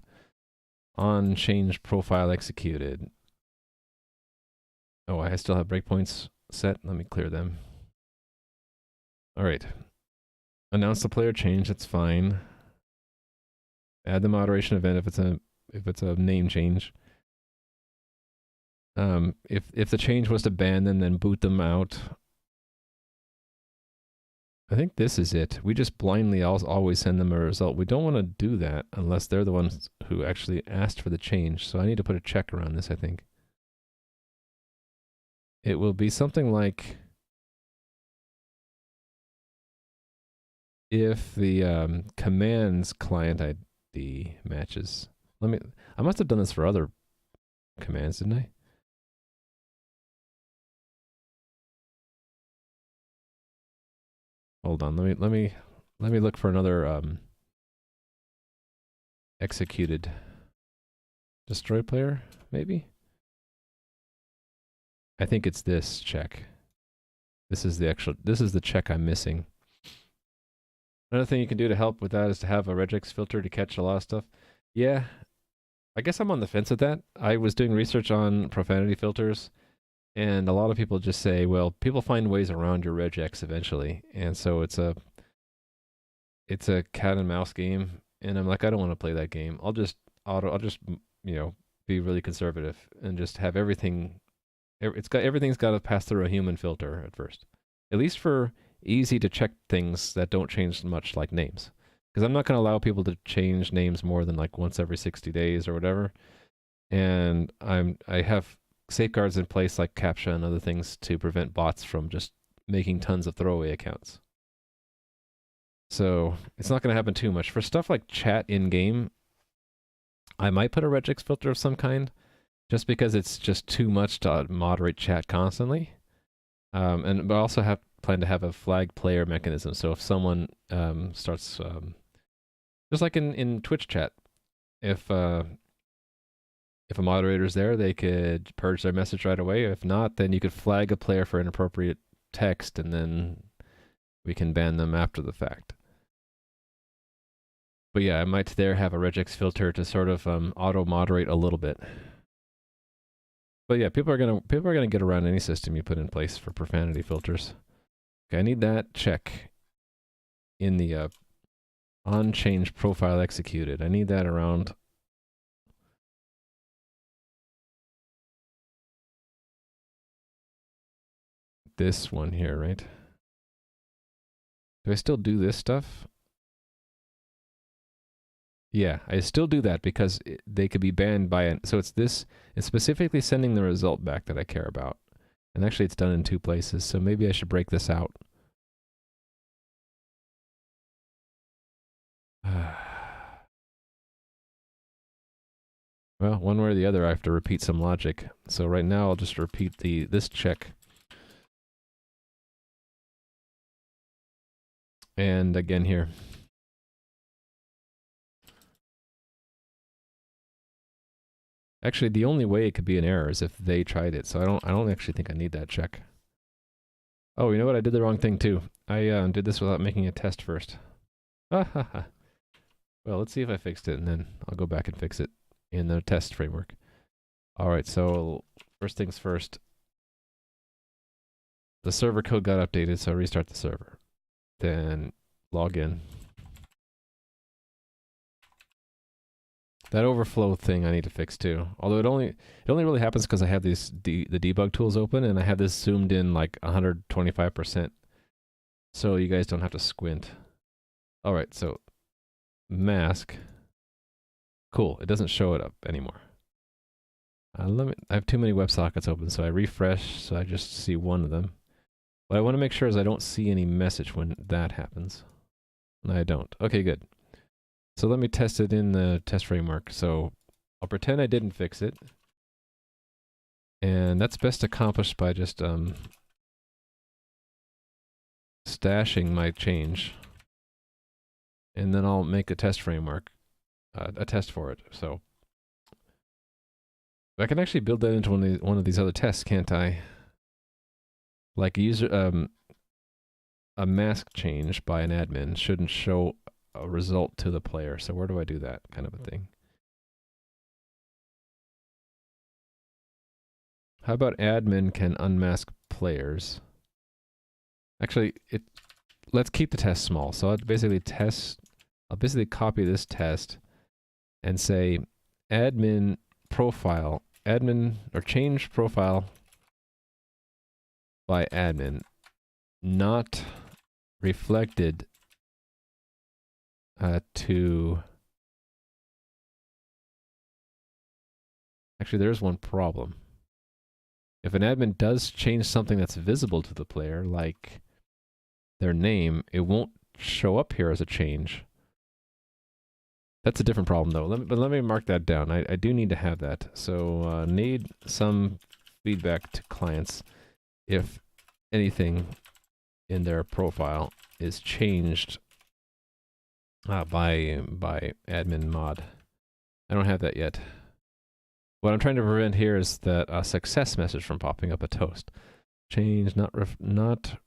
On change profile executed. Oh, I still have breakpoints set. Let me clear them. All right. Announce the player change. That's fine. Add the moderation event if it's a name change. If the change was to ban them, then boot them out. I think this is it. We just blindly always send them a result. We don't want to do that unless they're the ones who actually asked for the change. So I need to put a check around this, I think. It will be something like if the commands client ID matches. I must have done this for other commands, didn't I? Hold on, let me look for another executed destroy player, maybe? I think it's this check. This is the check I'm missing. Another thing you can do to help with that is to have a regex filter to catch a lot of stuff. Yeah, I guess I'm on the fence with that. I was doing research on profanity filters, and a lot of people just say, well, people find ways around your regex eventually, and so it's a cat and mouse game, and I'm like, I don't want to play that game. I'll just you know, be really conservative and just have everything's got to pass through a human filter at first, at least for easy to check things that don't change much, like names, because I'm not going to allow people to change names more than like once every 60 days or whatever, and I have safeguards in place like CAPTCHA and other things to prevent bots from just making tons of throwaway accounts. So it's not going to happen too much. For stuff like chat in-game, I might put a regex filter of some kind, just because it's just too much to moderate chat constantly. But I also plan to have a flag player mechanism. So if someone starts, just like in Twitch chat, if a moderator's there, they could purge their message right away. If not, then you could flag a player for inappropriate text, and then we can ban them after the fact. But yeah, I might there have a regex filter to sort of auto-moderate a little bit. But yeah, people are gonna get around any system you put in place for profanity filters. Okay, I need that check in the on change profile executed. I need that around. this one here, right? Do I still do this stuff? Yeah, I still do that because they could be banned by it. So it's specifically sending the result back that I care about. And actually it's done in 2 places, so maybe I should break this out. Well, one way or the other I have to repeat some logic. So right now I'll just repeat this check. And again here. Actually, the only way it could be an error is if they tried it. So I don't actually think I need that check. Oh, you know what? I did the wrong thing too. I did this without making a test first. Well, let's see if I fixed it, and then I'll go back and fix it in the test framework. All right, so first things first. The server code got updated, so I restart the server. Then log in. That overflow thing I need to fix too. Although it only really happens because I have the debug tools open and I have this zoomed in like 125%. So you guys don't have to squint. All right, so mask. Cool, it doesn't show it up anymore. I have too many WebSockets open, so I refresh, so I just see one of them. What I want to make sure is I don't see any message when that happens. No, I don't. Okay, good. So let me test it in the test framework. So I'll pretend I didn't fix it. And that's best accomplished by just stashing my change. And then I'll make a test framework, a test for it. So I can actually build that into one of these other tests, can't I? Like a mask change by an admin shouldn't show a result to the player. So where do I do that kind of a thing? How about admin can unmask players? Actually, let's keep the test small. So I'll basically copy this test and say admin profile, or change profile by admin, not reflected to... Actually, there's one problem. If an admin does change something that's visible to the player, like their name, it won't show up here as a change. That's a different problem, though. Let me mark that down. I do need to have that. So need some feedback to clients if anything in their profile is changed by admin mod. I don't have that yet. What I'm trying to prevent here is that a success message from popping up a toast. Change not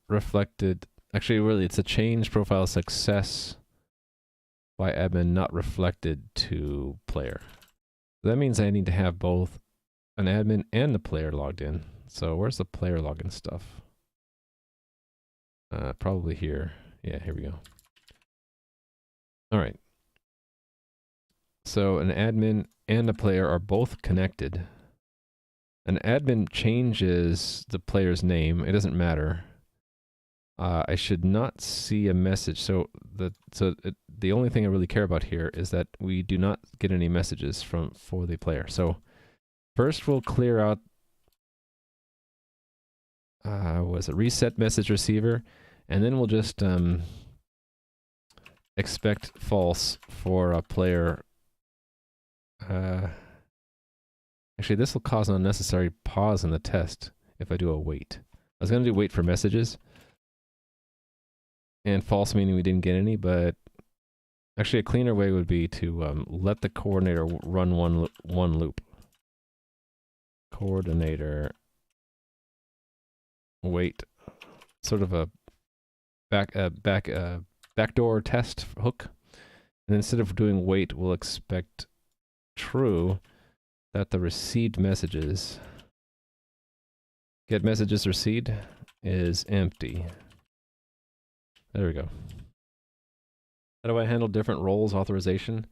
reflected. Actually, really, it's a change profile success by admin not reflected to player. So that means I need to have both an admin and the player logged in. So where's the player login stuff? Probably here. Yeah, here we go. All right. So an admin and a player are both connected. An admin changes the player's name. It doesn't matter. I should not see a message. So the only thing I really care about here is that we do not get any messages for the player. So first we'll clear out was a reset message receiver, and then we'll just expect false for a player. Actually, this will cause an unnecessary pause in the test if I do a wait. I was going to do wait for messages, and false meaning we didn't get any, but actually a cleaner way would be to let the coordinator run one loop. Coordinator wait, sort of a backdoor test hook, and instead of doing wait, we'll expect true that the received messages get messages received is empty. There we go. How do I handle different roles authorization?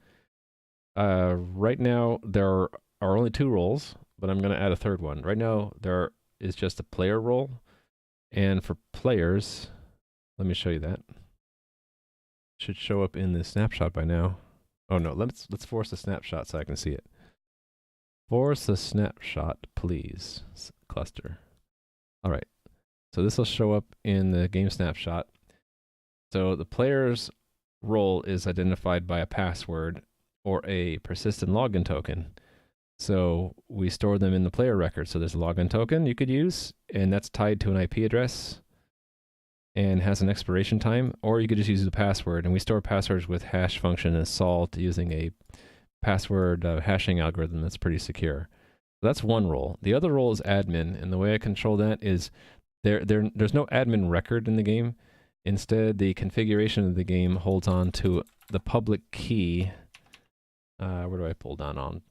Right now there are only 2 roles, but I'm going to add a third one. Right now there is just a player role, And for players, let me show you that. Should show up in the snapshot by now. Oh no, let's force a snapshot so I can see it. Force a snapshot, please. Cluster. All right. So this will show up in the game snapshot. So the player's role is identified by a password or a persistent login token. So we store them in the player record. So there's a login token you could use, and that's tied to an IP address and has an expiration time, or you could just use the password. And we store passwords with hash function and salt using a password hashing algorithm that's pretty secure. So that's one role. The other role is admin, and the way I control that is there's no admin record in the game. Instead, the configuration of the game holds on to the public key. Where do I pull down on?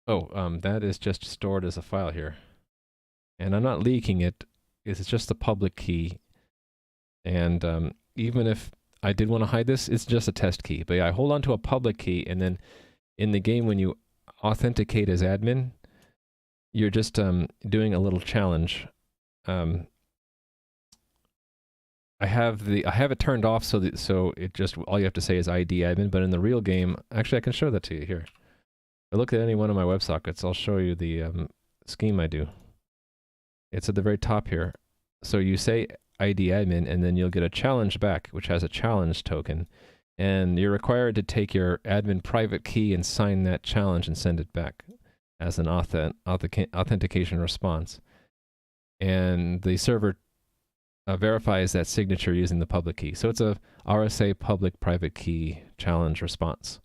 Oh, that is just stored as a file here. And I'm not leaking it. It's just the public key. And even if I did want to hide this, it's just a test key. But yeah, I hold on to a public key, and then in the game, when you authenticate as admin, you're just doing a little challenge. I have it turned off so it just all you have to say is ID admin. But in the real game, actually, I can show that to you here. If I look at any one of my WebSockets, I'll show you the scheme I do. It's at the very top here. So you say ID admin, and then you'll get a challenge back, which has a challenge token. And you're required to take your admin private key and sign that challenge and send it back as an authentication response. And the server verifies that signature using the public key. So it's a RSA public private key challenge response.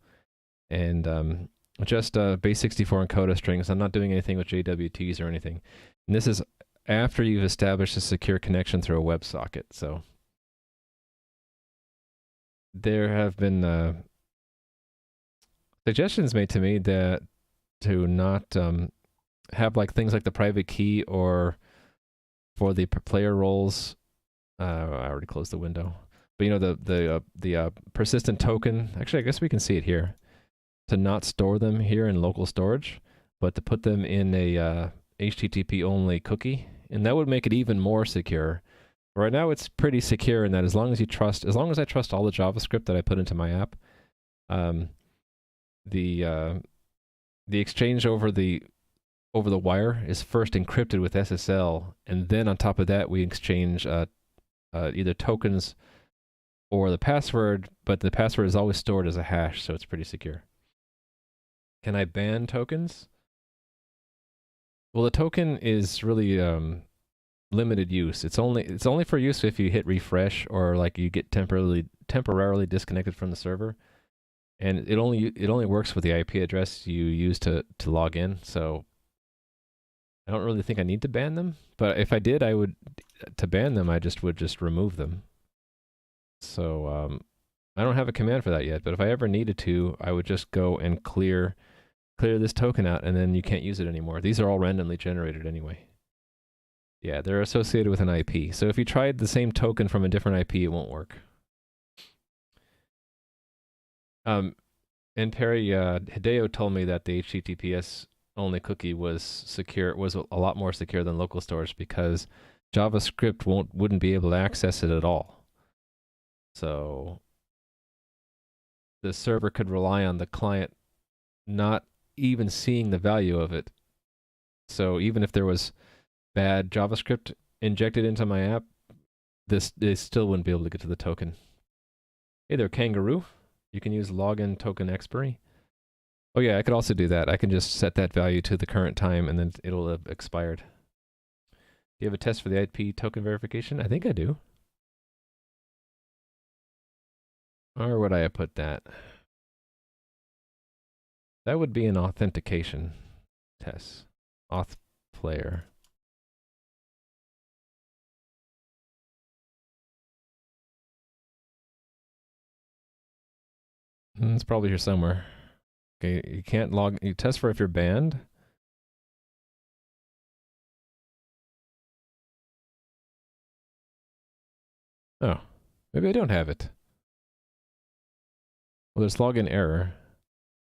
And just base64 encoder strings. I'm not doing anything with JWTs or anything. And this is after you've established a secure connection through a WebSocket. So there have been suggestions made to me that to not have like things like the private key, or for the player roles. I already closed the window, but you know the persistent token. Actually, I guess we can see it here. To not store them here in local storage, but to put them in a HTTP only cookie, and that would make it even more secure. Right now, it's pretty secure in that as long as I trust all the JavaScript that I put into my app, the exchange over the wire is first encrypted with SSL, and then on top of that, we exchange either tokens or the password, but the password is always stored as a hash, so it's pretty secure. Can I ban tokens? Well, the token is really limited use. It's only for use if you hit refresh, or like you get temporarily disconnected from the server, and it only works with the IP address you use to log in. So I don't really think I need to ban them, but if I did, to ban them, I would just remove them. So I don't have a command for that yet, but if I ever needed to, I would just go and clear this token out, and then you can't use it anymore. These are all randomly generated anyway. Yeah, they're associated with an IP. So if you tried the same token from a different IP, it won't work. And Perry, Hideo told me that the HTTPS only cookie was a lot more secure than local storage, because JavaScript wouldn't be able to access it at all. So the server could rely on the client not even seeing the value of it. So even if there was bad JavaScript injected into my app, they still wouldn't be able to get to the token. Hey there, Kangaroo. You can use login token expiry. Oh yeah, I could also do that. I can just set that value to the current time, and then it'll have expired. Do you have a test for the IP token verification? I think I do. Or would I have put that? That would be an authentication test. Auth player. It's probably here somewhere. Okay, you can't log. You test for if you're banned. Oh, maybe I don't have it. Well, there's login error.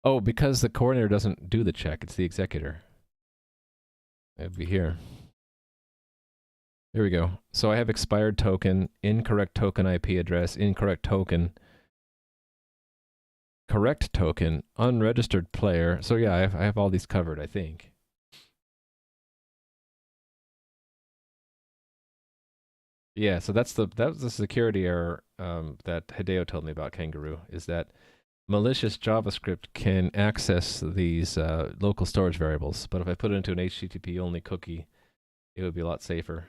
Oh, because the coordinator doesn't do the check, it's the executor. It'd be here. Here we go. So I have expired token, incorrect token IP address, incorrect token, correct token, unregistered player. So yeah, I have all these covered, I think. Yeah, so that was the security error that Hideo told me about Kangaroo, is that malicious JavaScript can access these local storage variables, but if I put it into an HTTP only cookie, it would be a lot safer.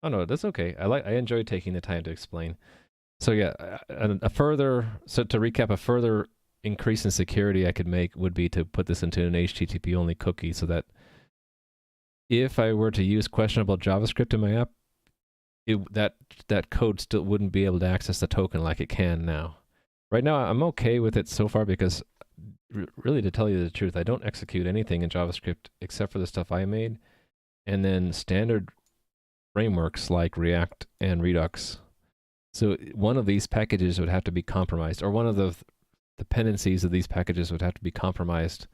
Oh no, that's okay. I enjoy taking the time to explain. So yeah, so to recap, a further increase in security I could make would be to put this into an HTTP only cookie, so that if I were to use questionable JavaScript in my app, that code still wouldn't be able to access the token like it can now. Right now, I'm okay with it so far because, really, to tell you the truth, I don't execute anything in JavaScript except for the stuff I made, and then standard frameworks like React and Redux. So one of these packages would have to be compromised, or one of the dependencies of these packages would have to be compromised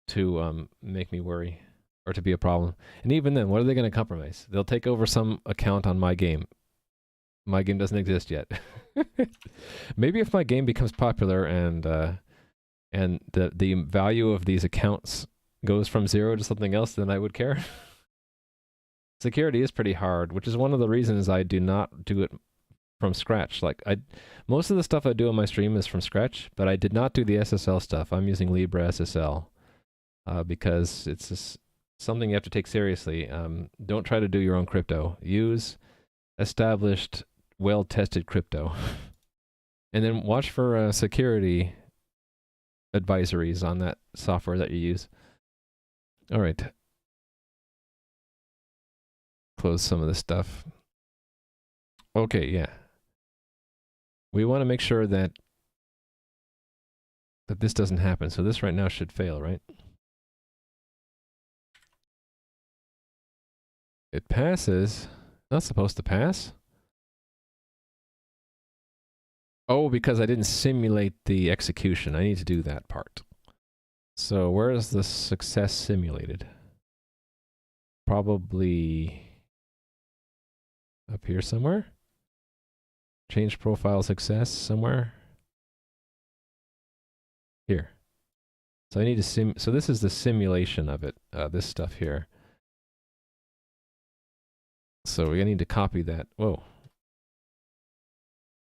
to make me worry or to be a problem. And even then, what are they going to compromise? They'll take over some account on my game. My game doesn't exist yet. Maybe if my game becomes popular and the value of these accounts goes from 0 to something else, then I would care. Security is pretty hard, which is one of the reasons I do not do it from scratch. Like most of the stuff I do on my stream is from scratch, but I did not do the SSL stuff. I'm using LibreSSL because it's just something you have to take seriously. Don't try to do your own crypto. Use established, well-tested crypto. And then watch for security advisories on that software that you use. All right. Close some of this stuff. Okay, yeah. We want to make sure that this doesn't happen. So this right now should fail, right? It passes. Not supposed to pass. Oh, because I didn't simulate the execution. I need to do that part. So where is the success simulated? Probably up here somewhere. Change profile success somewhere. Here. So I need to so this is the simulation of it, this stuff here. So we need to copy that. Whoa.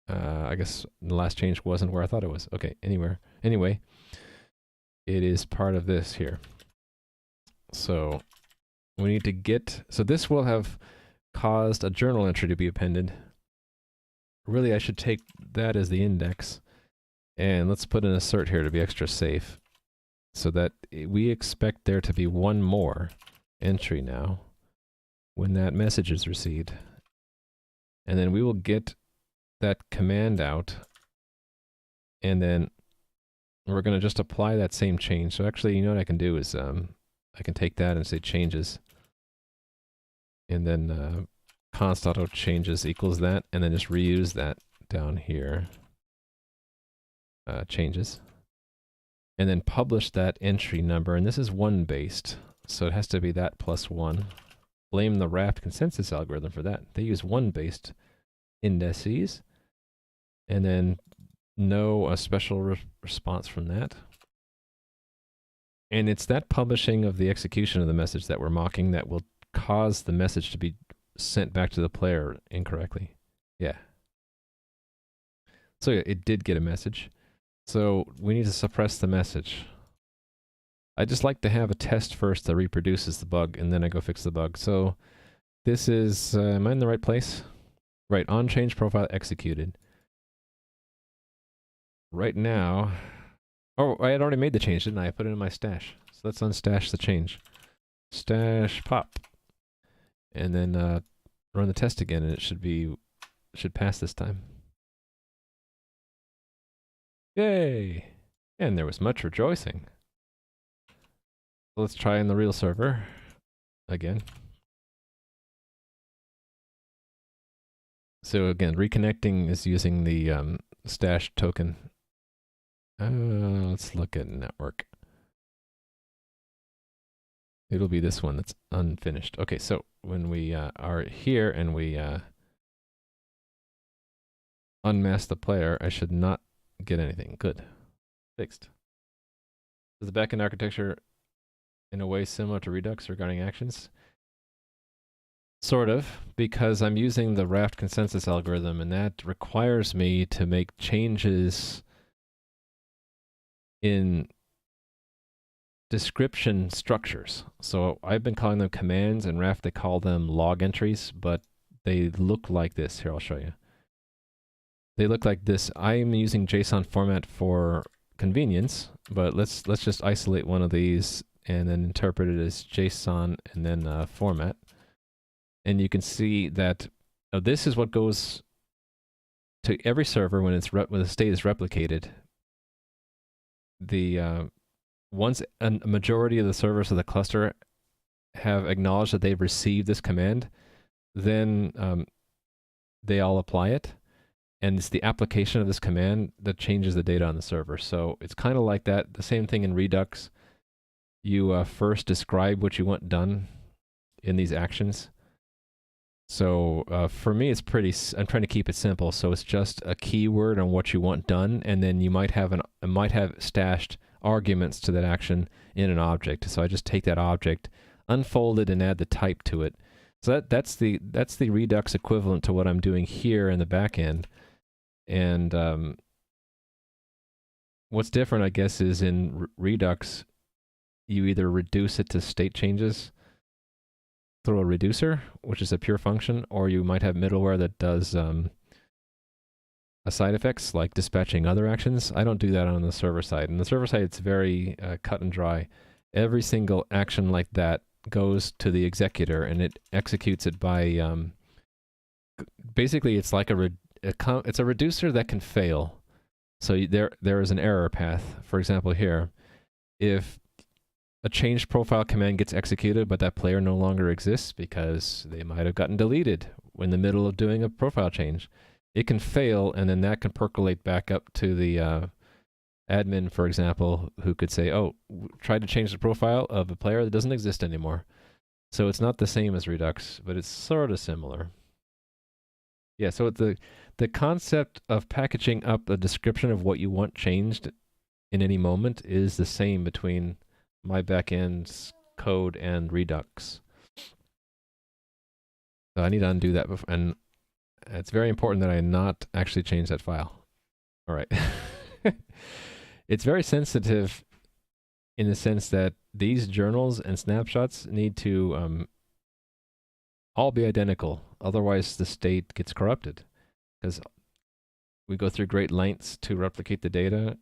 I guess the last change wasn't where I thought it was. Okay, Anyway, it is part of this here. So we need to get, so this will have caused a journal entry to be appended. Really, I should take that as the index. And let's put an assert here to be extra safe, so that we expect there to be one more entry now when that message is received. And then we will get that command out, and then we're going to just apply that same change. So actually, you know what I can do is I can take that and say changes, and then const auto changes equals that, and then just reuse that down here, changes, and then publish that entry number. And this is 1 based, so it has to be that plus 1. Blame the Raft consensus algorithm for that. They use 1 based indices, and then a special response from that. And it's that publishing of the execution of the message that we're mocking that will cause the message to be sent back to the player incorrectly. Yeah. So yeah, it did get a message. So we need to suppress the message. I just like to have a test first that reproduces the bug, and then I go fix the bug. So this is, am I in the right place? Right, on change profile executed. Right now, oh, I had already made the change, didn't I? I put it in my stash. So let's unstash the change. Stash pop. And then run the test again, and it should pass this time. Yay! And there was much rejoicing. Let's try in the real server again. So again, reconnecting is using the stash token. Let's look at network. It'll be this one that's unfinished. Okay, so when we are here and we unmask the player, I should not get anything. Good. Fixed. Is the backend architecture in a way similar to Redux regarding actions? Sort of, because I'm using the Raft consensus algorithm, and that requires me to make changes in description structures. So I've been calling them commands, and Raft, they call them log entries, but they look like this. Here, I'll show you. They look like this. I'm using JSON format for convenience, but let's just isolate one of these and then interpret it as JSON and then format. And you can see that this is what goes to every server when when the state is replicated. Once a majority of the servers of the cluster have acknowledged that they've received this command, then they all apply it. And it's the application of this command that changes the data on the server. So it's kind of like that. The same thing in Redux. You first describe what you want done in these actions. So for me, it's I'm trying to keep it simple. So it's just a keyword on what you want done, and then you might have stashed arguments to that action in an object. So I just take that object, unfold it, and add the type to it. So that's the Redux equivalent to what I'm doing here in the back end. And what's different, I guess, is in Redux, you either reduce it to state changes through a reducer, which is a pure function, or you might have middleware that does side effects like dispatching other actions. I don't do that on the server side. On the server side, it's very cut and dry. Every single action like that goes to the executor, and it executes it by basically it's like it's a reducer that can fail. So there is an error path. For example, here, if a changed profile command gets executed, but that player no longer exists because they might have gotten deleted in the middle of doing a profile change, it can fail, and then that can percolate back up to the admin, for example, who could say, oh, try to change the profile of a player that doesn't exist anymore. So it's not the same as Redux, but it's sort of similar. Yeah, so the concept of packaging up a description of what you want changed in any moment is the same between my backend's code and Redux. So I need to undo that before, and it's very important that I not actually change that file. All right. It's very sensitive in the sense that these journals and snapshots need to all be identical. Otherwise, the state gets corrupted, because we go through great lengths to replicate the data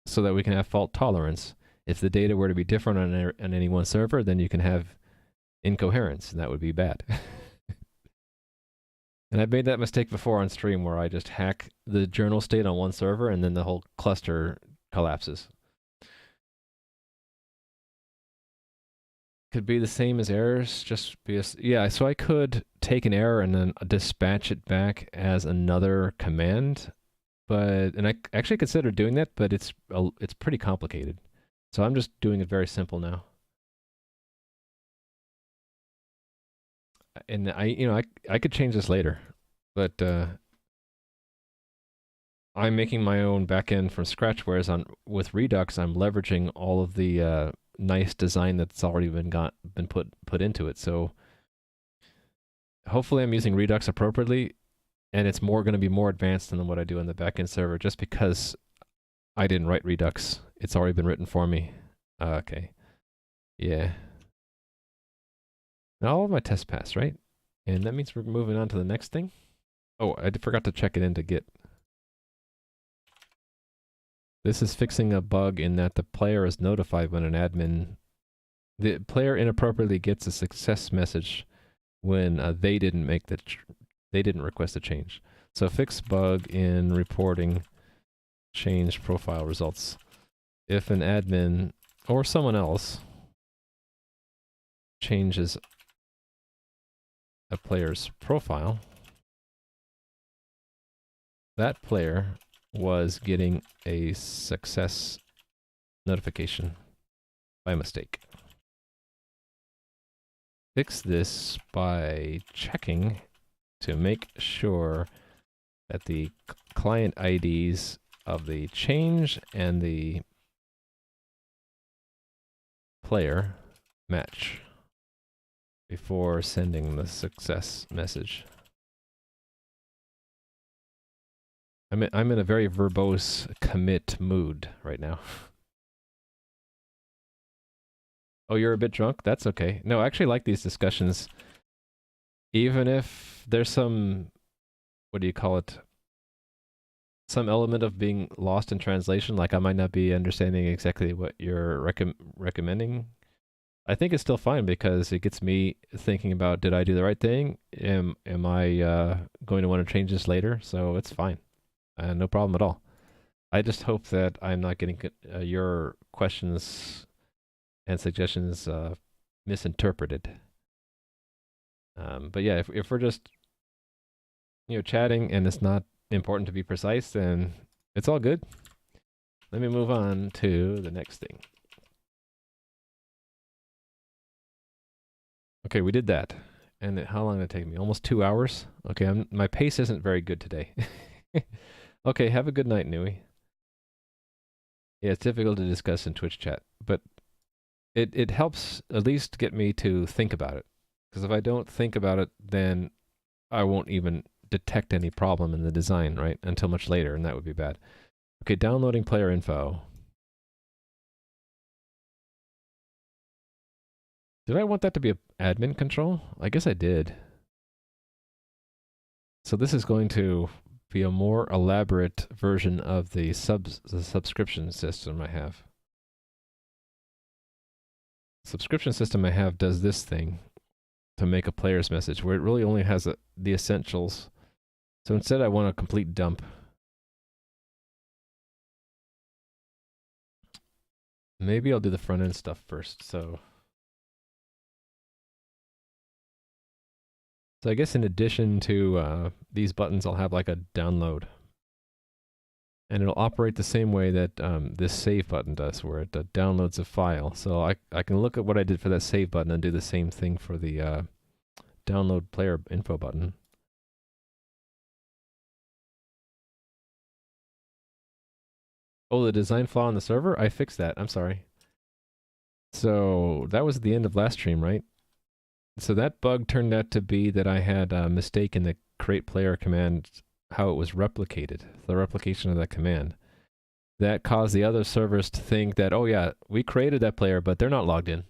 so that we can have fault tolerance. If the data were to be different on any one server, then you can have incoherence, and that would be bad. And I've made that mistake before on stream, where I just hack the journal state on one server, and then the whole cluster collapses. Could be the same as errors, just because, yeah, so I could take an error and then dispatch it back as another command, and I actually considered doing that, but it's pretty complicated. So I'm just doing it very simple now. And I could change this later, but I'm making my own backend from scratch, whereas with Redux, I'm leveraging all of the nice design that's already been put into it. So hopefully I'm using Redux appropriately, and it's going to be more advanced than what I do on the backend server, just because I didn't write Redux. It's already been written for me. Okay. Yeah. Now all of my tests pass, right? And that means we're moving on to the next thing. Oh, I forgot to check it into Git. This is fixing a bug in that the player is notified when the player inappropriately gets a success message when they didn't request a change. So fix bug in reporting change profile results. If an admin or someone else changes a player's profile, that player was getting a success notification by mistake. fix this by checking to make sure that the client IDs of the change and the player match before sending the success message. I'm in a very verbose commit mood right now. Oh, you're a bit drunk? That's okay. No, I actually like these discussions. Even if there's some, what do you call it? Some element of being lost in translation, like I might not be understanding exactly what you're recommending. I think it's still fine because it gets me thinking about, did I do the right thing? Am I going to want to change this later? So it's fine. No problem at all. I just hope that I'm not getting your questions and suggestions misinterpreted. But yeah, if we're just chatting and it's not important to be precise, then it's all good. Let me move on to the next thing. Okay, we did that. And how long did it take me? Almost 2 hours? Okay, my pace isn't very good today. Okay, have a good night, Nui. Yeah, it's difficult to discuss in Twitch chat, but it helps at least get me to think about it. Because if I don't think about it, then I won't even detect any problem in the design, right? Until much later, and that would be bad. Okay, downloading player info. Did I want that to be an admin control? I guess I did. So this is going to be a more elaborate version of the subscription system I have. Subscription system I have does this thing to make a player's message, where it really only has the essentials. So instead I want a complete dump. Maybe I'll do the front end stuff first. So I guess in addition to these buttons, I'll have like a download. And it'll operate the same way that this save button does, where it downloads a file. So I can look at what I did for that save button and do the same thing for the download player info button. Oh, the design flaw on the server? I fixed that. I'm sorry. So that was the end of last stream, right? So that bug turned out to be that I had a mistake in the create player command, how it was replicated, the replication of that command. That caused the other servers to think that, oh yeah, we created that player, but they're not logged in.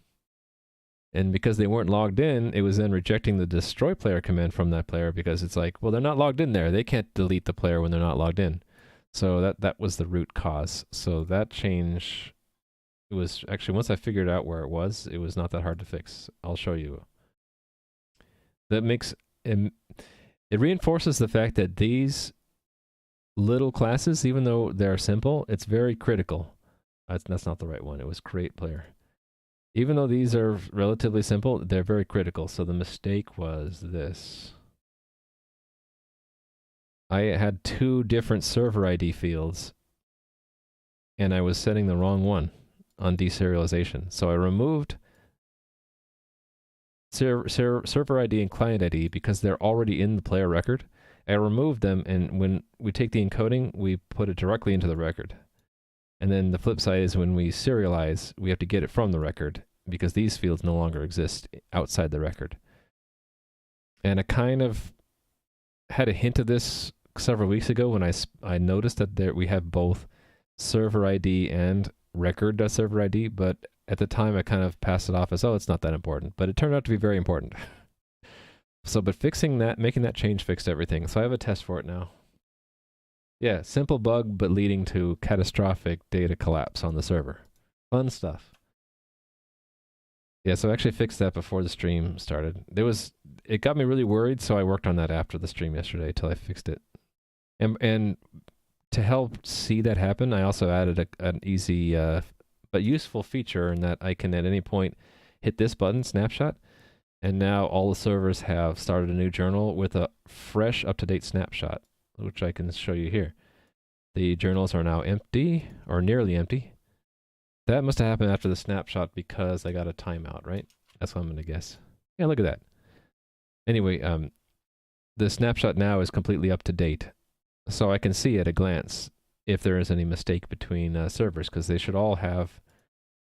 And because they weren't logged in, it was then rejecting the destroy player command from that player because it's like, well, they're not logged in there. They can't delete the player when they're not logged in. So that was the root cause. So that change, it was actually, once I figured out where it was not that hard to fix. I'll show you. That makes it reinforces the fact that these little classes, even though they're simple, it's very critical. That's not the right one. It was create player. Even though these are relatively simple, they're very critical. So the mistake was this. I had 2 different server ID fields, and I was setting the wrong one on deserialization. So I removed server ID and client ID because they're already in the player record. I removed them, and when we take the encoding, we put it directly into the record. And then the flip side is when we serialize, we have to get it from the record because these fields no longer exist outside the record. And I kind of had a hint of this several weeks ago when I noticed that we have both server ID and record.server ID, but at the time I kind of passed it off as, oh, it's not that important, but it turned out to be very important. So, but fixing that, making that change fixed everything. So I have a test for it now. Yeah, simple bug, but leading to catastrophic data collapse on the server. Fun stuff. Yeah, so I actually fixed that before the stream started. It got me really worried, so I worked on that after the stream yesterday till I fixed it. And to help see that happen, I also added an easy but useful feature in that I can at any point hit this button, snapshot, and now all the servers have started a new journal with a fresh, up-to-date snapshot, which I can show you here. The journals are now empty, or nearly empty. That must have happened after the snapshot because I got a timeout, right? That's what I'm going to guess. Yeah, look at that. Anyway, the snapshot now is completely up to date, so I can see at a glance if there is any mistake between servers, because they should all have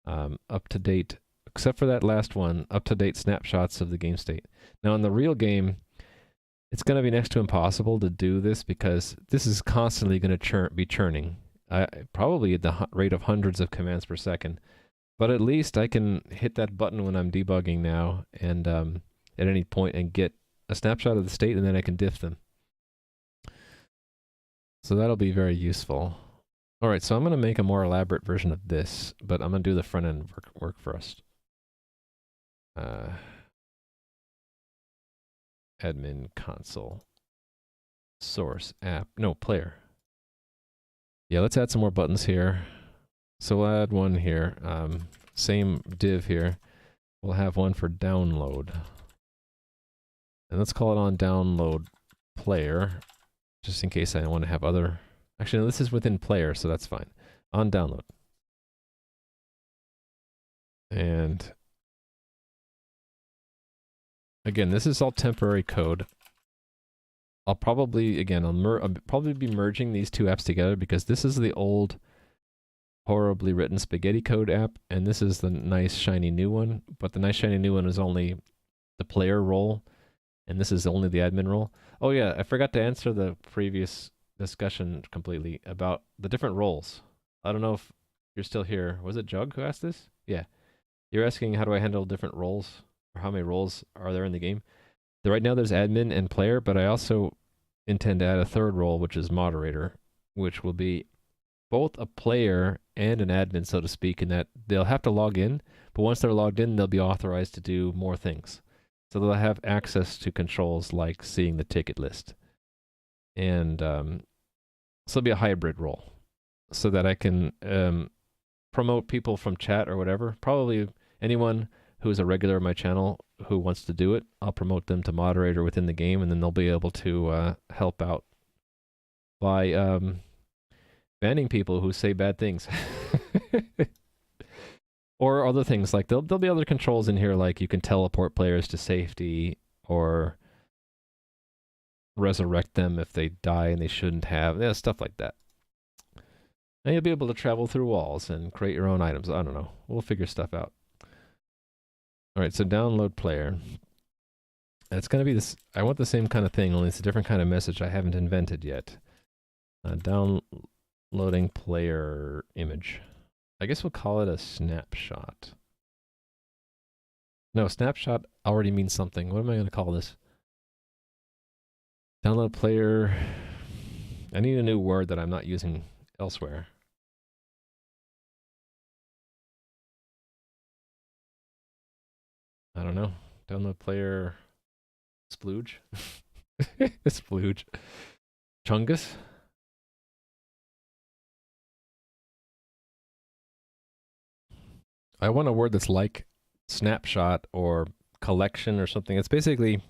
up to date, except for that last one, up to date snapshots of the game state. Now, in the real game, it's going to be next to impossible to do this because this is constantly going to be churning, probably at the rate of hundreds of commands per second. But at least I can hit that button when I'm debugging now, and at any point, and get a snapshot of the state, and then I can diff them. So that'll be very useful. All right, so I'm going to make a more elaborate version of this, but I'm going to do the front end work first. Admin console source app, no, player. Yeah, let's add some more buttons here. So we'll add one here, same div here. We'll have one for download. And let's call it on download player, just in case I want to have other. Actually, no, this is within player, so that's fine. On download. And again, this is all temporary code. I'll probably, again, I'll probably be merging these two apps together because this is the old, horribly written spaghetti code app, and this is the nice, shiny new one. But the nice, shiny new one is only the player role, and this is only the admin role. Oh yeah, I forgot to answer the previous discussion completely about the different roles. I don't know if you're still here. Was it Jug who asked this? Yeah. You're asking how do I handle different roles, or how many roles are there in the game? Right now there's admin and player, but I also intend to add a third role, which is moderator, which will be both a player and an admin, so to speak, in that they'll have to log in, but once they're logged in, they'll be authorized to do more things. So they'll have access to controls like seeing the ticket list. And so it'll be a hybrid role, so that I can promote people from chat or whatever. Probably anyone who is a regular on my channel who wants to do it, I'll promote them to moderator within the game, and then they'll be able to help out by banning people who say bad things. Or other things, like there'll be other controls in here, like you can teleport players to safety, or resurrect them if they die and they shouldn't have. Yeah, stuff like that. And you'll be able to travel through walls and create your own items. I don't know. We'll figure stuff out. All right, so download player. It's going to be this. I want the same kind of thing, only it's a different kind of message I haven't invented yet. Downloading player image. I guess we'll call it a snapshot. No, snapshot already means something. What am I going to call this? Download player. I need a new word that I'm not using elsewhere. I don't know. Download player splooge. Splooge. Chungus. I want a word that's like snapshot or collection or something. It's basically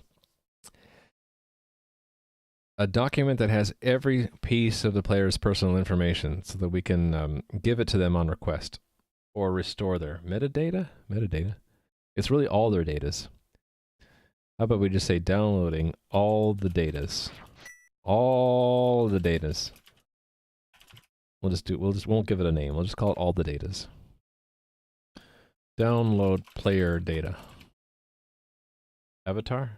a document that has every piece of the player's personal information so that we can give it to them on request or restore their metadata. It's really all their datas. How about we just say downloading all the datas? All the datas. Won't give it a name. We'll just call it all the datas. Download player data. Avatar?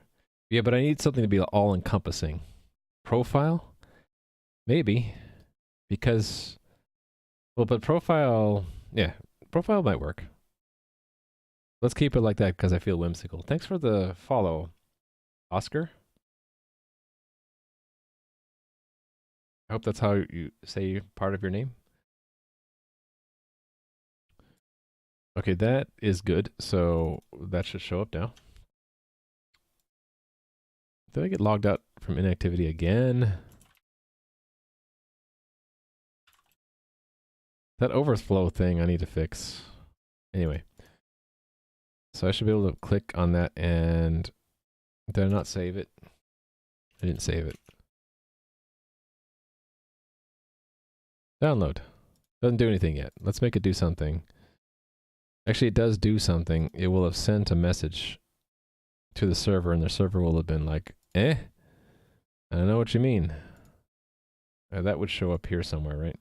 Yeah, but I need something to be all-encompassing. Profile? Maybe. Because, well, but profile, yeah, profile might work. Let's keep it like that because I feel whimsical. Thanks for the follow, Oscar. I hope that's how you say part of your name. Okay, that is good. So that should show up now. Did I get logged out from inactivity again? That overflow thing I need to fix. Anyway. So I should be able to click on that and did I not save it? I didn't save it. Download. Doesn't do anything yet. Let's make it do something. Actually, it does do something. It will have sent a message to the server, and the server will have been like, I don't know what you mean. That would show up here somewhere, right?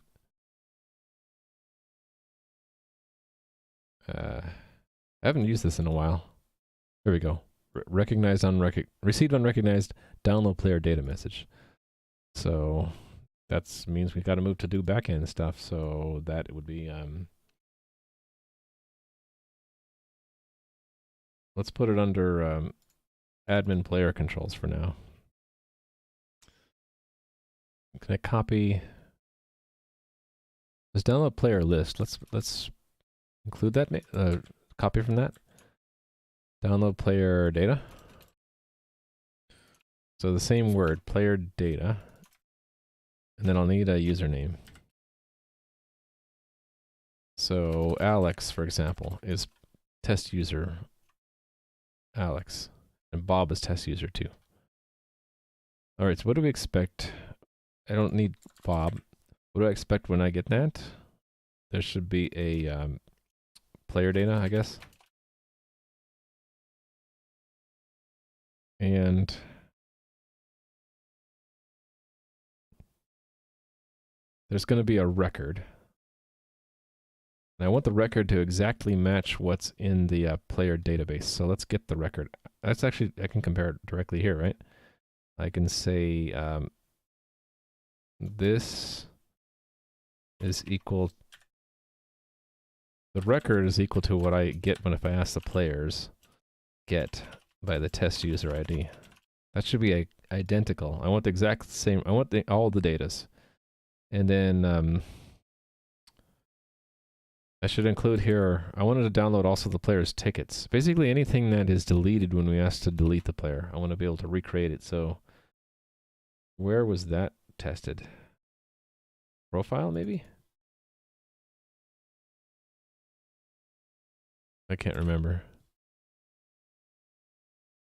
I haven't used this in a while. Here we go. Received unrecognized download player data message. So that means we've got to move to do backend stuff. So that would be let's put it under admin player controls for now. Can I copy this download player list? Let's include that. Copy from that. Download player data. So the same word, player data. And then I'll need a username. So Alex, for example, is test user Alex. And Bob is test user too. Alright, so what do we expect? I don't need Bob. What do I expect when I get that? There should be a player data, I guess. And there's going to be a record. And I want the record to exactly match what's in the player database. So let's get the record. That's actually, I can compare it directly here, right? I can say this is equal, the record is equal to what I get if I ask the players get by the test user ID. That should be identical. I want the exact same, I want all the datas. And then I should include here, I wanted to download also the player's tickets. Basically anything that is deleted when we ask to delete the player. I want to be able to recreate it. So where was that tested? Profile maybe? I can't remember.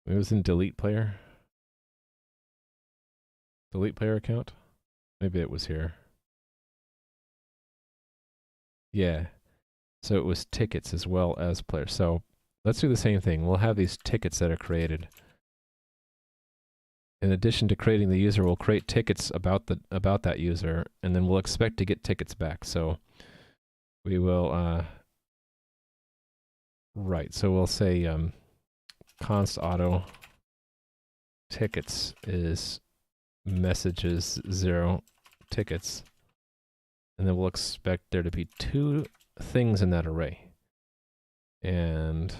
It was in delete player. Delete player account? Maybe it was here. Yeah. So it was tickets as well as players. So let's do the same thing. We'll have these tickets that are created. In addition to creating the user, we'll create tickets about that user, and then we'll expect to get tickets back. So we will right. So we'll say const auto tickets is messages 0 tickets, and then we'll expect there to be 2 things in that array. And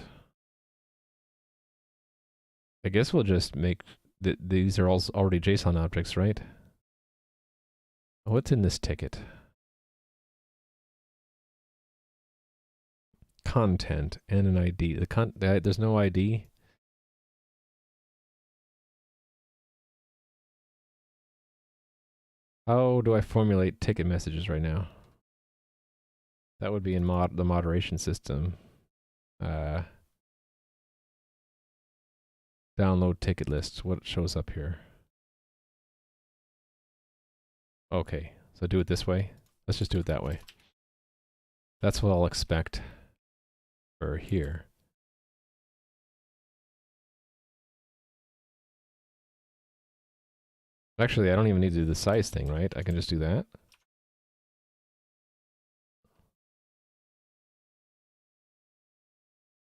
I guess we'll just make these are all already JSON objects, right? What's in this ticket? Content and an ID. There's no ID. How do I formulate ticket messages right now? That would be in the moderation system. Download ticket lists. What shows up here? Okay, so do it this way. Let's just do it that way. That's what I'll expect for here. Actually, I don't even need to do the size thing, right? I can just do that.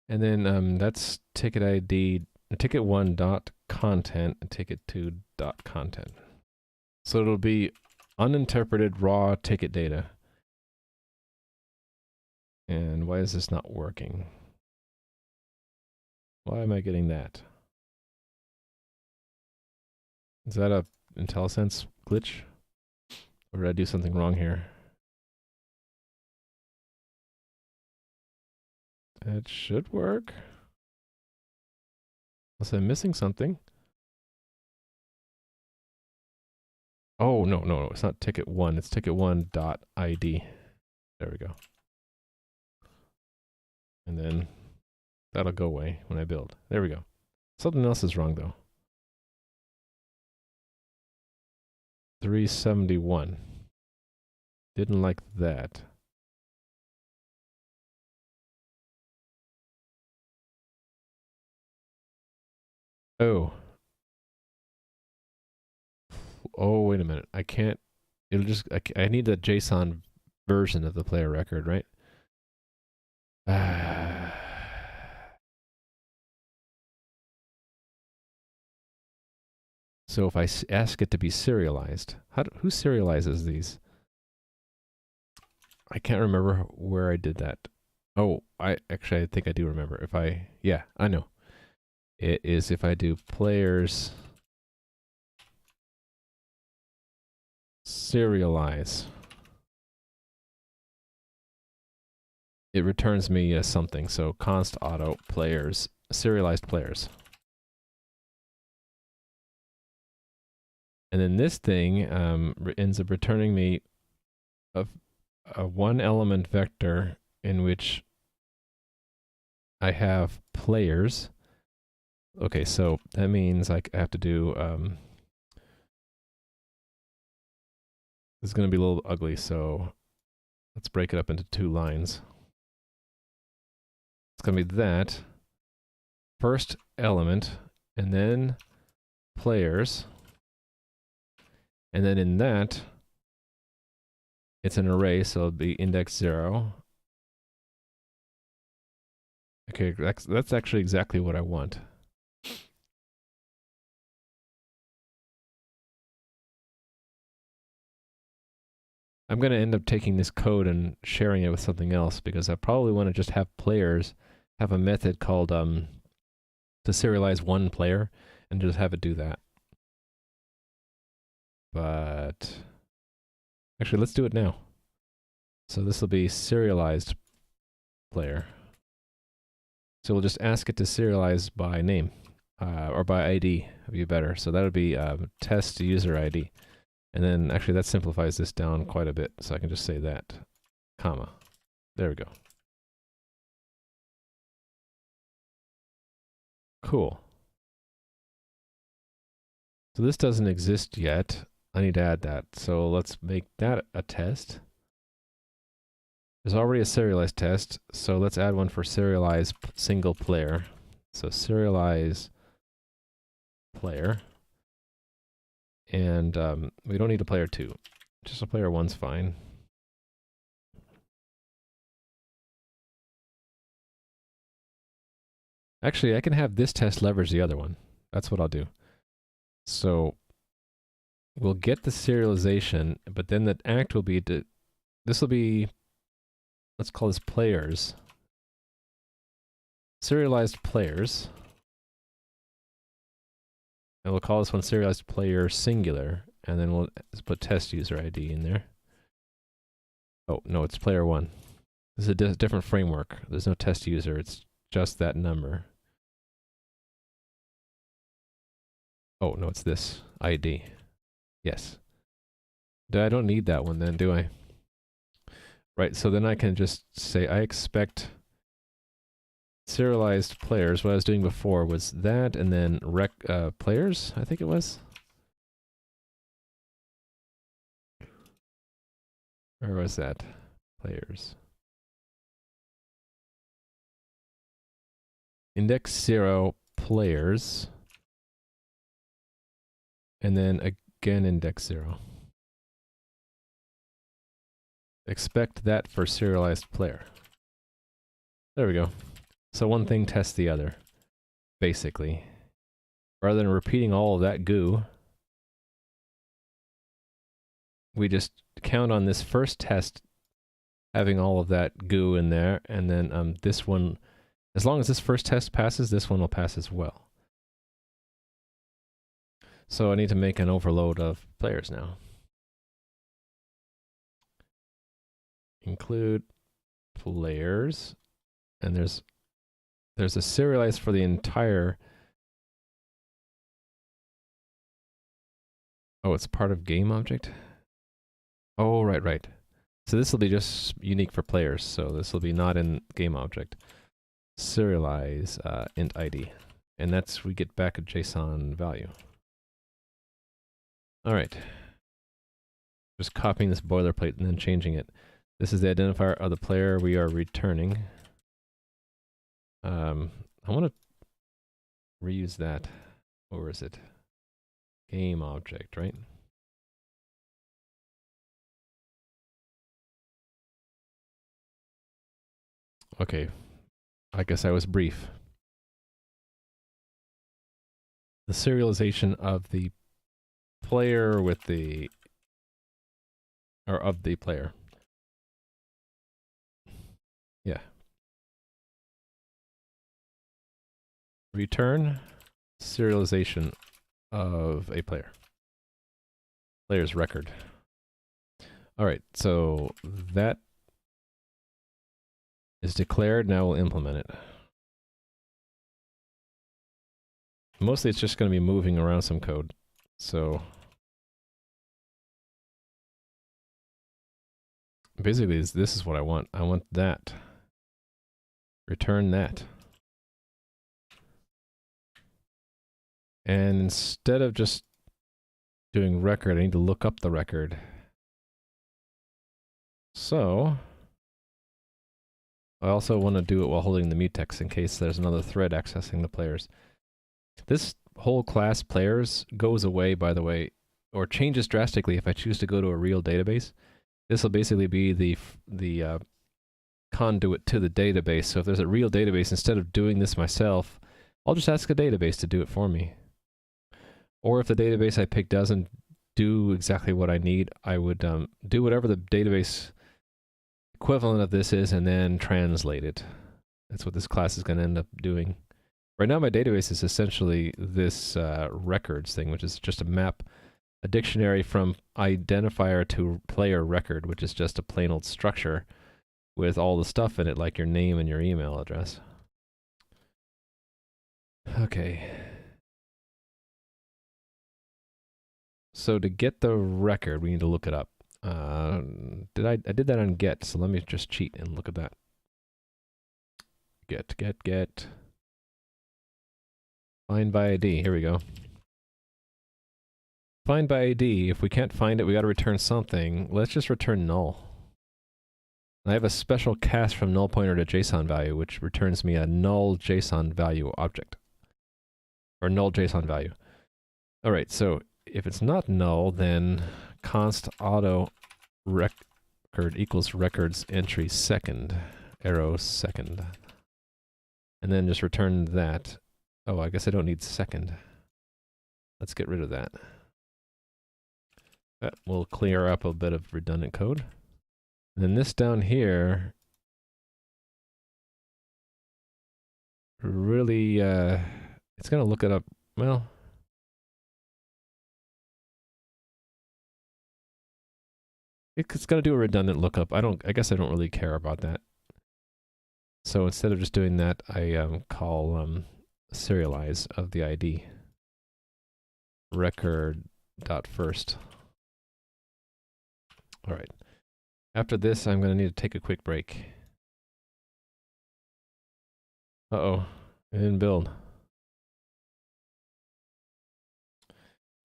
And then that's ticket ID, ticket1 dot content, and ticket2 dot content. So it'll be uninterpreted raw ticket data. And why is this not working? Why am I getting that? Is that a IntelliSense glitch? Or did I do something wrong here? That should work. Unless I'm missing something. Oh, no, it's not ticket 1. It's ticket1 dot ID. There we go. And then that'll go away when I build. There we go. Something else is wrong though. 371. Didn't like that. Oh. Oh, wait a minute. I can't. It'll just. I need the JSON version of the player record, right? So if I ask it to be serialized, who serializes these? I can't remember where I did that. Oh, I think I do remember. Yeah, I know. It is if I do players serialize. It returns me something. So const auto players, serialized players. And then this thing ends up returning me a one element vector in which I have players. Okay, so that means I have to do, this is going to be a little ugly, so let's break it up into 2 lines. It's going to be that first element, and then players, and then in that, it's an array, so it'll be index 0. Okay, that's actually exactly what I want. I'm going to end up taking this code and sharing it with something else because I probably want to just have players have a method called to serialize one player and just have it do that. But actually, let's do it now. So this will be serialized player. So we'll just ask it to serialize by name or by ID would be better. So that would be test user ID. And then actually that simplifies this down quite a bit. So I can just say that, comma. There we go. Cool. So this doesn't exist yet. I need to add that. So let's make that a test. There's already a serialized test. So let's add one for serialize single player. So serialize player. And we don't need a player 2. Just a player 1's fine. Actually, I can have this test leverage the other one. That's what I'll do. So we'll get the serialization, but then the act will be this will be, let's call this players. Serialized players. And we'll call this one serialized player singular, and then we'll put test user ID in there. Oh, no, it's player 1. This is a different framework. There's no test user, it's just that number. Oh, no, it's this ID. Yes. I don't need that one then, do I? Right, so then I can just say I expect serialized players. What I was doing before was that, and then players, I think it was. Where was that? Players. Index 0 players. And then again index 0. Expect that for serialized player. There we go. So one thing tests the other, basically. Rather than repeating all of that goo, we just count on this first test having all of that goo in there, and then this one, as long as this first test passes, this one will pass as well. So I need to make an overload of players now. Include players, and there's a serialize for the entire. Oh, it's part of game object. Oh, right. So this will be just unique for players. So this will be not in game object. Serialize int ID, and that's we get back a JSON value. All right. Just copying this boilerplate and then changing it. This is the identifier of the player we are returning. I want to reuse that. Or is it game object, right? Okay, I guess I was brief. The serialization of the player with the, or of the player. Yeah. Return serialization of a player. Player's record. All right, so that is declared. Now we'll implement it. Mostly it's just going to be moving around some code. So basically this is what I want. I want that. Return that. And instead of just doing record, I need to look up the record. So I also want to do it while holding the mutex in case there's another thread accessing the players. This whole class players goes away, by the way, or changes drastically if I choose to go to a real database. This will basically be the conduit to the database. So if there's a real database, instead of doing this myself, I'll just ask a database to do it for me. Or if the database I pick doesn't do exactly what I need, I would do whatever the database equivalent of this is and then translate it. That's what this class is going to end up doing. Right now my database is essentially this records thing, which is just a map, a dictionary from identifier to player record, which is just a plain old structure with all the stuff in it, like your name and your email address. Okay. So to get the record, we need to look it up. I did that on get, so let me just cheat and look at that. Get. Find by ID, here we go. Find by ID, if we can't find it, we gotta return something. Let's just return null. I have a special cast from null pointer to JSON value, which returns me a null JSON value object. Or null JSON value. Alright, so if it's not null, then const auto record equals records entry second, arrow second. And then just return that. Oh, I guess I don't need second. Let's get rid of that. That will clear up a bit of redundant code. And then this down here really, it's going to look it up. Well, it's going to do a redundant lookup. I guess I don't really care about that. So instead of just doing that, I call serialize of the ID record.first. All right. After this, I'm going to need to take a quick break. Uh-oh, it didn't build.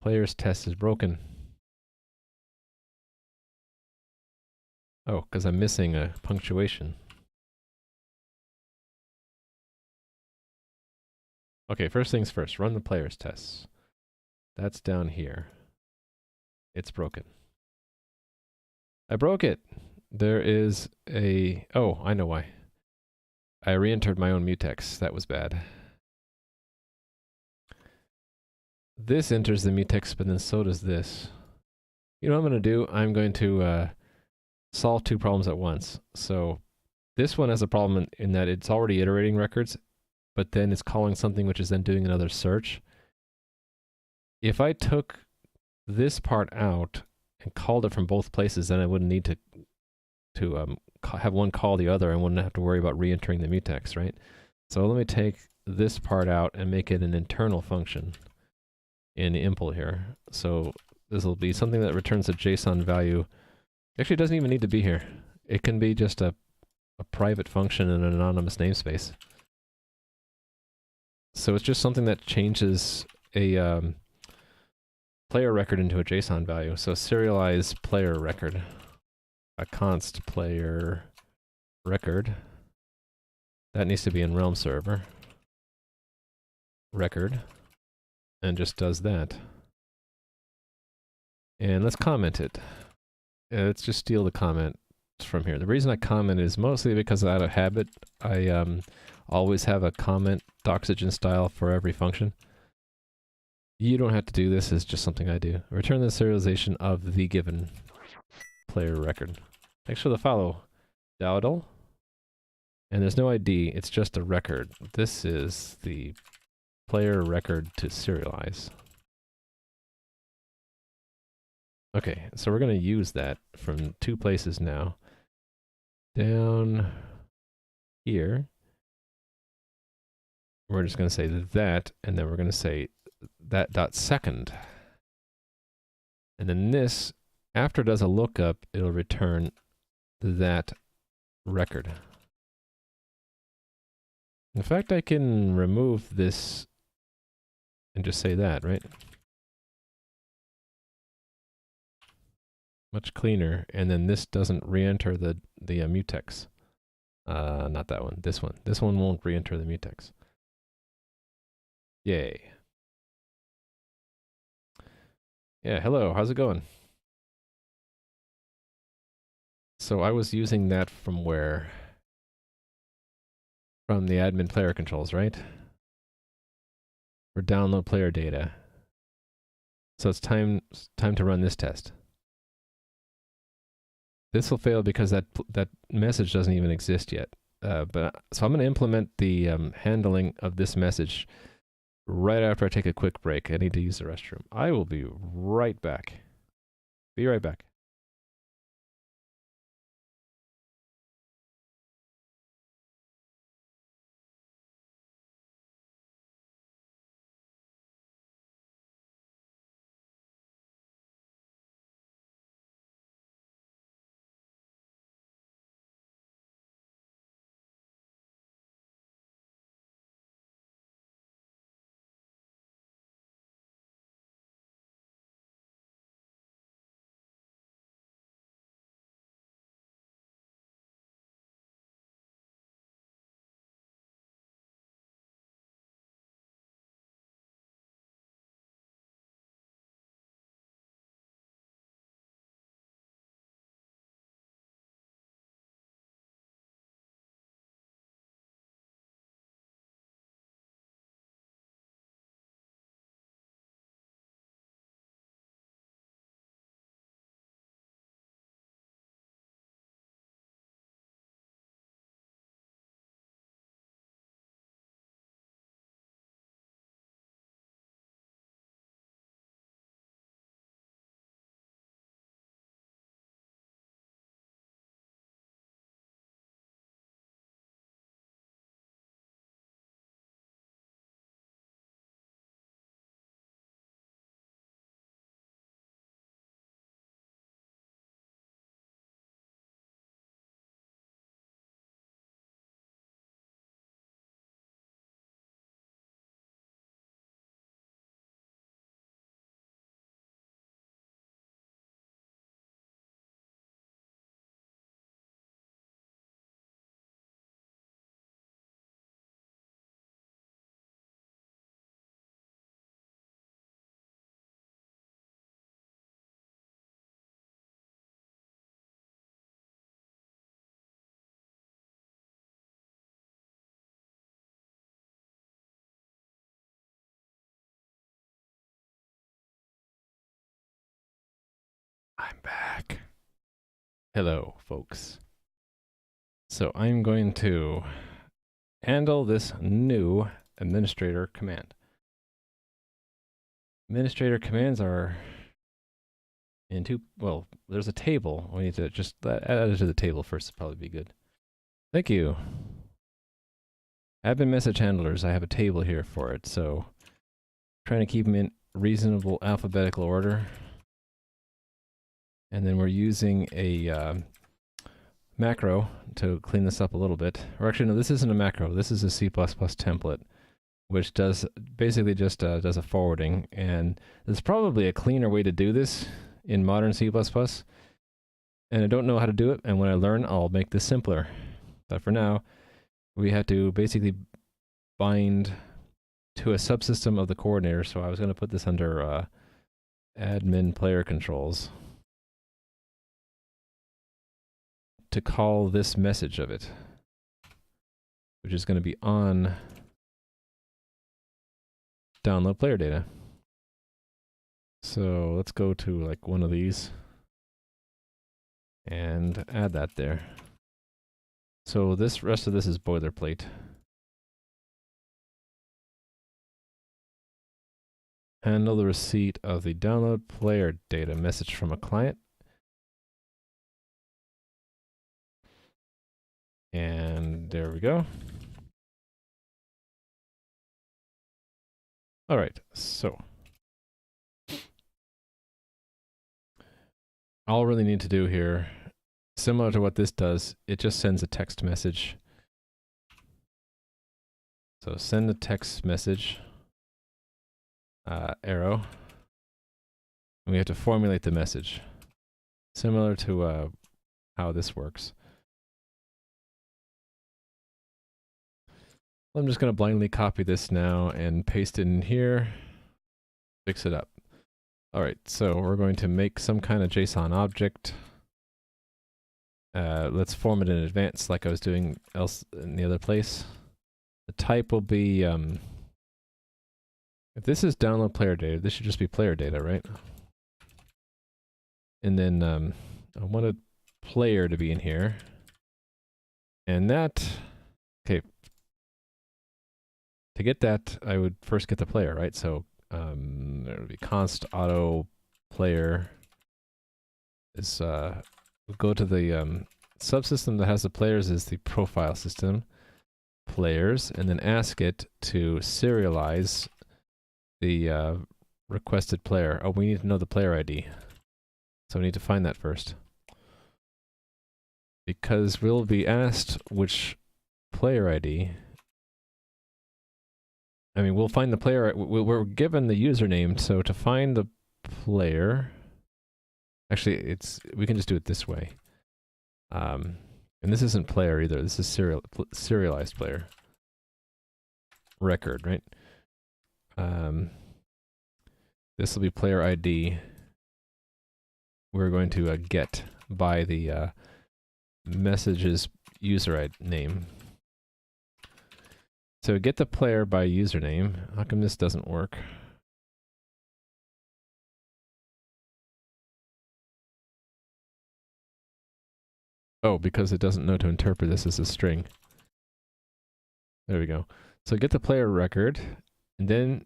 Player's test is broken. Oh, because I'm missing a punctuation. Okay, first things first, run the player's tests. That's down here. It's broken. I broke it. There is a... Oh, I know why. I re-entered my own mutex. That was bad. This enters the mutex, but then so does this. You know what I'm going to do? I'm going to solve two problems at once. So this one has a problem in that it's already iterating records, but then it's calling something which is then doing another search. If I took this part out and called it from both places, then I wouldn't need to have one call the other. I wouldn't have to worry about re-entering the mutex, right? So let me take this part out and make it an internal function in impl here. So this will be something that returns a JSON value. Actually, it doesn't even need to be here. It can be just a private function in an anonymous namespace. So it's just something that changes a player record into a JSON value. So serialize player record, a const player record. That needs to be in realm server. Record. and just does that. And let's comment it. Let's just steal the comment from here. The reason I comment is mostly because out of habit, I always have a comment doxygen style for every function. You don't have to do this, it's just something I do. Return the serialization of the given player record. Thanks for the follow, Dowdle. And there's no ID, it's just a record. This is the player record to serialize. Okay, so we're going to use that from two places now. Down here, we're just going to say that, and then we're going to say that dot second. And then this, after it does a lookup, it'll return that record. In fact, I can remove this and just say that, right? Much cleaner, and then this doesn't re-enter the mutex. Not that one, this one. This one won't re-enter the mutex. Yay. Yeah, hello, how's it going? So I was using that from where? From the admin player controls, right? For download player data. So it's time to run this test. This will fail because that message doesn't even exist yet. So I'm going to implement the handling of this message right after I take a quick break. I need to use the restroom. I will be right back. Be right back. I'm back. Hello, folks. So I'm going to handle this new administrator command. Administrator commands are in well, there's a table. We need to just add it to the table first, would probably be good. Thank you. Admin message handlers, I have a table here for it, so trying to keep them in reasonable alphabetical order. And then we're using a macro to clean this up a little bit. Or actually, no, this isn't a macro. This is a C++ template, which does basically just does a forwarding. And there's probably a cleaner way to do this in modern C++. And I don't know how to do it. And when I learn, I'll make this simpler. But for now, we have to basically bind to a subsystem of the coordinator. So I was going to put this under admin player controls to call this message of it, which is going to be on download player data. So let's go to like one of these and add that there. So this rest of this is boilerplate. Handle the receipt of the download player data message from a client. And there we go. All right, so all I really need to do here, similar to what this does, it just sends a text message. So send a text message, arrow, and we have to formulate the message, similar to how this works. I'm just going to blindly copy this now and paste it in here, fix it up. All right, so we're going to make some kind of JSON object. Let's form it in advance like I was doing else in the other place. The type will be, if this is download player data, this should just be player data, right? And then I want a player to be in here. And that, okay, to get that, I would first get the player, right? So there would be const auto player is we'll go to the subsystem that has the players is the profile system players, and then ask it to serialize the requested player. Oh, we need to know the player ID, so we need to find that first, because we'll be asked which player ID. I mean, we'll find the player. We're given the username, so to find the player, actually, we can just do it this way. And this isn't player either. This is serialized player record, right? This will be player ID. We're going to get by the message's user name. So get the player by username. How come this doesn't work? Oh, because it doesn't know to interpret this as a string. There we go. So get the player record, and then,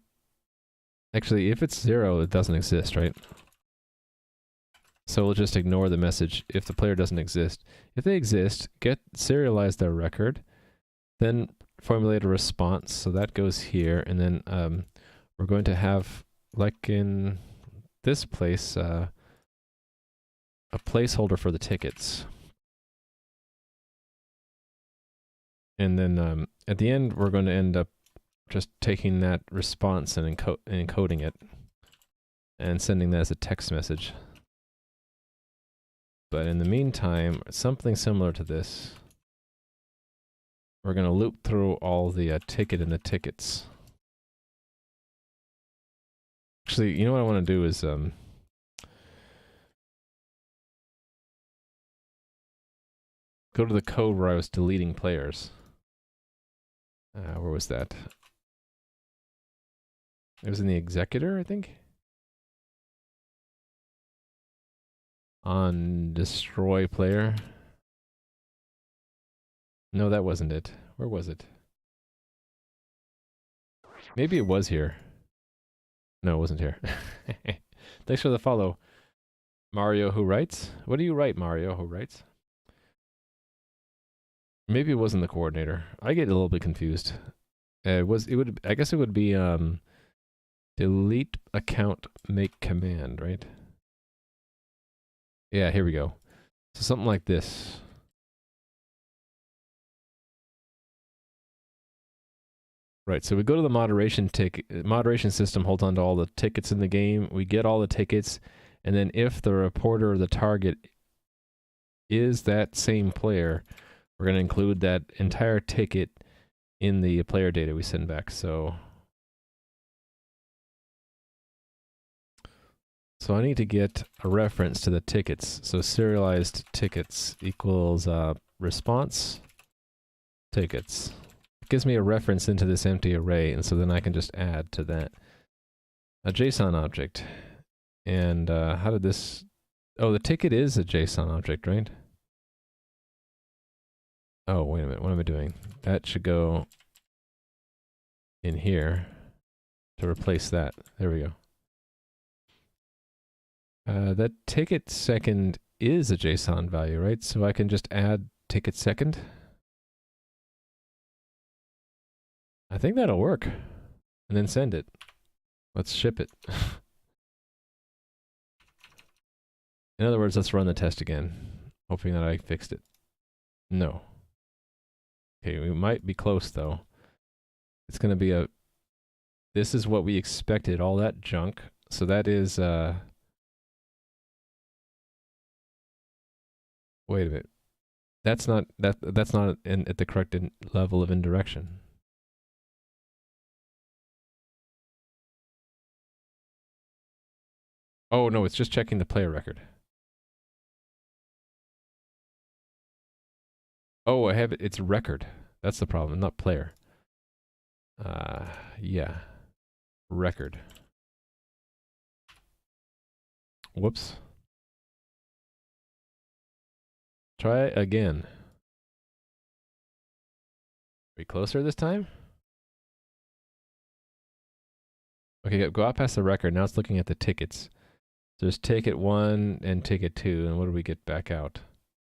actually, if it's 0, it doesn't exist, right? So we'll just ignore the message if the player doesn't exist. If they exist, serialize their record, then formulate a response. So that goes here, and then we're going to have, like in this place, a placeholder for the tickets. And then at the end, we're going to end up just taking that response and encoding it and sending that as a text message. But in the meantime, something similar to this. We're going to loop through all the ticket and the tickets. Actually, you know what I want to do is go to the code where I was deleting players. Where was that? It was in the executor, I think. On destroy player. No, that wasn't it. Where was it? Maybe it was here. No, it wasn't here. Thanks for the follow. Mario Who Writes? What do you write, Mario Who Writes? Maybe it wasn't the coordinator. I get a little bit confused. I guess it would be delete account make command, right? Yeah, here we go. So something like this. Right, so we go to the moderation system, holds on to all the tickets in the game. We get all the tickets, and then if the reporter or the target is that same player, we're going to include that entire ticket in the player data we send back. So So I need to get a reference to the tickets. So serialized tickets equals response tickets. It gives me a reference into this empty array, and so then I can just add to that a JSON object. And how did this... Oh, the ticket is a JSON object, right? Oh, wait a minute. What am I doing? That should go in here to replace that. There we go. That ticket second is a JSON value, right? So I can just add ticket second. I think that'll work. And then send it. Let's ship it. In other words, let's run the test again, hoping that I fixed it. No. Okay, we might be close though. It's going to be a... This is what we expected, all that junk. So that is... Wait a minute. That's not at the correct level of indirection. Oh no, it's just checking the player record. Oh, I have it. It's record. That's the problem, not player. Yeah. Record. Whoops. Try again. Are we closer this time? Okay, go out past the record. Now it's looking at the tickets. There's ticket 1 and ticket 2, and what do we get back out?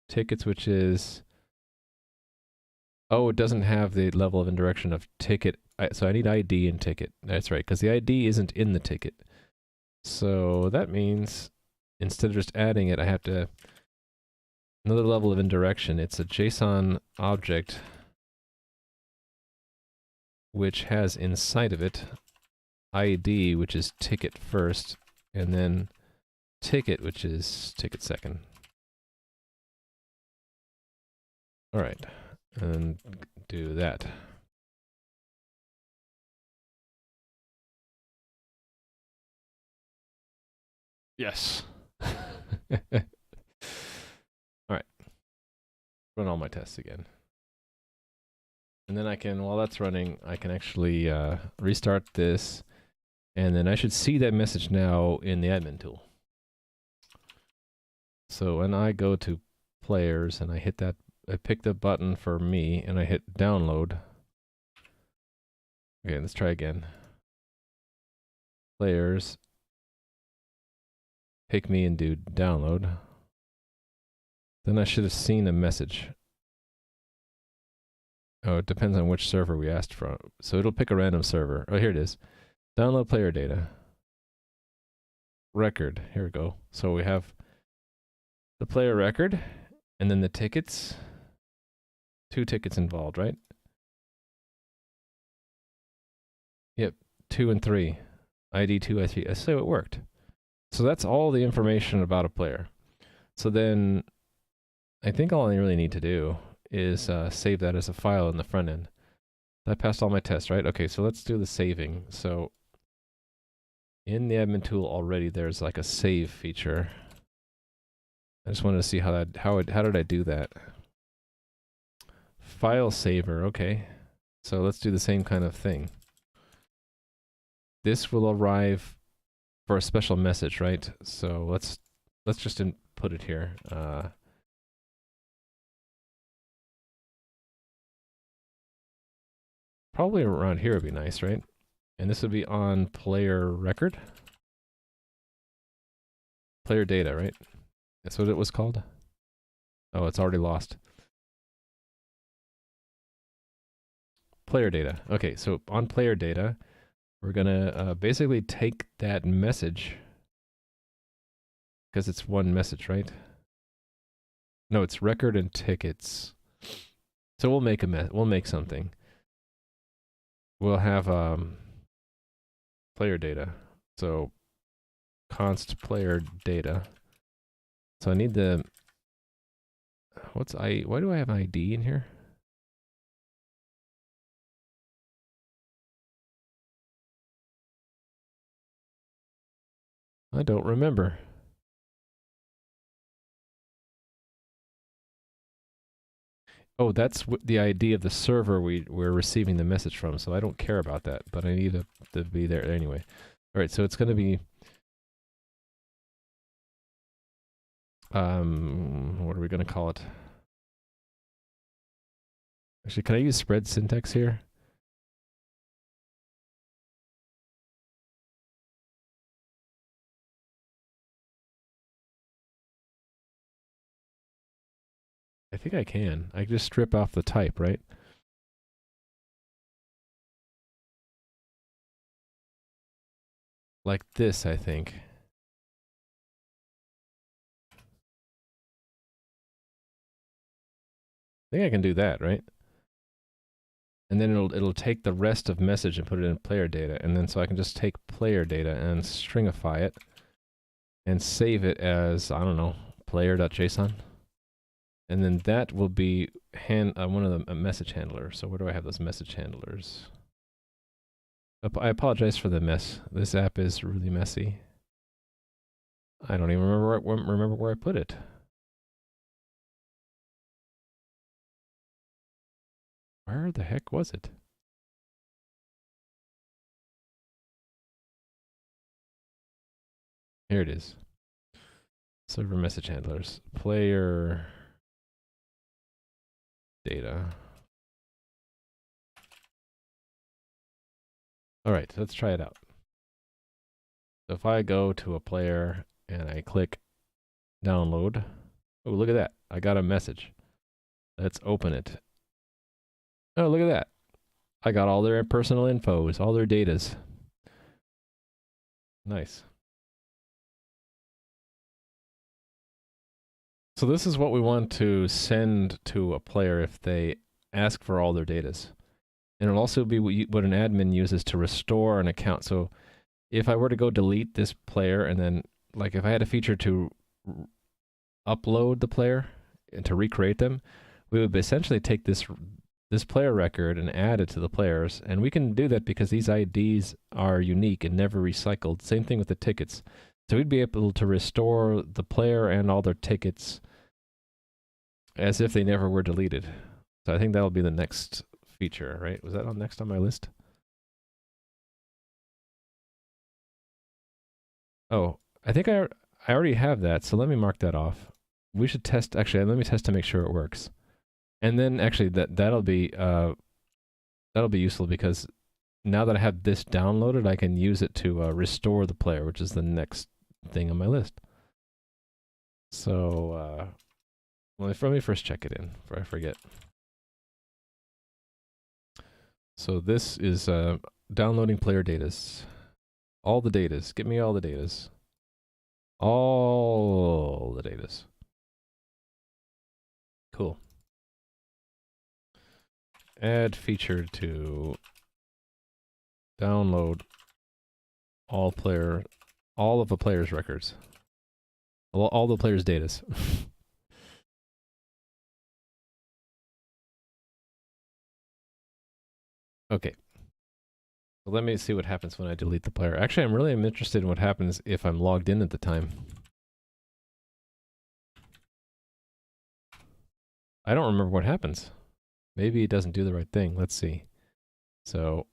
Tickets, which is... Oh, it doesn't have the level of indirection of ticket. So I need ID and ticket. That's right, because the ID isn't in the ticket. So that means instead of just adding it, I have to... Another level of indirection. It's a JSON object which has inside of it ID, which is ticket first, and then ticket, which is ticket second. All right, and do that. Yes. All right. Run all my tests again. And then I can, while that's running, I can actually restart this, and then I should see that message now in the admin tool. So when I go to players and I hit that, I pick the button for me and I hit download. Okay, let's try again. Players, pick me and do download. Then I should have seen a message. Oh, it depends on which server we asked from. So it'll pick a random server. Oh, here it is. Download player data. Record. Here we go. So we have the player record and then the tickets. 2 tickets involved, right? Yep, 2 and 3. ID 2, ID 3. So it worked. So that's all the information about a player. So then I think all I really need to do is save that as a file in the front end. I passed all my tests, right? Okay, so let's do the saving. So in the admin tool already, there's like a save feature. I just wanted to see how did I do that? File saver, okay. So let's do the same kind of thing. This will arrive for a special message, right? So let's just input it here. Probably around here would be nice, right? And this would be on player record. Player data, right? That's what it was called? Oh, it's already lost. Player data. Okay, so on player data, we're gonna basically take that message, because it's one message, right? No, it's record and tickets. So we'll make something. We'll have player data. So const player data. So I need the why do I have ID in here? I don't remember. Oh, that's the ID of the server we're receiving the message from, so I don't care about that, but I need to be there anyway. All right, so it's going to be... what are we going to call it? Actually, can I use spread syntax here? I think I can. I can just strip off the type, right? Like this, I think. I think I can do that, right? And then it'll take the rest of message and put it in player data, and then so I can just take player data and stringify it and save it as, I don't know, player.json. And then that will be one of the message handlers. So where do I have those message handlers? I apologize for the mess. This app is really messy. I don't even remember where I put it. Where the heck was it? Here it is. Server message handlers. Player data. All right, let's try it out. So if I go to a player and I click download, oh, look at that. I got a message. Let's open it. Oh, look at that. I got all their personal infos, all their datas. Nice. So this is what we want to send to a player if they ask for all their datas. And it'll also be what an admin uses to restore an account. So if I were to go delete this player and then, like if I had a feature to upload the player and to recreate them, we would essentially take this player record and add it to the players. And we can do that because these IDs are unique and never recycled. Same thing with the tickets. So we'd be able to restore the player and all their tickets as if they never were deleted. So I think that'll be the next feature, right? Was that next on my list? Oh, I think I already have that, so let me mark that off. We should test, actually, let me test to make sure it works. And then actually that'll be useful because now that I have this downloaded, I can use it to restore the player, which is the next thing on my list. So let me first check it in before I forget. So this is downloading player datas. All the datas. Get me all the datas. All the datas. Cool. Add feature to download all of the player's records. All the player's datas. Okay. So let me see what happens when I delete the player. Actually, I'm really interested in what happens if I'm logged in at the time. I don't remember what happens. Maybe it doesn't do the right thing. Let's see. So,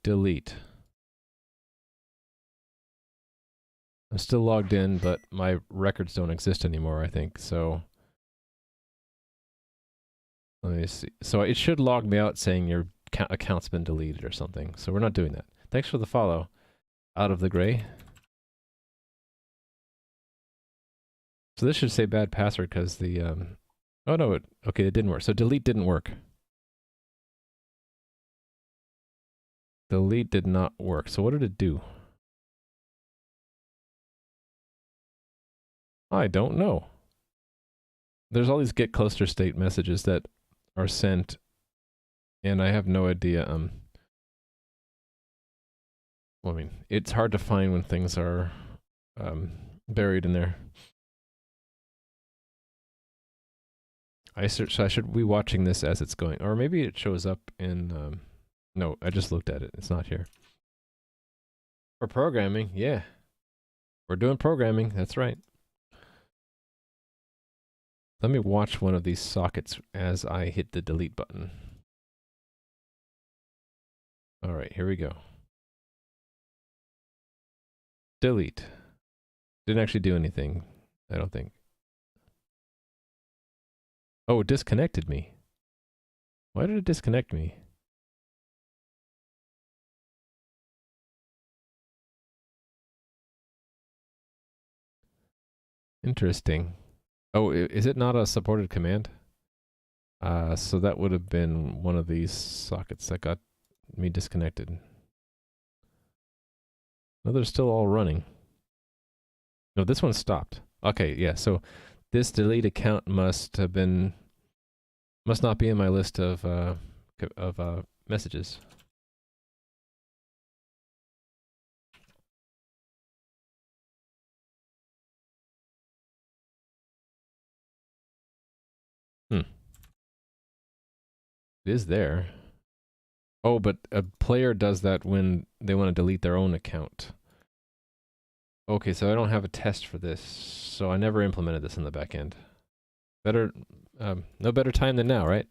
delete. I'm still logged in, but my records don't exist anymore, I think. So, let me see. So it should log me out saying your account's been deleted or something. So we're not doing that. Thanks for the follow. Out of the gray. So this should say bad password because the oh no, okay, it didn't work. So delete didn't work. Delete did not work. So what did it do? I don't know. There's all these get closer state messages that are sent, and I have no idea. Well, I mean, it's hard to find when things are buried in there. So I should be watching this as it's going, or maybe it shows up in. No, I just looked at it. It's not here. For programming, yeah. We're doing programming, that's right. Let me watch one of these sockets as I hit the delete button. All right, here we go. Delete. Didn't actually do anything, I don't think. Oh, it disconnected me. Why did it disconnect me? Interesting. Oh, is it not a supported command? So that would have been one of these sockets that got me disconnected. No, they're still all running. No, this one stopped. Okay, yeah, so this delete account must not be in my list of messages. It is there. Oh, but a player does that when they want to delete their own account. Okay, so I don't have a test for this, so I never implemented this in the back end. No better time than now, right?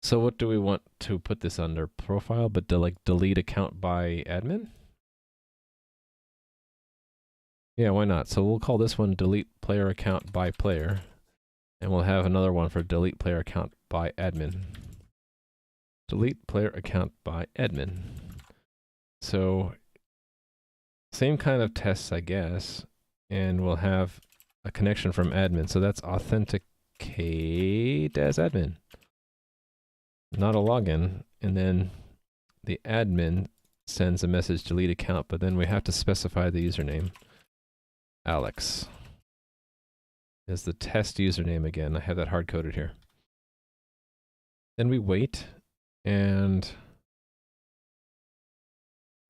So what do we want to put this under? Profile, but delete account by admin? Yeah, why not? So we'll call this one delete player account by player, and we'll have another one for delete player account by admin. Delete player account by admin. So same kind of tests, I guess, and we'll have a connection from admin. So that's authenticate as admin, not a login. And then the admin sends a message delete account, but then we have to specify the username. Alex is the test username again. I have that hard coded here. Then we wait, and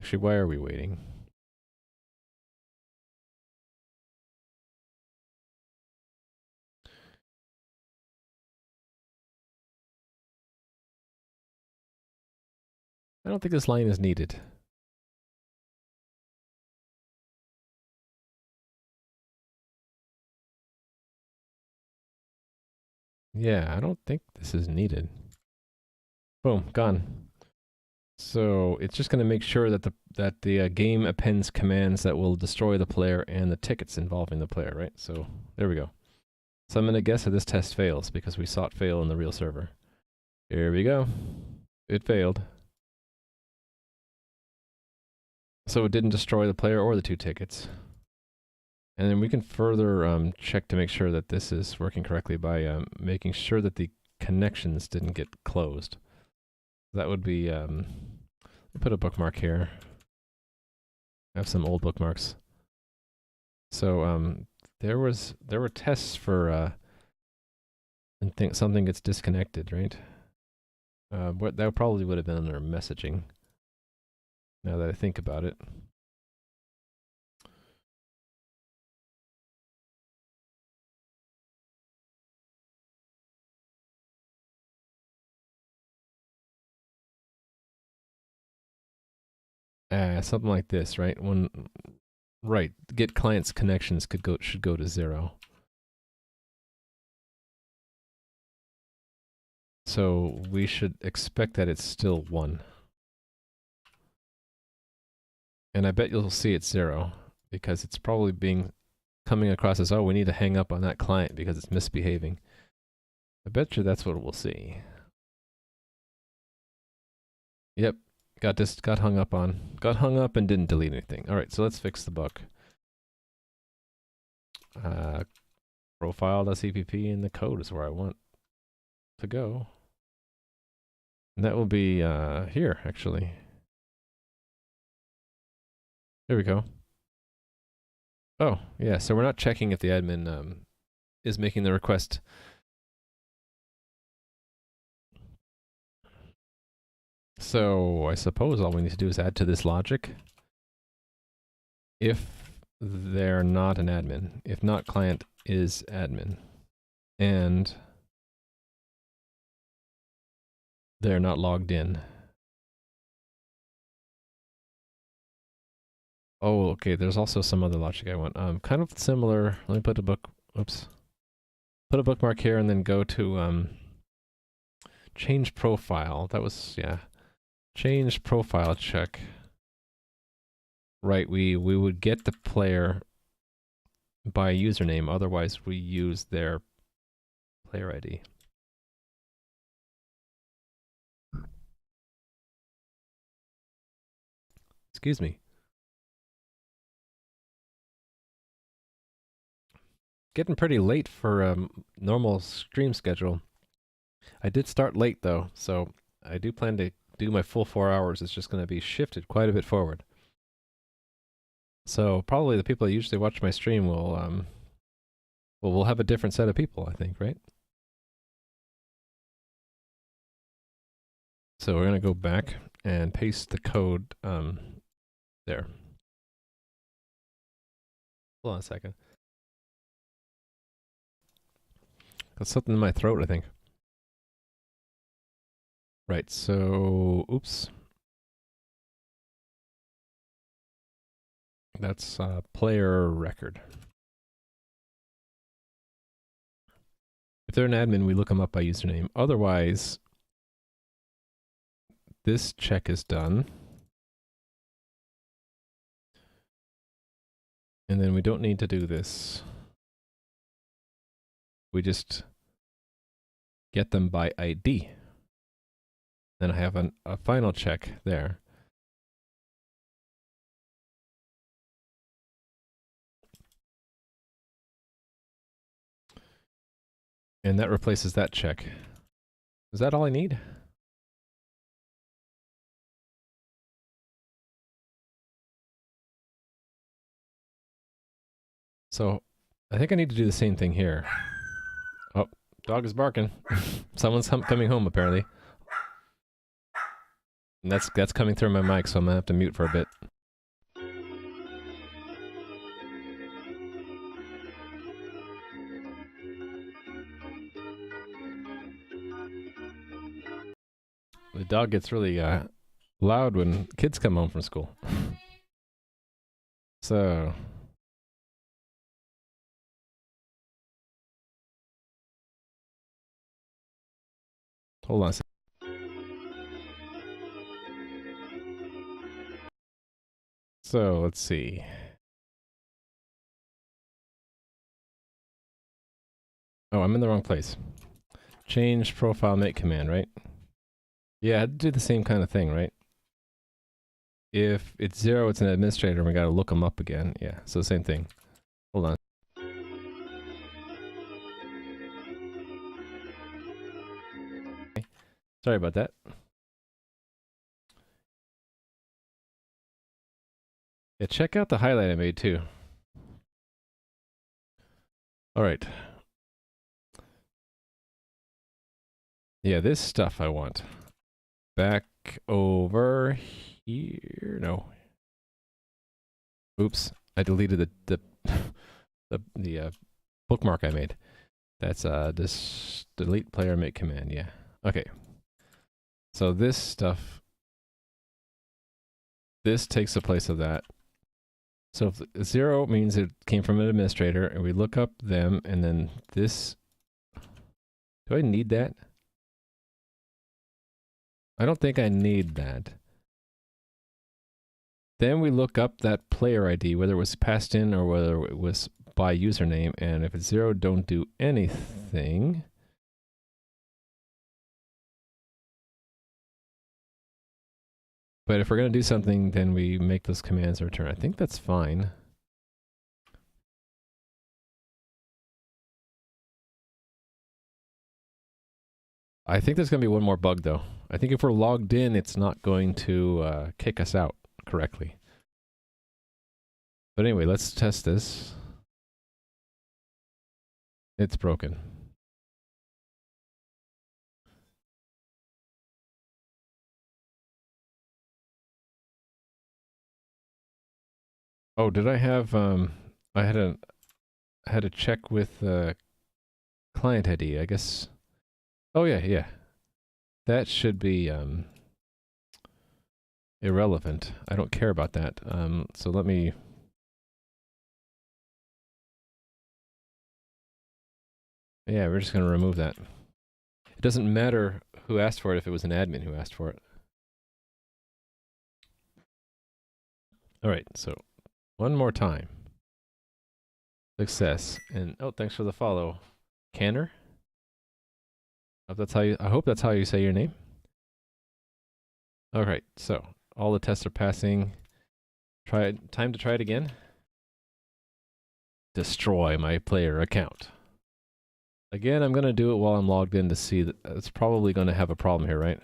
actually, why are we waiting? I don't think this line is needed. Yeah, I don't think this is needed. Boom, gone. So it's just going to make sure that the game appends commands that will destroy the player and the tickets involving the player, right? So there we go. So I'm going to guess that this test fails because we saw it fail in the real server. Here we go. It failed. So it didn't destroy the player or the 2 tickets. And then we can further check to make sure that this is working correctly by making sure that the connections didn't get closed. That would be, let me put a bookmark here. I have some old bookmarks. So there were tests for and something gets disconnected, right? That probably would have been under messaging. Now that I think about it. Something like this, right? Right, get clients connections should go to 0. So we should expect that it's still 1. And I bet you'll see it's 0 because it's probably coming across as, oh, we need to hang up on that client because it's misbehaving. I bet you that's what we'll see. Yep, got hung up and didn't delete anything. All right, so let's fix the bug. Profile.cpp and the code is where I want to go. And that will be here, actually. There we go. Oh, yeah, so we're not checking if the admin is making the request. So I suppose all we need to do is add to this logic. If they're not an admin, if not client is admin, and they're not logged in, Oh, okay. There's also some other logic I want. Kind of similar. Let me put a book. Oops. Put a bookmark here and then go to change profile. That was, yeah. Change profile check. Right, we would get the player by username, otherwise we use their player ID. Excuse me. Getting pretty late for a normal stream schedule. I did start late though, so I do plan to do my full 4 hours. It's just going to be shifted quite a bit forward. So probably the people that usually watch my stream will, well, we'll have a different set of people, I think, right? So we're going to go back and paste the code there. Hold on a second. Got something in my throat, I think. Right, so, oops. That's player record. If they're an admin, we look them up by username. Otherwise, this check is done. And then we don't need to do this. We just get them by ID. Then I have a final check there. And that replaces that check. Is that all I need? So I think I need to do the same thing here. Oh, dog is barking. Someone's coming home apparently. And that's coming through my mic, so I'm gonna have to mute for a bit. The dog gets really loud when kids come home from school. So hold on a second. So let's see. Oh, I'm in the wrong place. Change profile make command, right? Yeah, I'd do the same kind of thing, right? If it's 0, it's an administrator, and we gotta look them up again. Yeah, so same thing. Hold on. Sorry about that. Yeah, check out the highlight I made too. All right. Yeah, this stuff I want. Back over here. No. Oops, I deleted the bookmark I made. That's this delete player make command. Yeah. Okay. So this stuff, this takes the place of that. So if 0 means it came from an administrator, and we look up them, and then this. Do I need that? I don't think I need that. Then we look up that player ID, whether it was passed in or whether it was by username, and if it's 0, don't do anything. But if we're going to do something, then we make those commands return. I think that's fine. I think there's going to be one more bug, though. I think if we're logged in, it's not going to kick us out correctly. But anyway, let's test this. It's broken. Oh, did I have I had a check with client ID, I guess. Oh yeah, yeah. That should be irrelevant. I don't care about that. So let me... Yeah, we're just going to remove that. It doesn't matter who asked for it if it was an admin who asked for it. All right, so one more time. Success. And oh, thanks for the follow. Canner? I hope that's how you say your name. All right, so all the tests are passing. Time to try it again. Destroy my player account. Again, I'm going to do it while I'm logged in to see that it's probably going to have a problem here, right?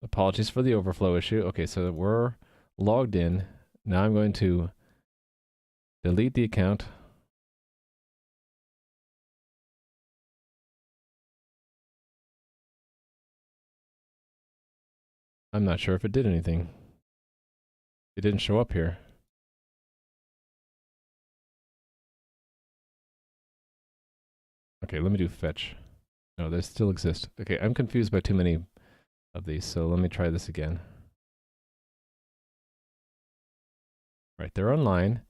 Apologies for the overflow issue. Okay, so we're logged in. Now I'm going to delete the account. I'm not sure if it did anything. It didn't show up here. Okay, let me do fetch. No, they still exist. Okay, I'm confused by too many of these, so let me try this again. Right, they're online.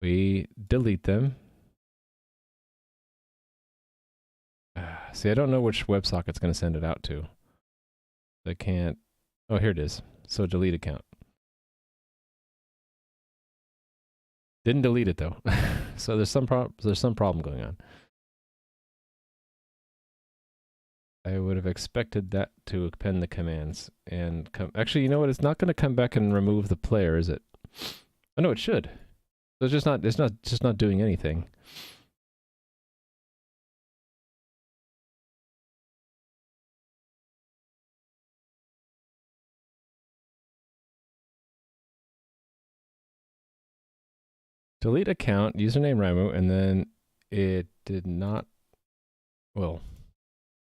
We delete them. See, I don't know which WebSocket's going to send it out to. I can't... Oh, here it is. So delete account. Didn't delete it though. So there's some problem going on. I would have expected that to append the commands and come. Actually, you know what? It's not going to come back and remove the player, is it? Oh no, it should. So it's just not. It's not just not doing anything. Delete account, username Ramu, and then it did not. Well,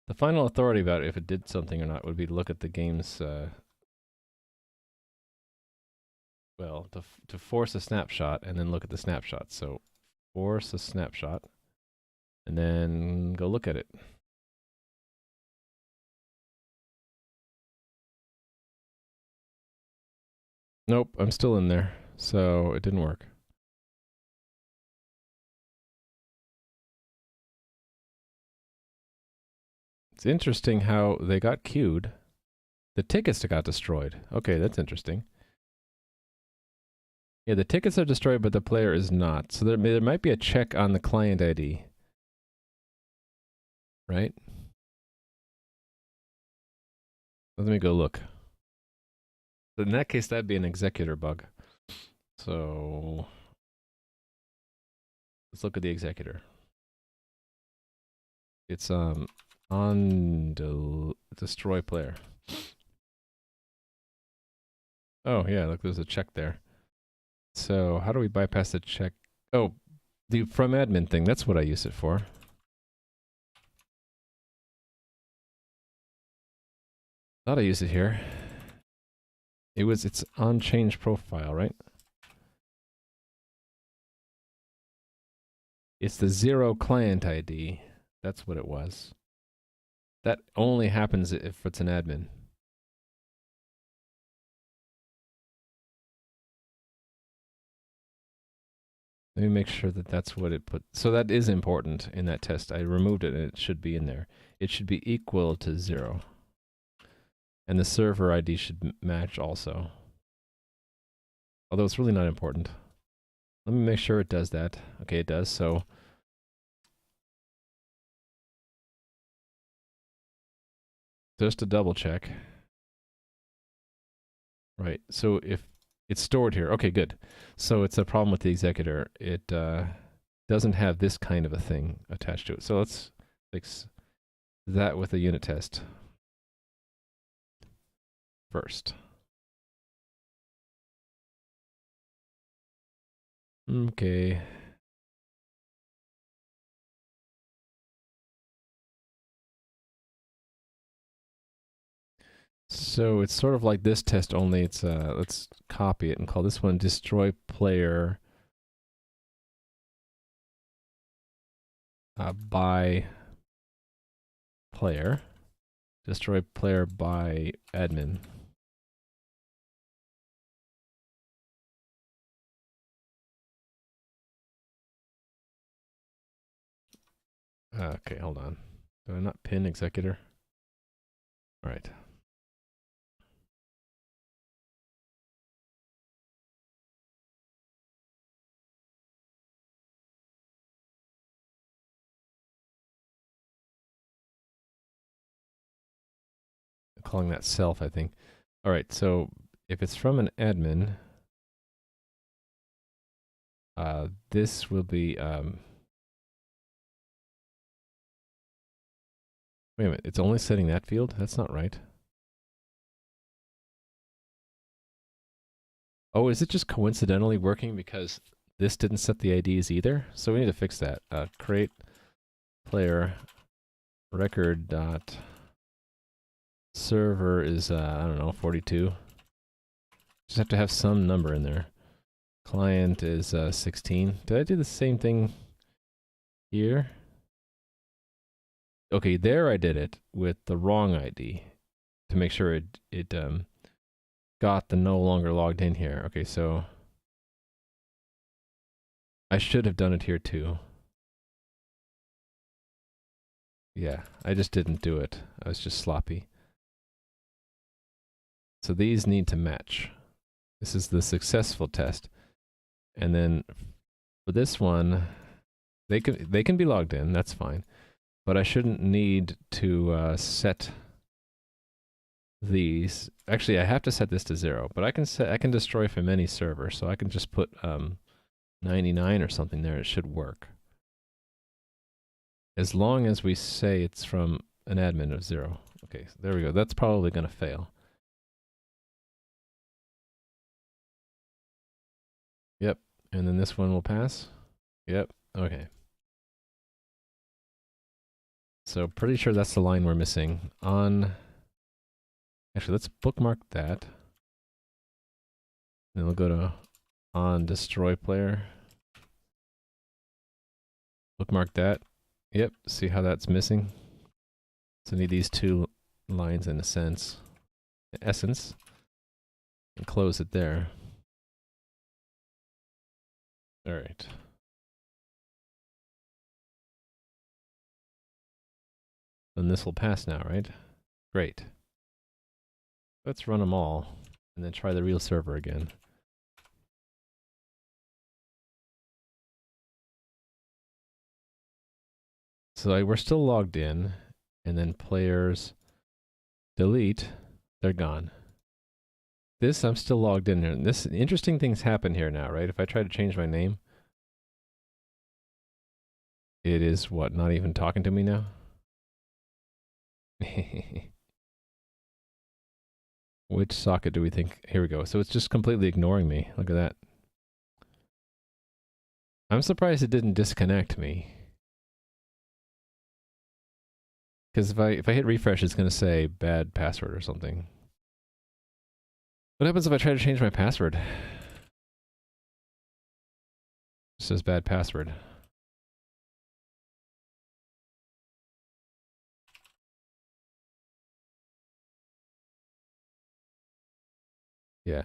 the final authority about if it did something or not would be to look at the game's. Well, to force a snapshot and then look at the snapshot. So force a snapshot and then go look at it. Nope, I'm still in there, so it didn't work. It's interesting how they got queued. The tickets got destroyed. Okay, that's interesting. Yeah, the tickets are destroyed, but the player is not. So there might be a check on the client ID. Right? Let me go look. In that case, that'd be an executor bug. So let's look at the executor. It's on destroy player. Oh yeah, look, there's a check there. So how do we bypass the check? Oh, the from admin thing. That's what I use it for. Thought I used it here. It's on change profile, right? It's the 0 client ID. That's what it was. That only happens if it's an admin. Let me make sure that that's what it put. So that is important in that test. I removed it and it should be in there. It should be equal to 0. And the server ID should match also. Although it's really not important. Let me make sure it does that. Okay, it does. So just to double check. Right. So if it's stored here. Okay, good. So it's a problem with the executor. It doesn't have this kind of a thing attached to it. So let's fix that with a unit test first. Okay. So it's sort of like this test, only it's let's copy it and call this one destroy player by player. Destroy player by admin. Okay, hold on. Do I not pin executor? All right. I'm calling that self, I think. All right, so if it's from an admin, this will be, wait a minute, it's only setting that field? That's not right. Oh, is it just coincidentally working because this didn't set the IDs either? So we need to fix that. Create player record dot server is, I don't know, 42. Just have to have some number in there. Client is 16. Did I do the same thing here? Okay, there I did it with the wrong ID to make sure it got the no longer logged in here. Okay, so I should have done it here too. Yeah, I just didn't do it. I was just sloppy. So these need to match. This is the successful test. And then for this one, they can be logged in, that's fine. But I shouldn't need to set these. Actually, I have to set this to 0, but I can destroy from any server, so I can just put 99 or something there. It should work. As long as we say it's from an admin of 0. Okay, so there we go. That's probably going to fail. Yep, and then this one will pass. Yep, okay. So pretty sure that's the line we're missing. On, actually, let's bookmark that. Then we'll go to on destroy player. Bookmark that. Yep, see how that's missing? So I need these two lines in a sense, in essence, and close it there. All right. Then this will pass now, right? Great. Let's run them all, and then try the real server again. So we're still logged in, and then players delete, they're gone. This, I'm still logged in here. This, interesting things happen here now, right? If I try to change my name, it is what, not even talking to me now? Which socket do we think? Here we go. So it's just completely ignoring me. Look at that. I'm surprised it didn't disconnect me. Because if I hit refresh, it's going to say bad password or something. What happens if I try to change my password? It says bad password. Yeah.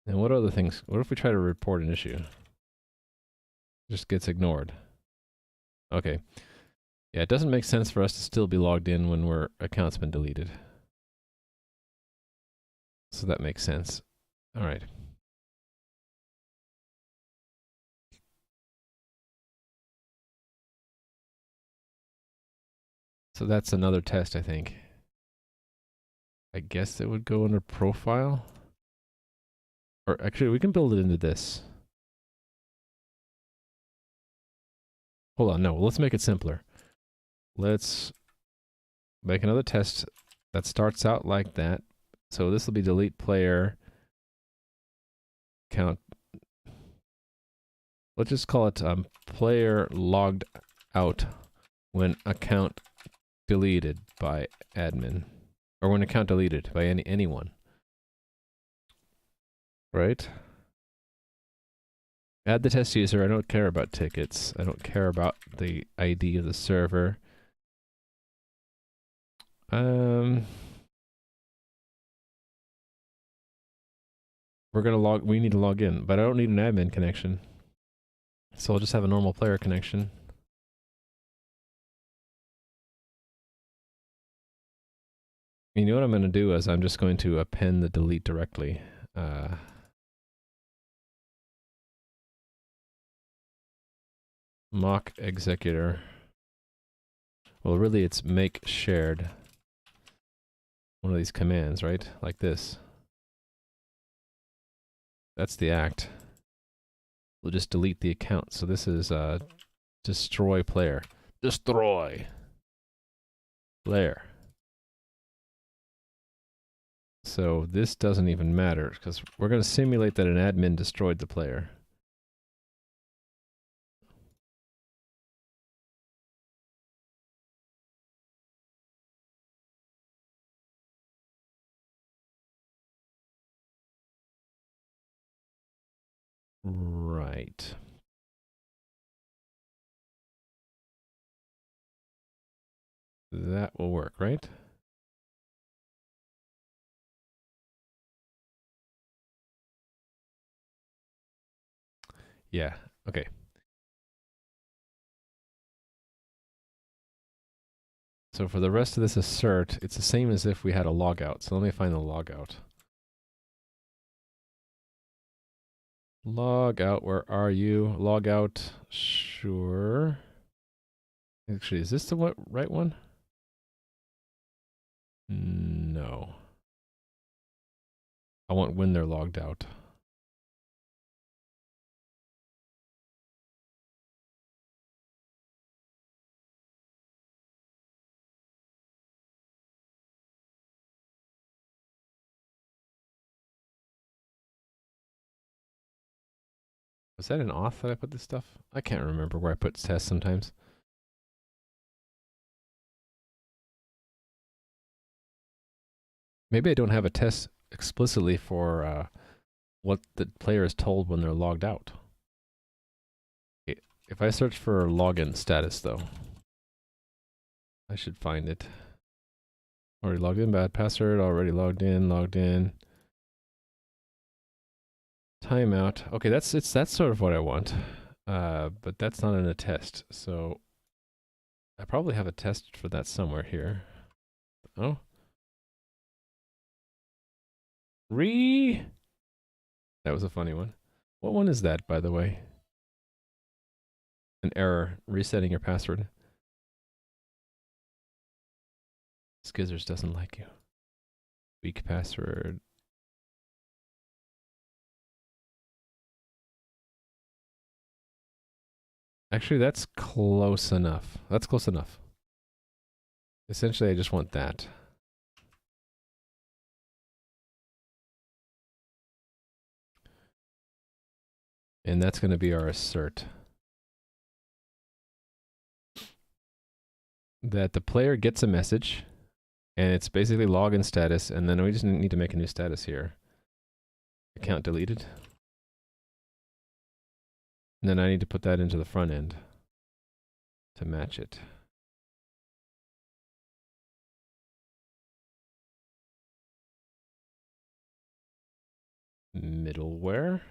And what other things? What if we try to report an issue? It just gets ignored. Okay. Yeah, it doesn't make sense for us to still be logged in when our account's been deleted. So that makes sense. All right. So that's another test, I think. I guess it would go under profile. Or actually, we can build it into this. Hold on, no, let's make it simpler. Let's make another test that starts out like that. So this will be delete player count. Let's just call it player logged out when account deleted by admin, or when account deleted by anyone. Right? Add the test user. I don't care about tickets. I don't care about the ID of the server. We need to log in, but I don't need an admin connection. So I'll just have a normal player connection. You know what I'm going to do is I'm just going to append the delete directly. Mock executor. Well, really it's make shared. One of these commands, right? Like this. That's the act. We'll just delete the account. So this is destroy player. Destroy player. So this doesn't even matter because we're going to simulate that an admin destroyed the player. Right. That will work, right? Yeah, okay. So for the rest of this assert, it's the same as if we had a logout. So let me find the logout. Logout, where are you? Logout, sure. Actually, is this the right one? No. I want when they're logged out. Was that an auth that I put this stuff? I can't remember where I put tests sometimes. Maybe I don't have a test explicitly for what the player is told when they're logged out. If I search for login status, though, I should find it. Already logged in, bad password, already logged in. Timeout. Okay, that's sort of what I want. But that's not in a test, so I probably have a test for that somewhere here. Oh. That was a funny one. What one is that, by the way? An error. Resetting your password. Skizzers doesn't like you. Weak password. Actually, that's close enough. That's close enough. Essentially, I just want that. And that's going to be our assert. That the player gets a message, and it's basically login status, and then we just need to make a new status here. Account deleted. And then I need to put that into the front end to match it. Middleware.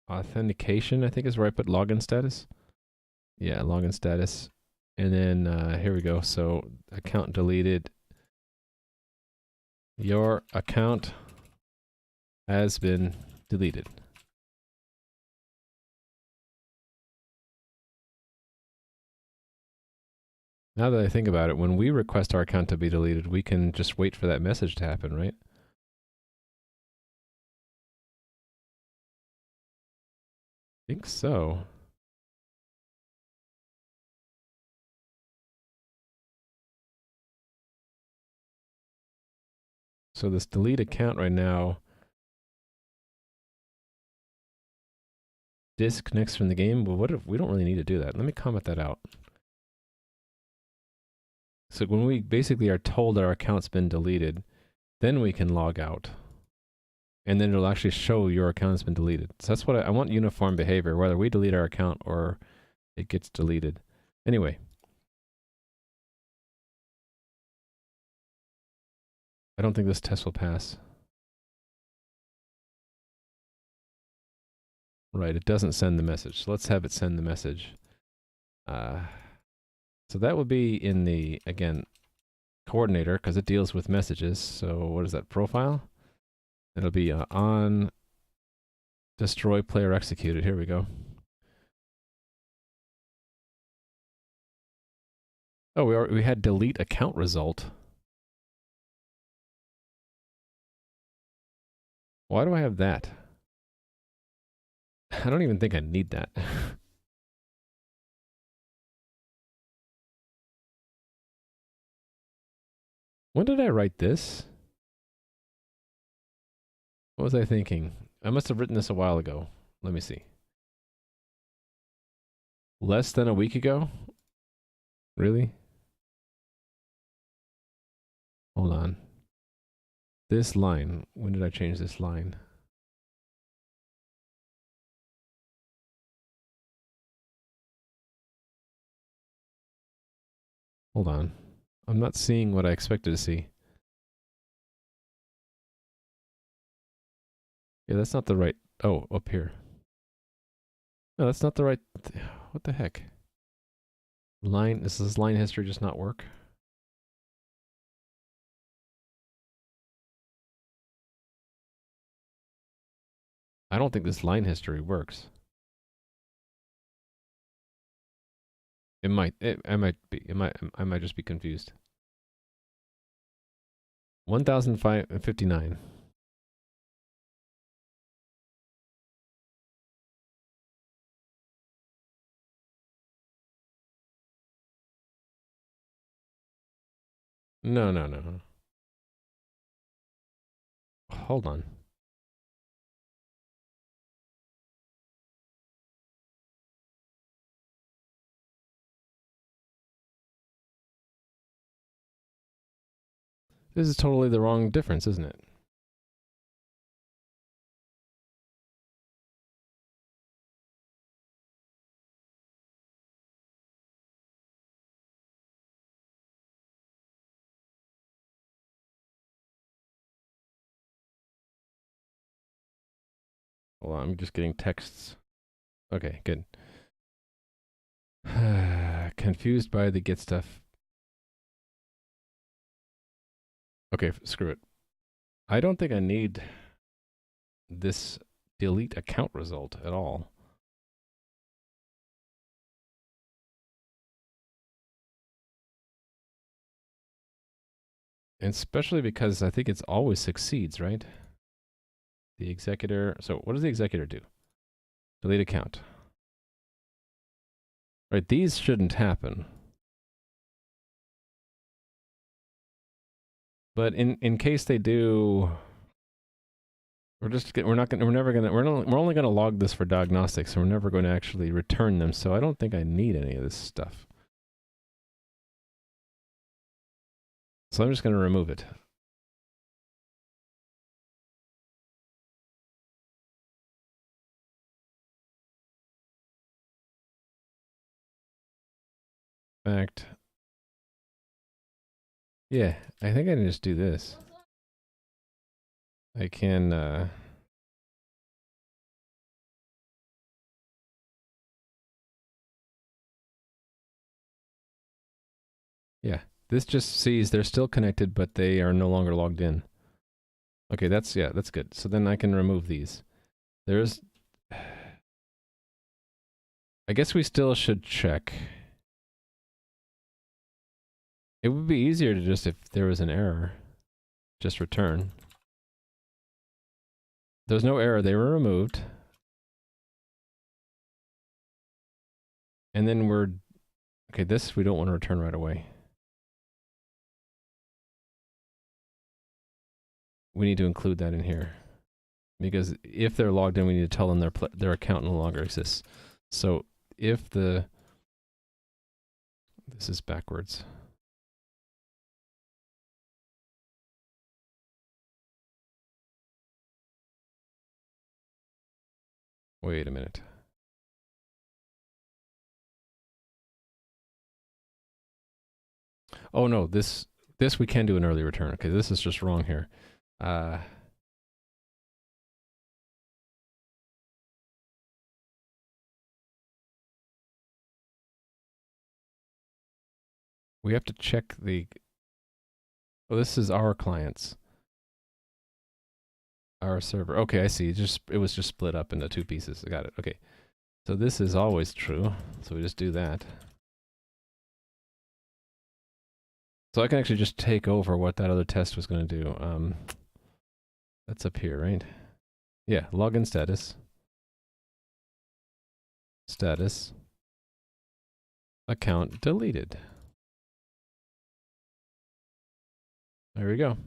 Authentication, I think, is where I put login status. Yeah, login status. And then here we go. So account deleted. Your account has been deleted. Now that I think about it, when we request our account to be deleted, we can just wait for that message to happen, right? I think so. So this delete account right now disconnects from the game. Well, what if we don't really need to do that? Let me comment that out. So when we basically are told our account's been deleted, then we can log out. And then it'll actually show your account has been deleted. So that's what I want, uniform behavior, whether we delete our account or it gets deleted. Anyway. I don't think this test will pass. Right, it doesn't send the message. So let's have it send the message. So that would be in the, again, coordinator, because it deals with messages. So what is that, profile? It'll be on destroy player executed. Here we go. Oh, we had delete account result. Why do I have that? I don't even think I need that. When did I write this? What was I thinking? I must have written this a while ago. Let me see. Less than a week ago? Really? Hold on. This line. When did I change this line? Hold on. I'm not seeing what I expected to see. Yeah, that's not the right... Oh, up here. No, that's not the right... What the heck? Line... Does this line history just not work? I don't think this line history works. It might. I might be. I might just be confused. 1059. No, no, no. Hold on. This is totally the wrong difference, isn't it? Hold on, I'm just getting texts. Okay, good. Confused by the get stuff. Okay, screw it. I don't think I need this delete account result at all. And especially because I think it's always succeeds, right? The executor. So what does the executor do? Delete account. Right, these shouldn't happen. But in case they do, we're only gonna log this for diagnostics, so we're never going to actually return them. So I don't think I need any of this stuff. So I'm just gonna remove it. In fact, yeah, I think I can just do this. I can, yeah, this just sees they're still connected, but they are no longer logged in. Okay, that's good. So then I can remove these. There's, I guess we still should check. It would be easier to just, if there was an error, just return. There's no error, they were removed. And then we're, okay, this we don't want to return right away. We need to include that in here. Because if they're logged in, we need to tell them their account no longer exists. So if the, this is backwards. Wait a minute. Oh no, this, this we can do an early return. Okay, this is just wrong here. We have to check the... Oh, this is our clients. Our server. Okay, I see. It was just split up into two pieces. I got it. Okay. So this is always true. So we just do that. So I can actually just take over what that other test was going to do. That's up here, right? Yeah, login status. Status. Account deleted. There we go.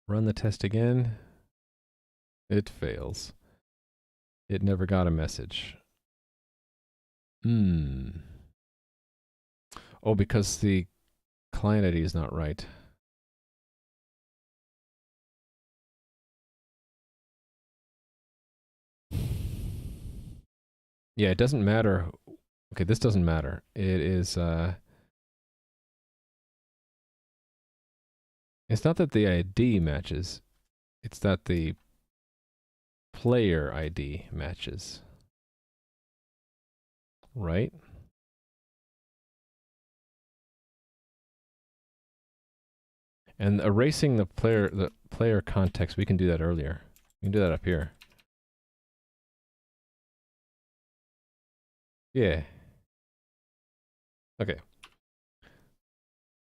Run the test again. It fails. It never got a message. Oh, because the client ID is not right. Yeah, it doesn't matter. Okay, this doesn't matter. It is, it's not that the ID matches. It's that the player ID matches. Right? And erasing the player context, we can do that earlier. We can do that up here. Yeah. Okay.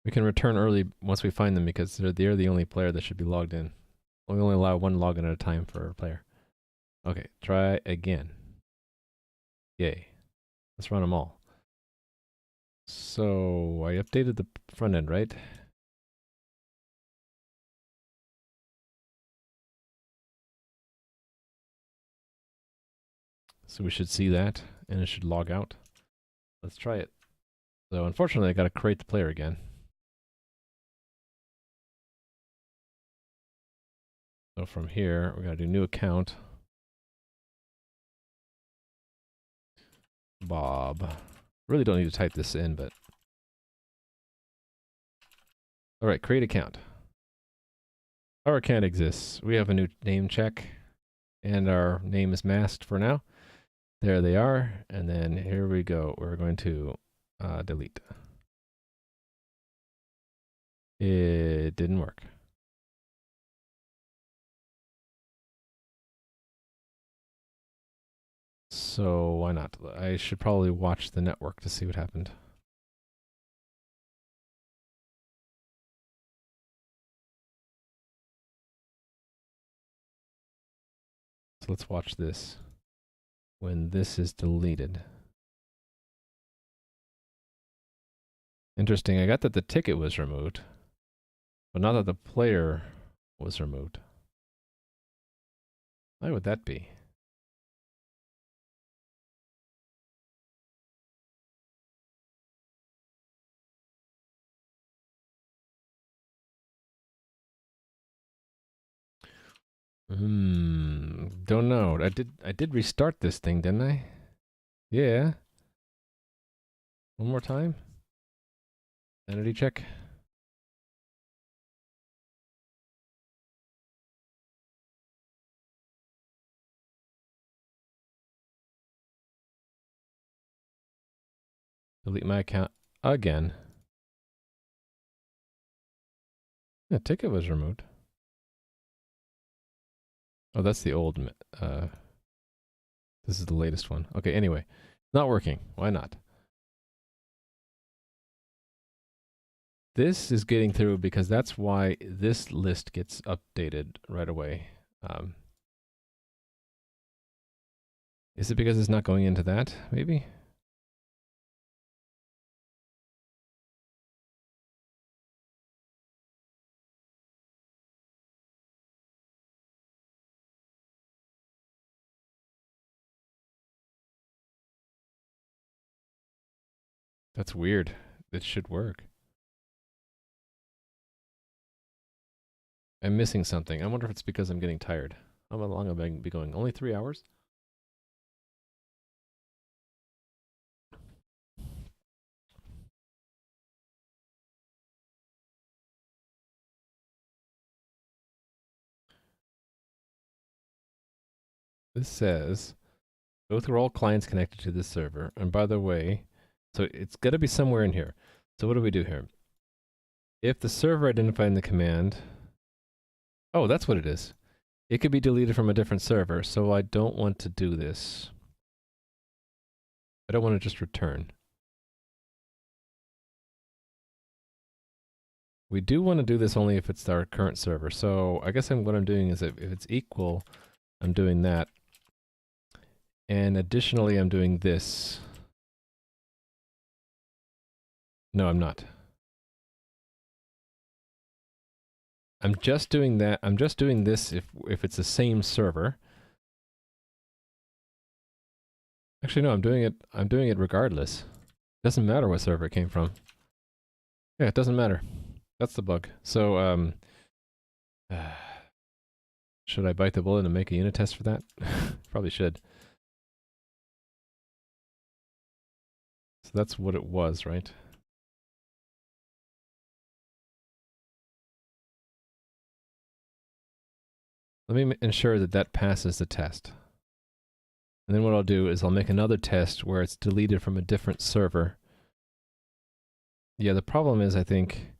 We can return early once we find them because they're the only player that should be logged in. We only allow one login at a time for a player. Okay, try again. Yay. Let's run them all. So I updated the front end, right? So we should see that, and it should log out. Let's try it. So unfortunately, I got to create the player again. So from here, we got to do new account. Bob. Really don't need to type this in, but... All right, create account. Our account exists. We have a new name check, and our name is masked for now. There they are, and then here we go. We're going to delete. It didn't work. So why not? I should probably watch the network to see what happened. So let's watch this. When this is deleted. Interesting, I got that the ticket was removed, but not that the player was removed. Why would that be? Don't know. I did restart this thing, didn't I? Yeah. One more time. Sanity check. Delete my account again. The ticket was removed. Oh, that's the old. This is the latest one. Okay, anyway. Not working. Why not? This is getting through because that's why this list gets updated right away. Is it because it's not going into that, maybe? That's weird. It should work. I'm missing something. I wonder if it's because I'm getting tired. How long have I been going? Only 3 hours? this says, go through all clients connected to this server. And by the way, so it's got to be somewhere in here. So what do we do here? If the server identified in the command, oh, that's what it is. It could be deleted from a different server, so I don't want to do this. I don't want to just return. We do want to do this only if it's our current server. So I guess what I'm doing is if it's equal, I'm doing that. And additionally, I'm doing this. No, I'm not. I'm just doing that. I'm just doing this if it's the same server. Actually, no, I'm doing it regardless. Doesn't matter what server it came from. Yeah, it doesn't matter. That's the bug. So, should I bite the bullet and make a unit test for that? Probably should. So that's what it was, right? Let me ensure that that passes the test. And then what I'll do is I'll make another test where it's deleted from a different server. Yeah, the problem is I think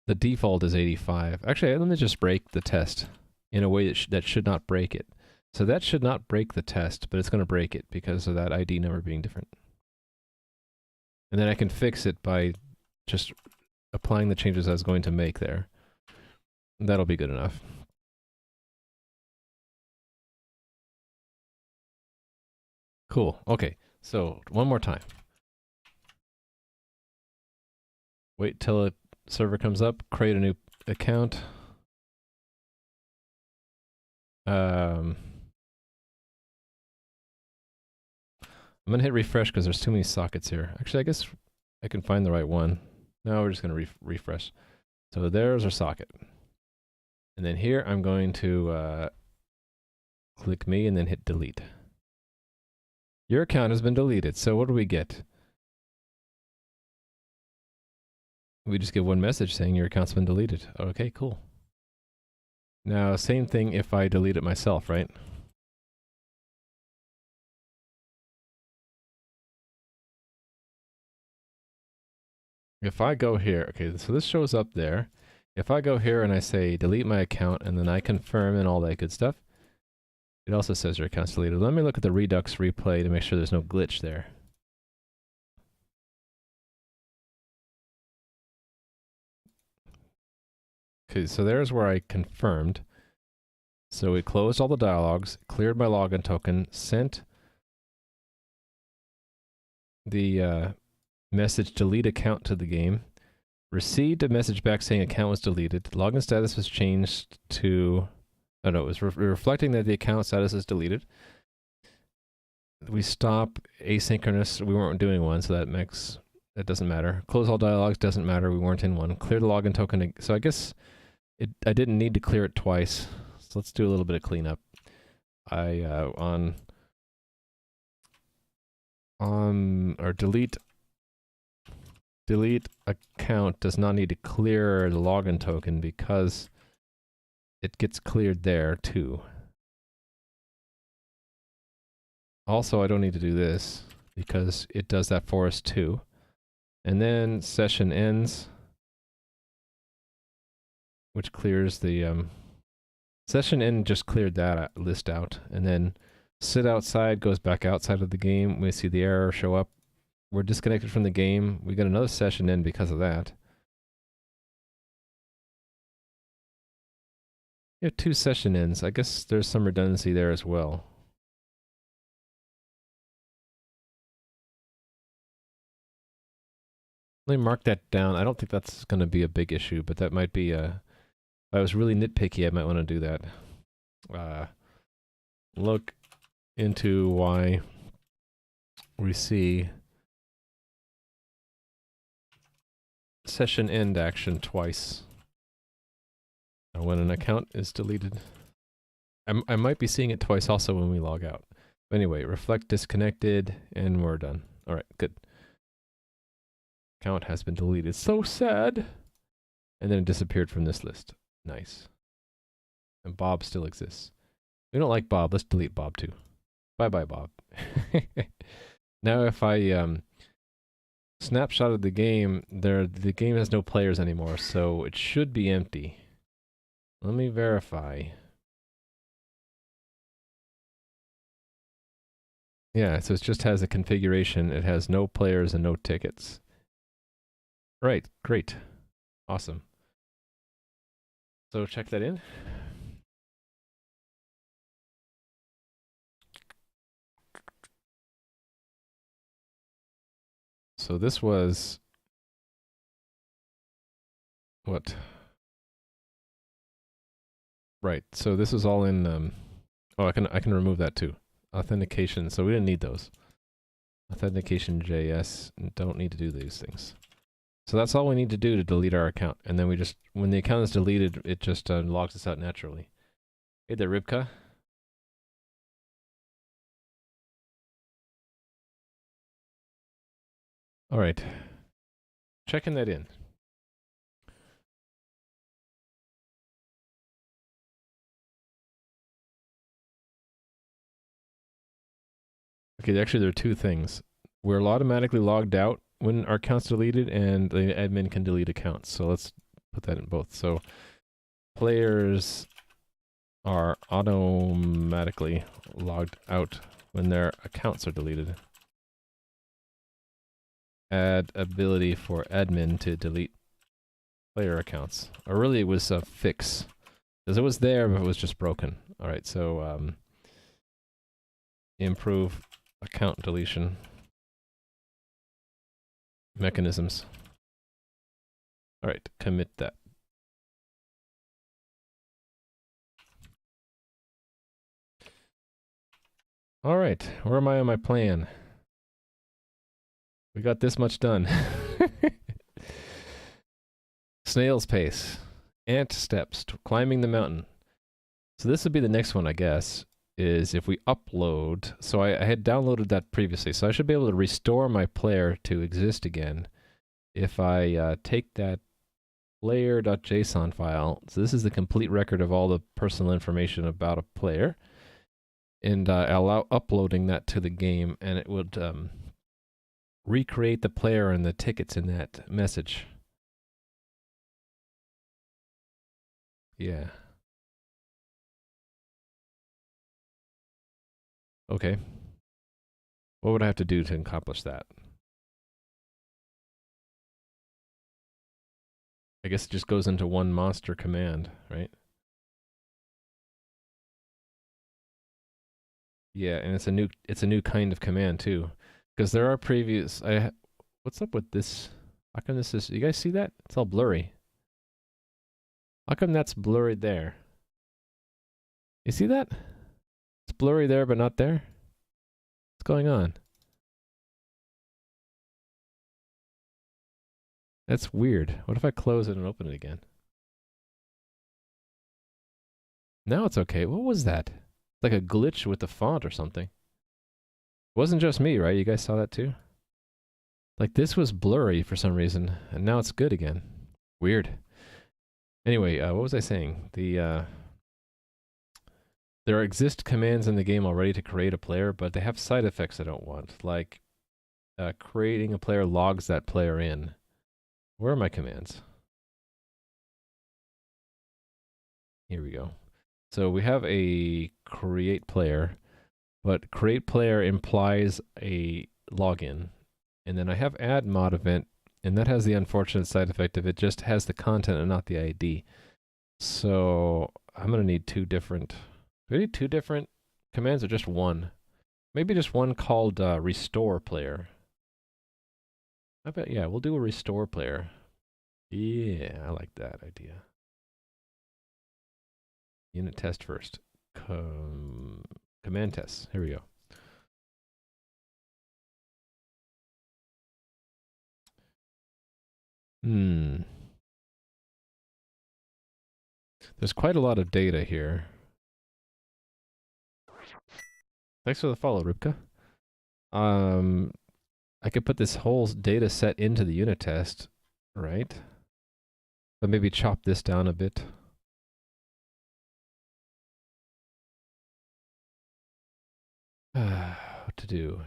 the default is 85. Actually, let me just break the test in a way that should not break it. So that should not break the test, but it's going to break it because of that ID number being different. And then I can fix it by just applying the changes I was going to make there. That'll be good enough. Cool. Okay, so one more time. Wait till a server comes up, create a new account. I'm gonna hit refresh because there's too many sockets here. Actually, I guess I can find the right one. No, we're just gonna refresh. So there's our socket. And then here I'm going to click me and then hit delete. Your account has been deleted. So what do we get? We just get one message saying your account's been deleted. Okay, cool. Now, same thing if I delete it myself, right? If I go here, okay, so this shows up there. If I go here and I say delete my account and then I confirm and all that good stuff, it also says your account's deleted. Let me look at the Redux replay to make sure there's no glitch there. Okay, so there's where I confirmed. So it closed all the dialogues, cleared my login token, sent the message delete account to the game, received a message back saying account was deleted, login status was changed to, oh no, it was reflecting that the account status is deleted. We stop asynchronous, we weren't doing one, so that doesn't matter. Close all dialogues, doesn't matter, we weren't in one. Clear the login token, so I guess I didn't need to clear it twice. So let's do a little bit of cleanup. Or delete account does not need to clear the login token because it gets cleared there too. Also, I don't need to do this because it does that for us too. And then session ends, which clears the session end just cleared that list out. And then sit outside goes back outside of the game. We see the error show up. We're disconnected from the game. We got another session end because of that. You have 2 session ends. I guess there's some redundancy there as well. Let me mark that down. I don't think that's going to be a big issue, but that might be a... If I was really nitpicky, I might want to do that. Look into why we see session end action twice when an account is deleted. I might be seeing it twice also when we log out. But anyway, reflect disconnected, and we're done. All right, good. Account has been deleted. So sad. And then it disappeared from this list. Nice. And Bob still exists. We don't like Bob. Let's delete Bob too. Bye bye, Bob. Now if I snapshotted the game, the game has no players anymore, so it should be empty. Let me verify. Yeah, so it just has a configuration. It has no players and no tickets. Right, great. Awesome. So check that in. So this was what? Right. So this is all in oh, I can remove that too. Authentication. So we didn't need those. Authentication JS, don't need to do these things. So that's all we need to do to delete our account. And then we just, when the account is deleted, it just logs us out naturally. Hey there, Ribka. All right. Checking that in. Okay, actually there are two things. We're automatically logged out when our account's deleted, and the admin can delete accounts. So let's put that in both. So players are automatically logged out when their accounts are deleted. Add ability for admin to delete player accounts. Or really it was a fix. Because it was there, but it was just broken. Alright, so improve account deletion mechanisms. Alright, commit that. Alright, where am I on my plan? We got this much done. Snail's pace. Ant steps to climbing the mountain. So this would be the next one, I guess, is if we upload. So I had downloaded that previously, so I should be able to restore my player to exist again if I take that player.json file. So this is the complete record of all the personal information about a player, and allow uploading that to the game, and it would recreate the player and the tickets in that message. Yeah. Okay. What would I have to do to accomplish that? I guess it just goes into one monster command, right? Yeah, and it's a new kind of command too, because there are previous. What's up with this? How come this is? You guys see that? It's all blurry. How come that's blurry there? You see that? It's blurry there, but not there. What's going on? That's weird. What if I close it and open it again? Now it's okay. What was that? Like a glitch with the font or something. It wasn't just me, right? You guys saw that too? Like this was blurry for some reason, and now it's good again. Weird. Anyway, what was I saying? There exist commands in the game already to create a player, but they have side effects I don't want. Like creating a player logs that player in. Where are my commands? Here we go. So we have a create player, but create player implies a login. And then I have add mod event, and that has the unfortunate side effect of it just has the content and not the ID. So I'm going to need two different. Do we need two different commands or just one? Maybe just one called restore player. I bet, yeah, we'll do a restore player. Yeah, I like that idea. Unit test first. Command tests. Here we go. There's quite a lot of data here. Thanks for the follow, Ribka. I could put this whole data set into the unit test, right? But maybe chop this down a bit. What to do?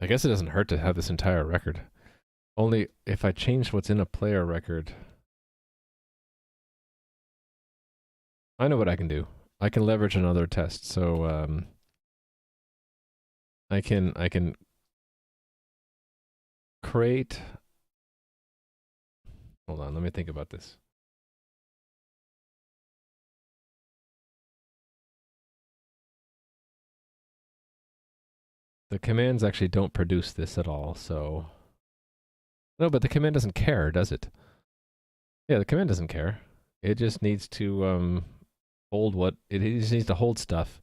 I guess it doesn't hurt to have this entire record. Only if I change what's in a player record. I know what I can do. I can leverage another test. So I can create. Hold on, let me think about this. The commands actually don't produce this at all, so... No, but the command doesn't care, does it? Yeah, the command doesn't care. It just needs to hold what... It just needs to hold stuff.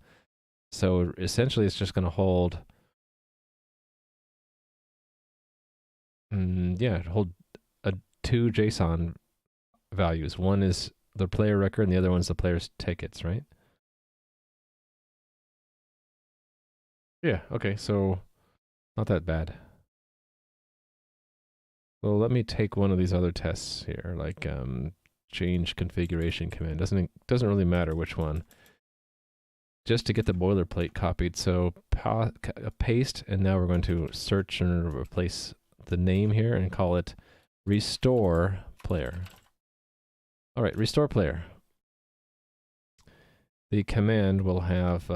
So essentially it's just going to hold... yeah, hold two JSON values. One is the player record and the other one's the player's tickets, right? Yeah, okay, so not that bad. Well, let me take one of these other tests here, like change configuration command. Doesn't really matter which one. Just to get the boilerplate copied. So paste, and now we're going to search and replace the name here and call it restore player. All right, restore player. The command will have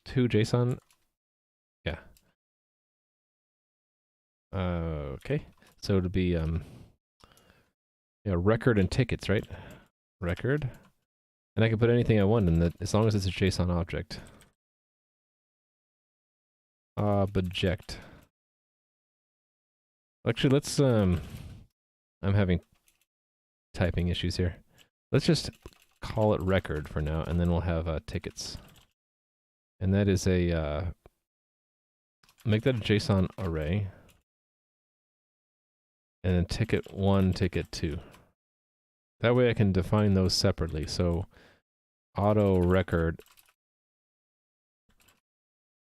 two JSON. Yeah. Okay. So it'll be yeah, record and tickets, right? Record. And I can put anything I want in that as long as it's a JSON object. Object. Actually, let's I'm having typing issues here. Let's just call it record for now, and then we'll have tickets. And that is a make that a JSON array. And then ticket 1, ticket 2. That way I can define those separately. So auto record,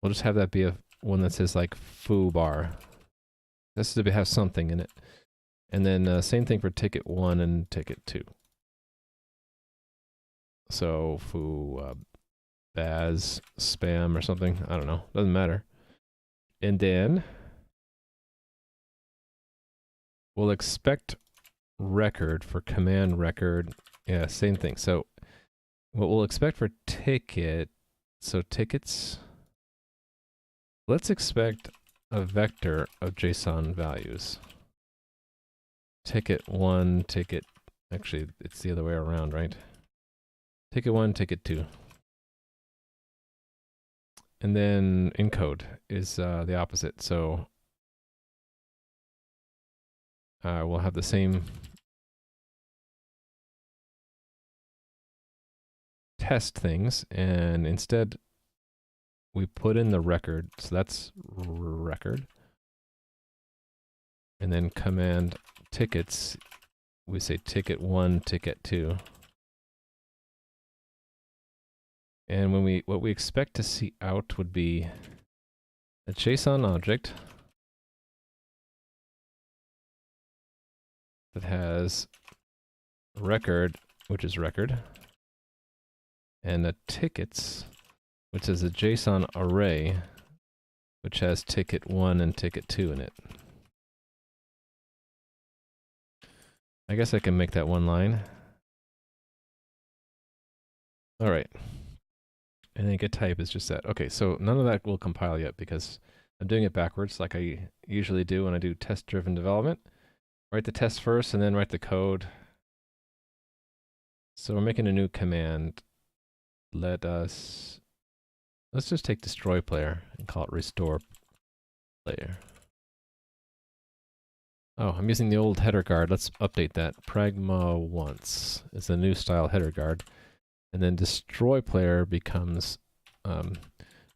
we'll just have that be one that says like foo bar. This is to have something in it. And then same thing for ticket 1 and ticket 2. So foo baz spam or something. I don't know. Doesn't matter. And then we'll expect record for command record. Yeah, same thing. So what we'll expect for ticket, so tickets, let's expect a vector of JSON values. Ticket 1, ticket, actually it's the other way around, right? Ticket 1, ticket 2. And then encode is the opposite. So we'll have the same test things, and instead we put in the record. So that's record. And then command tickets, we say ticket 1, ticket 2. And when what we expect to see out would be a JSON object that has record, which is record, and a tickets, which is a JSON array, which has ticket 1 and ticket 2 in it. I guess I can make that one line. All right. And then get type is just that. Okay, so none of that will compile yet because I'm doing it backwards like I usually do when I do test-driven development. Write the test first and then write the code. So we're making a new command. Let's just take destroy player and call it restore player. Oh, I'm using the old header guard. Let's update that. Pragma once is the new style header guard. And then destroy player becomes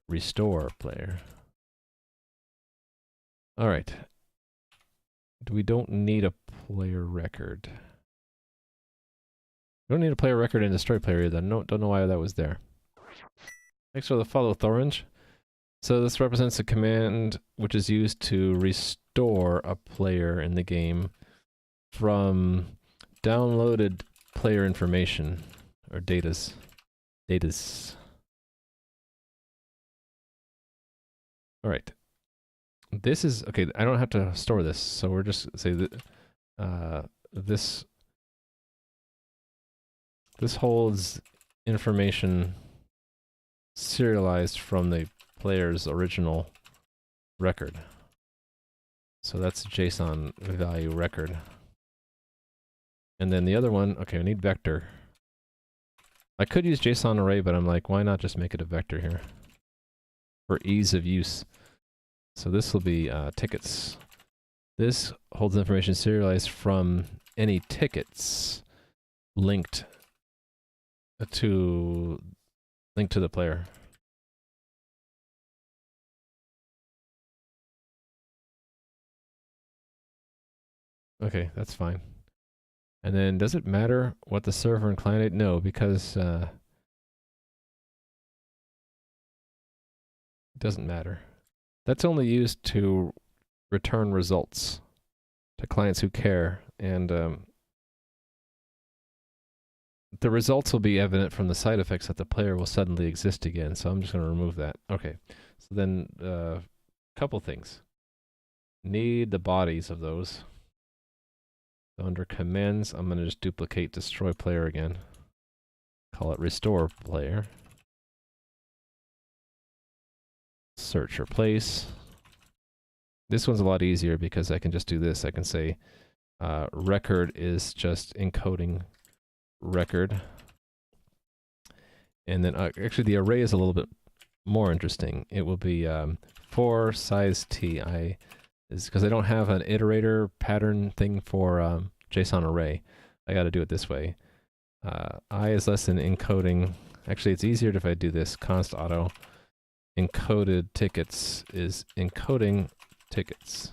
restore player. All right. We don't need a player record. We don't need a player record in destroy player either. No, don't know why that was there. Thanks for the follow, Thorange. So this represents a command which is used to restore a player in the game from downloaded player information or datas. All right. This is okay. I don't have to store this, so we're just say that this holds information serialized from the player's original record. So that's JSON value record. And then the other one, okay, I need vector. I could use JSON array, but I'm like, why not just make it a vector here? For ease of use. So this will be tickets. This holds information serialized from any tickets linked to the player. Okay, that's fine. And then does it matter what the server and client? No, because it doesn't matter. That's only used to return results to clients who care, and the results will be evident from the side effects that the player will suddenly exist again, so I'm just going to remove that. Okay, so then couple things. Need the bodies of those. So under commands, I'm going to just duplicate destroy player again. Call it restore player. Search replace. This one's a lot easier because I can just do this. I can say record is just encoding record. And then actually the array is a little bit more interesting. It will be for size t. Is because I don't have an iterator pattern thing for JSON array. I got to do it this way. I is less than encoding. Actually, it's easier if I do this. Const auto encoded tickets is encoding tickets.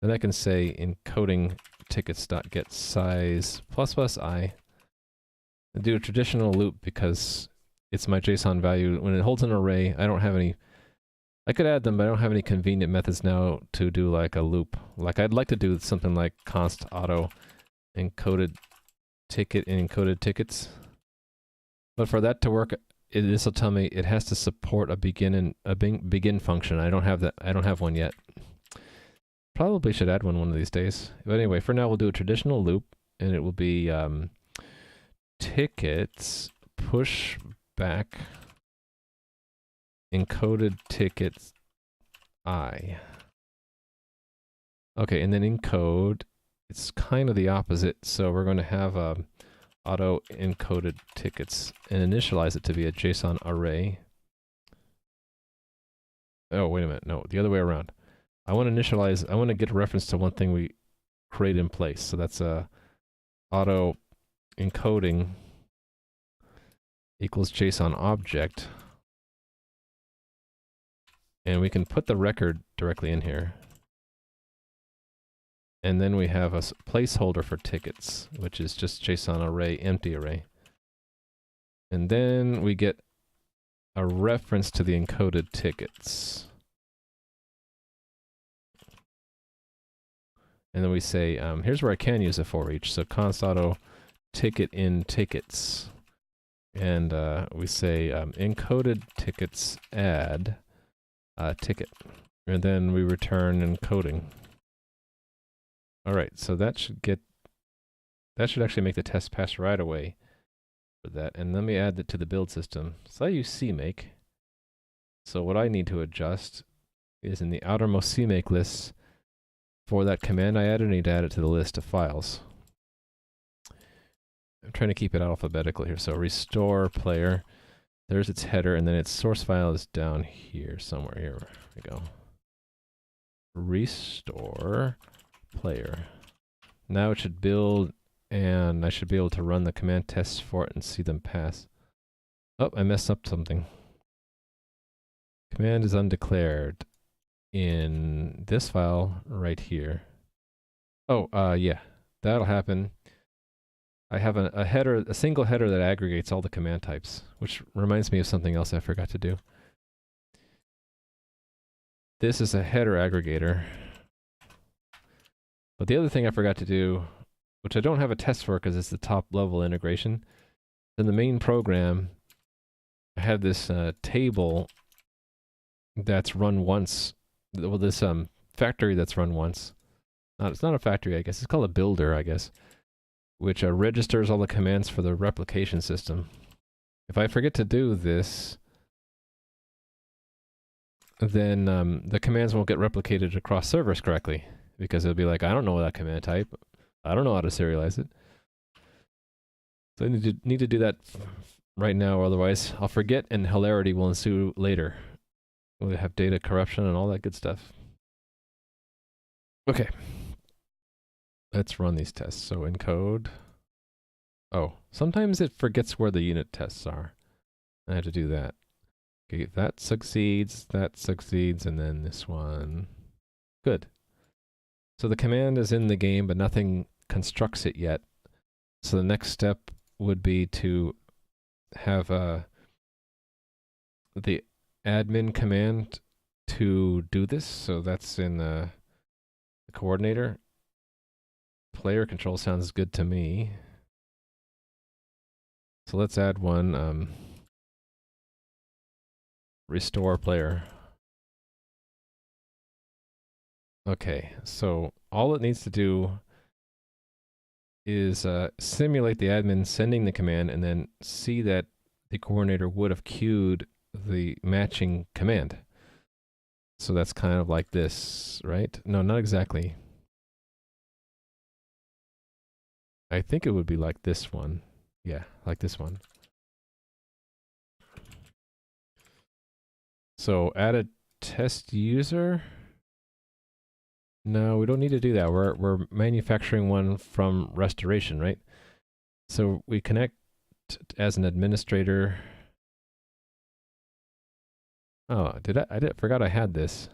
Then I can say encoding tickets.get size plus I. And do a traditional loop because it's my JSON value. When it holds an array, I don't have any. I could add them, but I don't have any convenient methods now to do like a loop. Like I'd like to do something like const auto encoded ticket and encoded tickets. But for that to work, this will tell me it has to support a begin function. I don't have that. I don't have one yet. Probably should add one of these days. But anyway, for now we'll do a traditional loop, and it will be tickets push back encoded tickets I. Okay, and then encode, it's kind of the opposite. So we're going to have auto encoded tickets and initialize it to be a JSON array. Oh, wait a minute. No, the other way around. I want to initialize, I want to get a reference to one thing we create in place. So that's auto encoding equals JSON object. And we can put the record directly in here. And then we have a placeholder for tickets, which is just JSON array, empty array. And then we get a reference to the encoded tickets. And then we say, here's where I can use a for each. So const auto ticket in tickets. And we say encoded tickets add ticket. And then we return encoding. All right, so that should actually make the test pass right away for that. And let me add that to the build system. So I use CMake. So what I need to adjust is in the outermost CMake list for that command I added, I need to add it to the list of files. I'm trying to keep it alphabetical here. So restore player. There's its header, and then its source file is down here somewhere. Here we go. Restore player. Now it should build, and I should be able to run the command tests for it and see them pass. Oh, I messed up something. Command is undeclared in this file right here. Oh, yeah, that'll happen. I have a header, a single header that aggregates all the command types, which reminds me of something else I forgot to do. This is a header aggregator. But the other thing I forgot to do, which I don't have a test for because it's the top level integration, in the main program, I have this table that's run once. Well, this factory that's run once. It's not a factory, I guess. It's called a builder, I guess, which registers all the commands for the replication system. If I forget to do this, then the commands won't get replicated across servers correctly, because it'll be like, I don't know that command type. I don't know how to serialize it. So I need to do that right now, or otherwise I'll forget and hilarity will ensue later. We'll have data corruption and all that good stuff. Okay. Let's run these tests. So encode. Oh, sometimes it forgets where the unit tests are. I have to do that. Okay, that succeeds, and then this one. Good. So the command is in the game, but nothing constructs it yet. So the next step would be to have the admin command to do this. So that's in the coordinator. Player control sounds good to me. So let's add one. Restore player. Okay, so all it needs to do is simulate the admin sending the command and then see that the coordinator would have queued the matching command. So that's kind of like this, right? No, not exactly. I think it would be like this one. Yeah, like this one. So add a test user. No, we don't need to do that. We're manufacturing one from restoration, right? So we connect as an administrator. Oh, forgot I had this.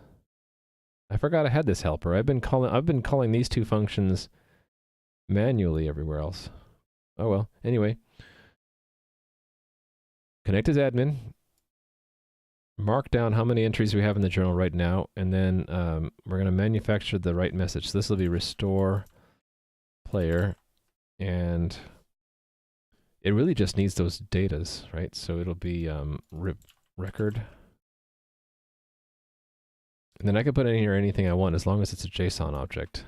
I forgot I had this helper. I've been calling these two functions manually everywhere else. Oh well. Anyway, connect as admin. Mark down how many entries we have in the journal right now, and then we're going to manufacture the right message. So this will be restore player, and it really just needs those datas, right? So it'll be record. And then I can put in here anything I want as long as it's a JSON object.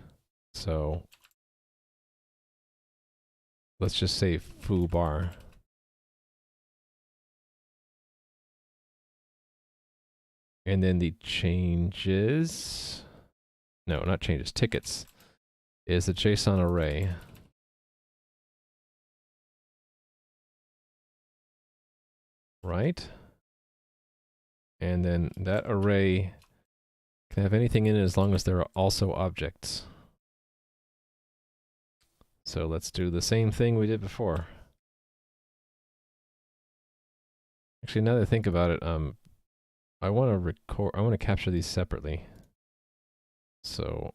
So let's just say foo bar. And then the changes, no, not changes, tickets, is a JSON array. Right? And then that array can have anything in it as long as there are also objects. So let's do the same thing we did before. Actually, now that I think about it, I want to capture these separately. So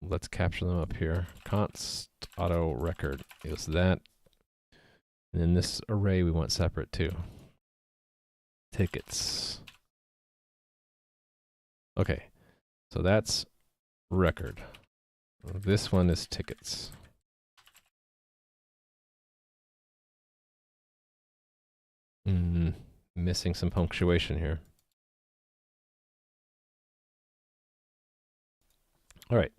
let's capture them up here. Const auto record is that. And then this array we want separate too. Tickets. Okay, so that's record. This one is tickets. Missing some punctuation here. All right.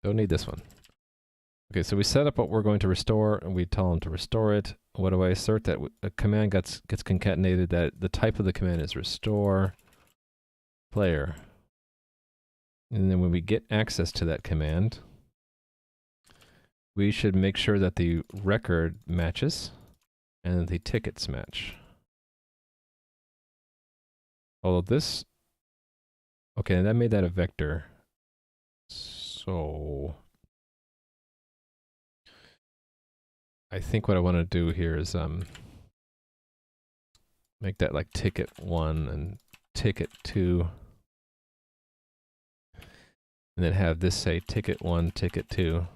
Don't need this one. Okay, so we set up what we're going to restore, and we tell them to restore it. What do I assert? That a command gets concatenated, that the type of the command is restore player. And then when we get access to that command, we should make sure that the record matches and the tickets match. Although this, okay, that made that a vector. So I think what I want to do here is make that like ticket 1 and ticket 2. And then have this say ticket 1, ticket 2.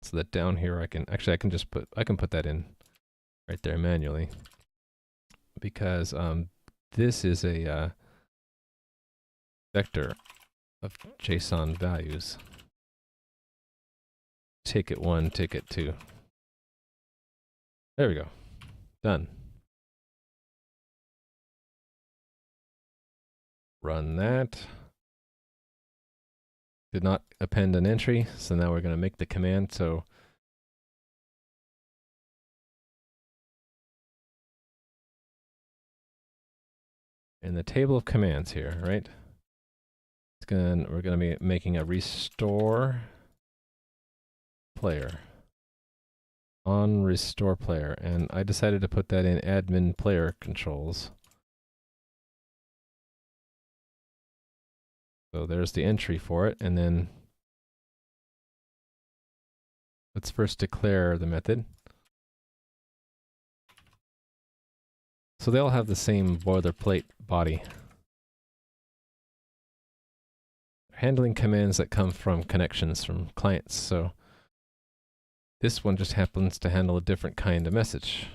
so that down here I can just put that in right there manually, because this is a vector of JSON values. Ticket 1, ticket 2. There we go. Done. Run that. Did not append an entry, so now we're going to make the command. So in the table of commands here, right? We're going to be making a restore player on restore player, and I decided to put that in admin player controls. So there's the entry for it, and then let's first declare the method. So they all have the same boilerplate body. Handling commands that come from connections from clients, so this one just happens to handle a different kind of message.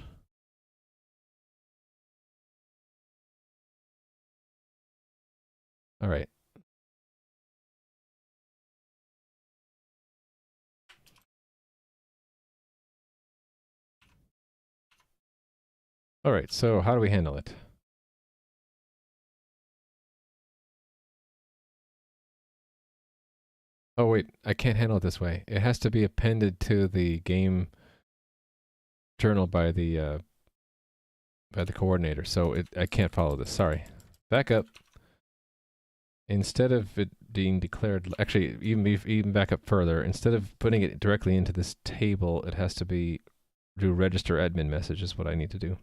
All right. All right, so how do we handle it? Oh wait, I can't handle it this way. It has to be appended to the game journal by the coordinator, so I can't follow this. Sorry. Back up. Instead of it being declared, actually, even back up further, instead of putting it directly into this table, it has to be do register admin message is what I need to do.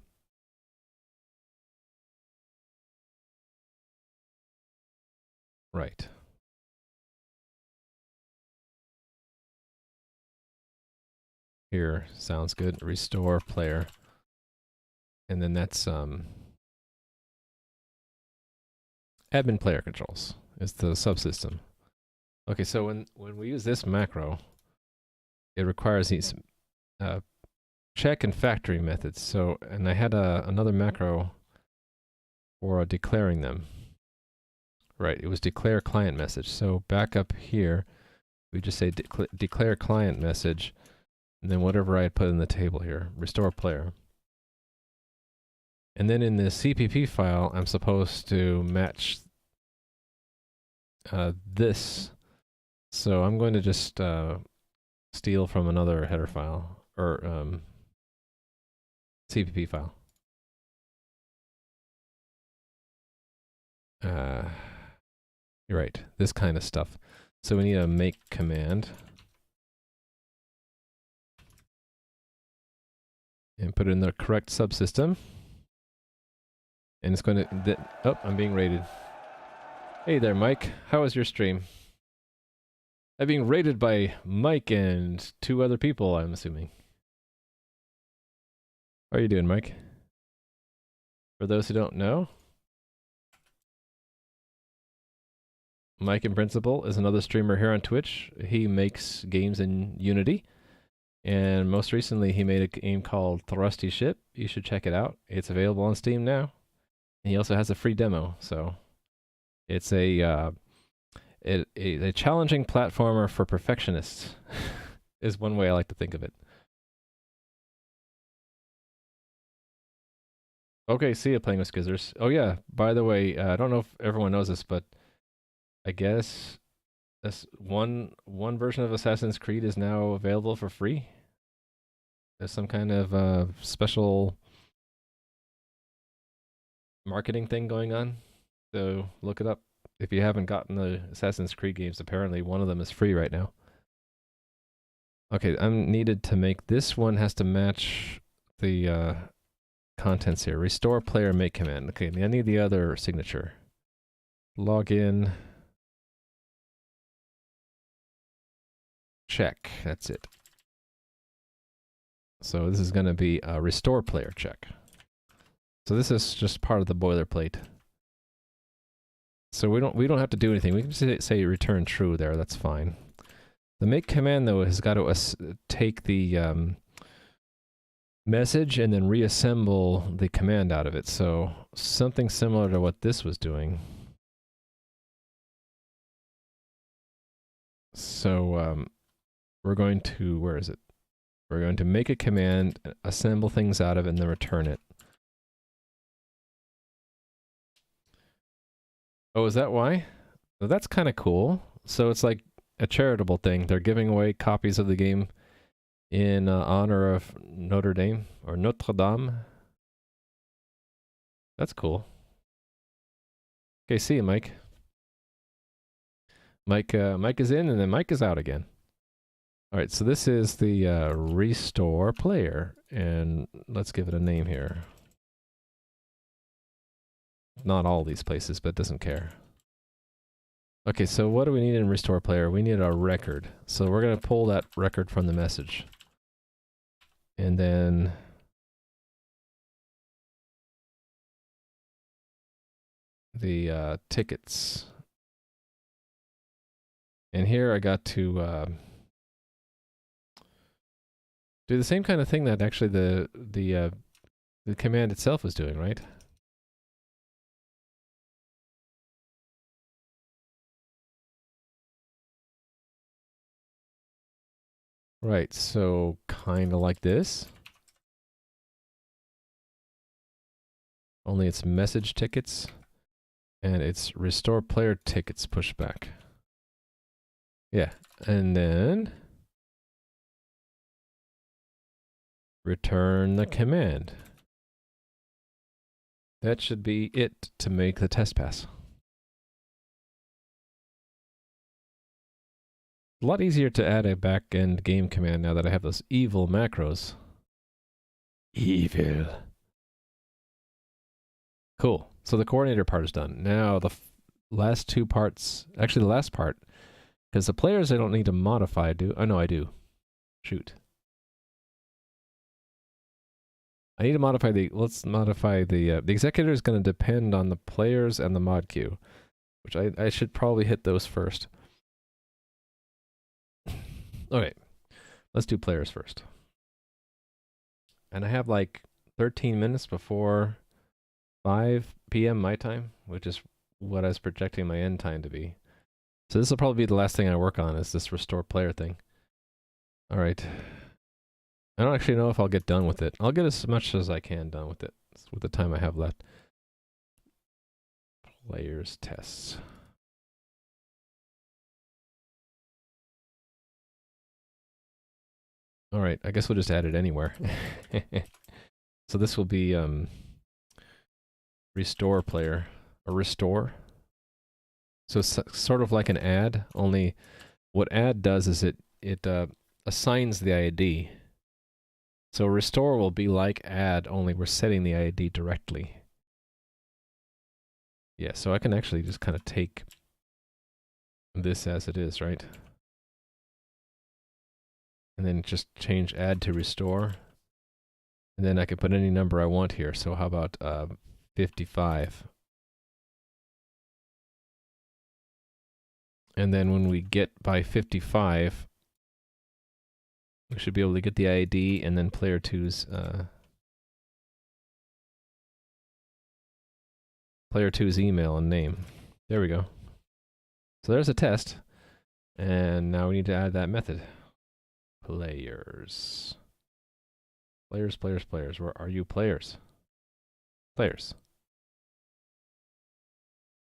Right. Here, sounds good. Restore player. And then that's admin player controls is the subsystem. Okay, so when we use this macro, it requires these check and factory methods. So, and I had another macro for declaring them. Right, it was declare client message. So back up here, we just say declare client message, and then whatever I had put in the table here, restore player. And then in the CPP file, I'm supposed to match this. So I'm going to just steal from another header file, or CPP file. You're right, this kind of stuff. So we need a make command. And put it in the correct subsystem. And it's going to, oh, I'm being rated. Hey there, Mike. How was your stream? I'm being rated by Mike and 2 other people, I'm assuming. How are you doing, Mike? For those who don't know, Mike in Principle is another streamer here on Twitch. He makes games in Unity. And most recently, he made a game called Thrusty Ship. You should check it out. It's available on Steam now. And he also has a free demo. So it's a challenging platformer for perfectionists is one way I like to think of it. Okay, see you playing with Skizzers. Oh yeah, by the way, I don't know if everyone knows this, but I guess this one version of Assassin's Creed is now available for free. There's some kind of special marketing thing going on, so look it up. If you haven't gotten the Assassin's Creed games, apparently one of them is free right now. Okay, I'm needed to make this one has to match the contents here. Restore player make command. Okay, I need the other signature. Log in. Check. That's it. So this is going to be a restore player check. So this is just part of the boilerplate. So we don't have to do anything. We can just say return true there. That's fine. The make command, though, has got to take the message and then reassemble the command out of it. So something similar to what this was doing. So we're going to, where is it? We're going to make a command, assemble things out of it, and then return it. Oh, is that why? Well, that's kind of cool. So it's like a charitable thing. They're giving away copies of the game in honor of Notre Dame or Notre Dame. That's cool. Okay, see you, Mike. Mike is in, and then Mike is out again. All right, so this is the restore player, and let's give it a name here. Not all these places, but it doesn't care. Okay, so what do we need in restore player? We need a record. So we're going to pull that record from the message. And then the tickets. And here I got to do the same kind of thing that actually the command itself is doing, right? Right, so kind of like this. Only it's message tickets, and it's restore player tickets pushback. Yeah, and then return the command. That should be it to make the test pass. A lot easier to add a back-end game command now that I have those evil macros. Evil. Cool. So the coordinator part is done. Now the last two parts, actually the last part, because the players I don't need to modify, do. Oh no, I do. Shoot. I need to modify let's modify the executor is going to depend on the players and the mod queue, which I should probably hit those first. Okay, let's do players first. And I have like 13 minutes before 5 p.m. my time, which is what I was projecting my end time to be. So this will probably be the last thing I work on, is this restore player thing. All right. I don't actually know if I'll get done with it. I'll get as much as I can done with it with the time I have left. Players tests. All right, I guess we'll just add it anywhere. So this will be restore player, or restore. So it's sort of like an add, only what add does is it assigns the ID. So restore will be like add, only we're setting the ID directly. Yeah, so I can actually just kind of take this as it is, right? And then just change add to restore. And then I can put any number I want here. So how about 55? And then when we get by 55, we should be able to get the ID and then player 2's email and name. There we go. So there's a test. And now we need to add that method. Players. Players, players, players. Where are you, players? Players.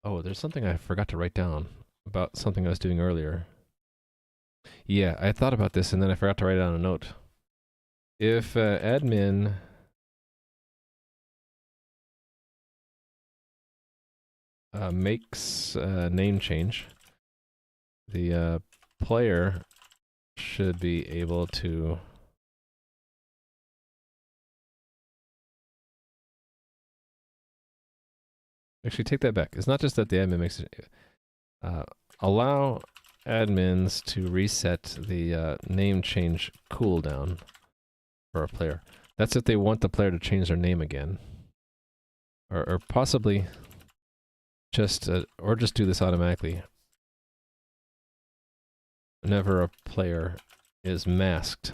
Oh, there's something I forgot to write down about something I was doing earlier. Yeah, I thought about this and then I forgot to write it on a note. If admin makes a name change, the player should be able to actually take that back. It's not just that the admin makes it. Allow admins to reset the name change cooldown for a player. That's if they want the player to change their name again, or possibly just or just do this automatically. whenever a player is masked.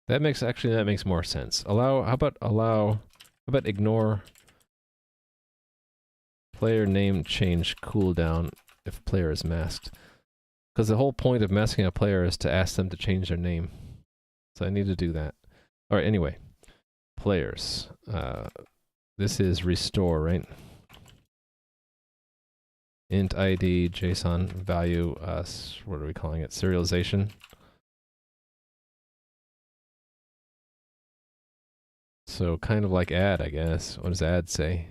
That makes more sense. How about ignore player name change cooldown if player is masked? Because the whole point of masking a player is to ask them to change their name. So I need to do that. Alright, anyway. Players. This is restore, right? Int ID, JSON value, what are we calling it? Serialization. So kind of like add, I guess. What does add say?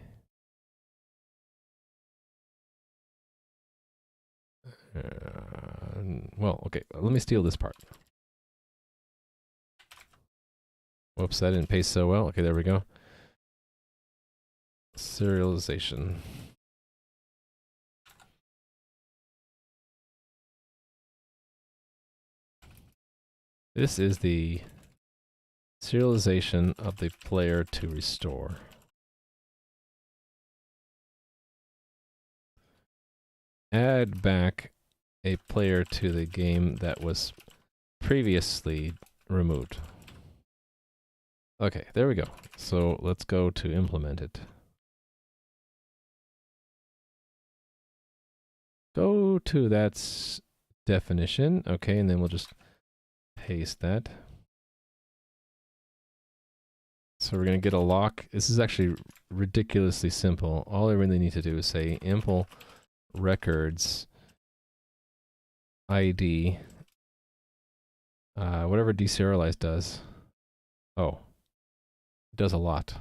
Well, okay, let me steal this part. Whoops, that didn't paste so well. Okay, there we go. Serialization. This is the serialization of the player to restore. Add back a player to the game that was previously removed. Okay, there we go. So let's go to implement it. Go to that definition. Okay, and then we'll just paste that. So we're going to get a lock. This is actually ridiculously simple. All I really need to do is say impl records ID, whatever deserialize does. Oh, it does a lot.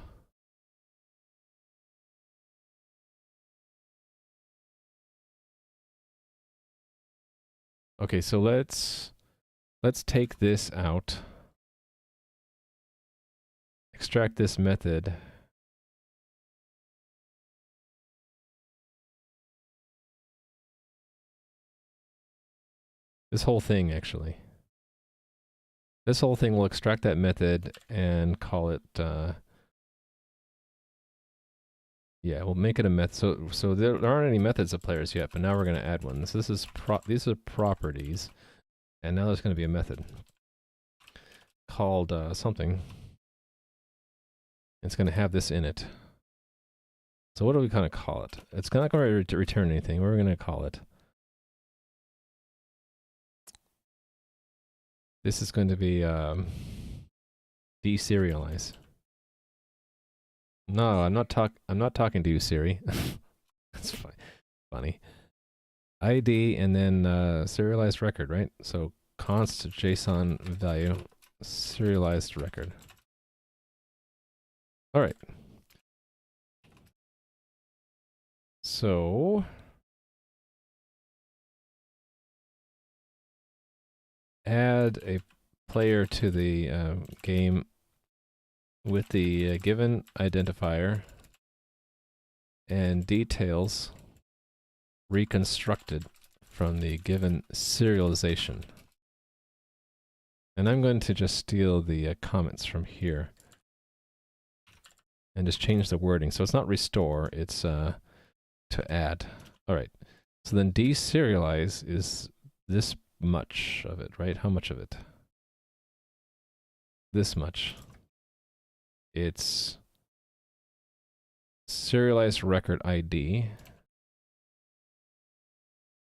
Okay, so let's take this out. Extract this method. This whole thing, actually. This whole thing will extract that method and call it, yeah, we'll make it a method. So there aren't any methods of players yet, but now we're going to add one. So these are properties, and now there's going to be a method called something. It's going to have this in it. So what are we going to call it? It's not going to return anything. What are we going to call it? This is going to be deserialize. No, I'm not talking to you, Siri. That's funny. ID and then serialized record, right? So const JSON value serialized record. All right. So add a player to the game with the given identifier and details reconstructed from the given serialization. And I'm going to just steal the comments from here and just change the wording. So it's not restore, it's to add. All right. So then deserialize is this much of it, right? How much of it? This much. It's serialized record ID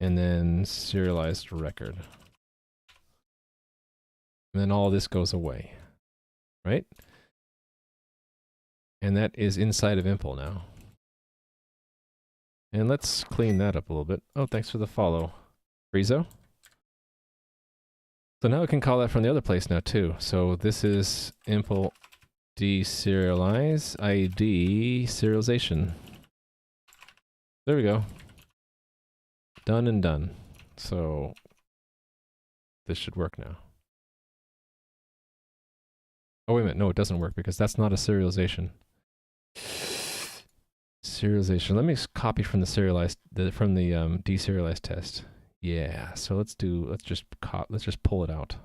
and then serialized record. And then all this goes away, right? And that is inside of impl now. And let's clean that up a little bit. Oh, thanks for the follow, Frizo. So now we can call that from the other place now too. So this is impl deserialize ID serialization. There we go. Done and done. So this should work now. Oh, wait a minute. No, it doesn't work because that's not a serialization. Serialization. Let me copy from the deserialized test. Yeah. So let's just pull it out.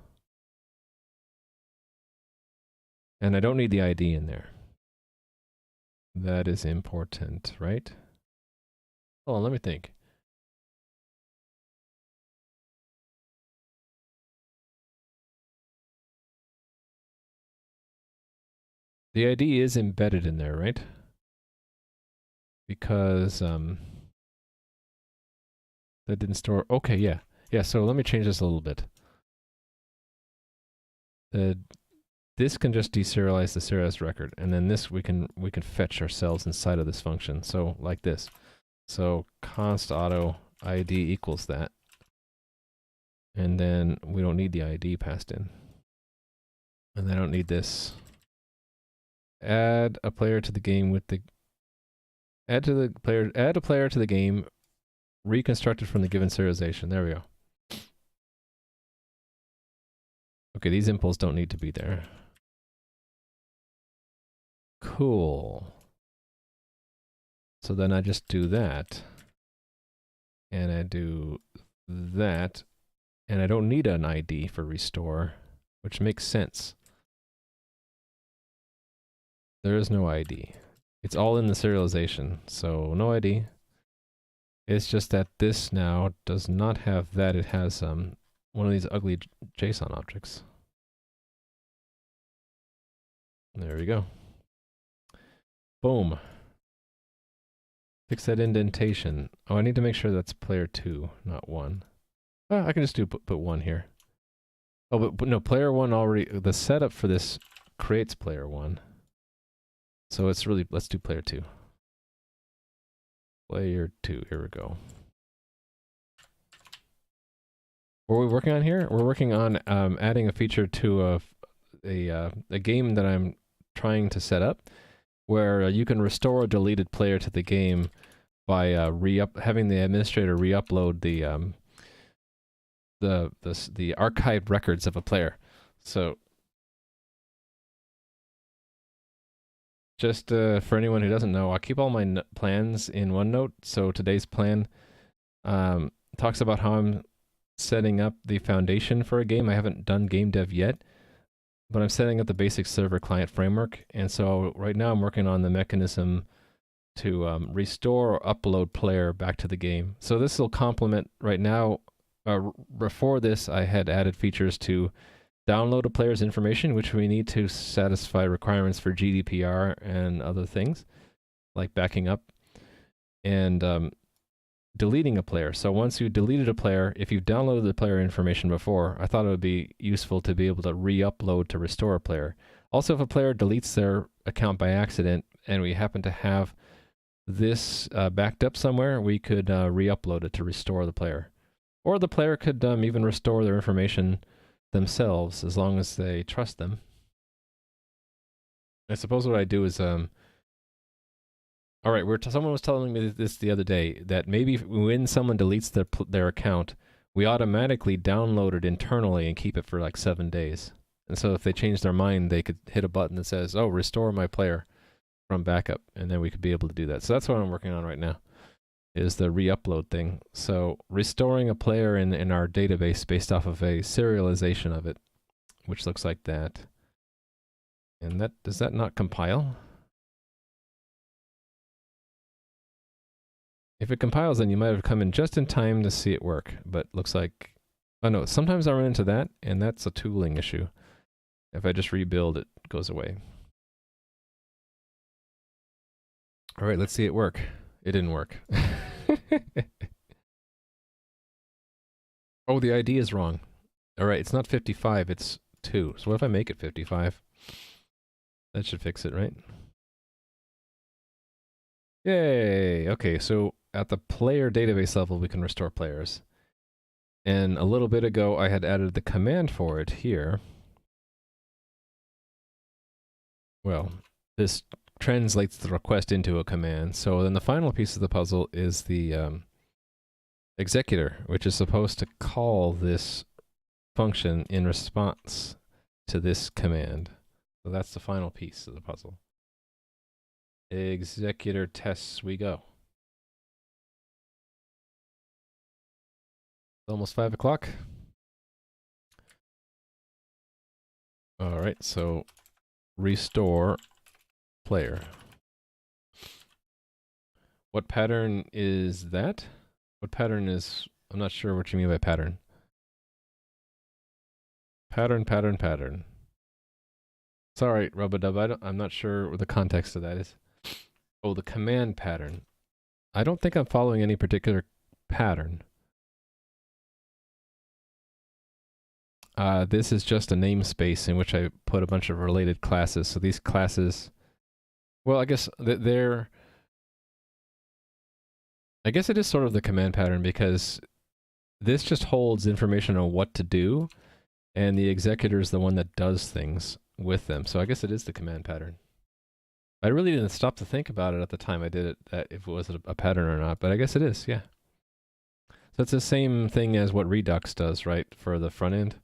And I don't need the ID in there. That is important, right? Hold on, let me think. The ID is embedded in there, right? Because that didn't store. Okay, yeah. Yeah, so let me change this a little bit. This can just deserialize the serialized record, and then this we can fetch ourselves inside of this function. So like this. So const auto ID equals that. And then we don't need the ID passed in. And I don't need this. Add a player to the game with the add a player to the game reconstructed from the given serialization. There we go. Okay, these impulses don't need to be there. Cool. So then I just do that. And I do that. And I don't need an ID for restore, which makes sense. There is no ID. It's all in the serialization, so no ID. It's just that this now does not have that. It has one of these ugly JSON objects. There we go. Boom. Fix that indentation. Oh, I need to make sure that's player 2, not 1. Oh, I can just put 1 here. Oh, but no, player 1 already, the setup for this creates player 1. So it's really, let's do player 2. Player 2, here we go. What are we working on here? We're working on adding a feature to a game that I'm trying to set up, where you can restore a deleted player to the game by having the administrator re-upload the archived records of a player. So just for anyone who doesn't know, I keep all my plans in OneNote. So today's plan talks about how I'm setting up the foundation for a game. I haven't done game dev yet, but I'm setting up the basic server client framework. And so right now I'm working on the mechanism to restore or upload player back to the game. So this will complement right now. Before this, I had added features to download a player's information, which we need to satisfy requirements for GDPR and other things, like backing up, and deleting a player. So once you deleted a player, if you've downloaded the player information before, I thought it would be useful to be able to re-upload to restore a player. Also, if a player deletes their account by accident, and we happen to have this backed up somewhere, we could re-upload it to restore the player. Or the player could even restore their information themselves, as long as they trust them. I suppose what I do is, all right, someone was telling me this the other day, that maybe when someone deletes their account, we automatically download it internally and keep it for like 7 days. And so if they change their mind, they could hit a button that says, oh, restore my player from backup, and then we could be able to do that. So that's what I'm working on right now, is the re-upload thing. So restoring a player in our database based off of a serialization of it, which looks like that. And that, does that not compile? If it compiles, then you might have come in just in time to see it work, but looks like, oh no, sometimes I run into that, and that's a tooling issue. If I just rebuild, it goes away. All right, let's see it work. It didn't work. Oh, the ID is wrong. All right, it's not 55, it's 2. So what if I make it 55? That should fix it, right? Yay! Okay, so at the player database level, we can restore players. And a little bit ago, I had added the command for it here. Well, this translates the request into a command. So then the final piece of the puzzle is the executor, which is supposed to call this function in response to this command. So that's the final piece of the puzzle. Executor tests we go. Almost 5 o'clock. All right, so restore player. What pattern is that? What pattern is, I'm not sure what you mean by pattern. Pattern. It's all right, Rubadub. I'm not sure what the context of that is. Oh, the command pattern. I don't think I'm following any particular pattern. This is just a namespace in which I put a bunch of related classes. So these classes, well, I guess they're, I guess it is sort of the command pattern because this just holds information on what to do, and the executor is the one that does things with them. So I guess it is the command pattern. I really didn't stop to think about it at the time I did it, that if it was a pattern or not, but I guess it is, yeah. So it's the same thing as what Redux does, right, for the front end.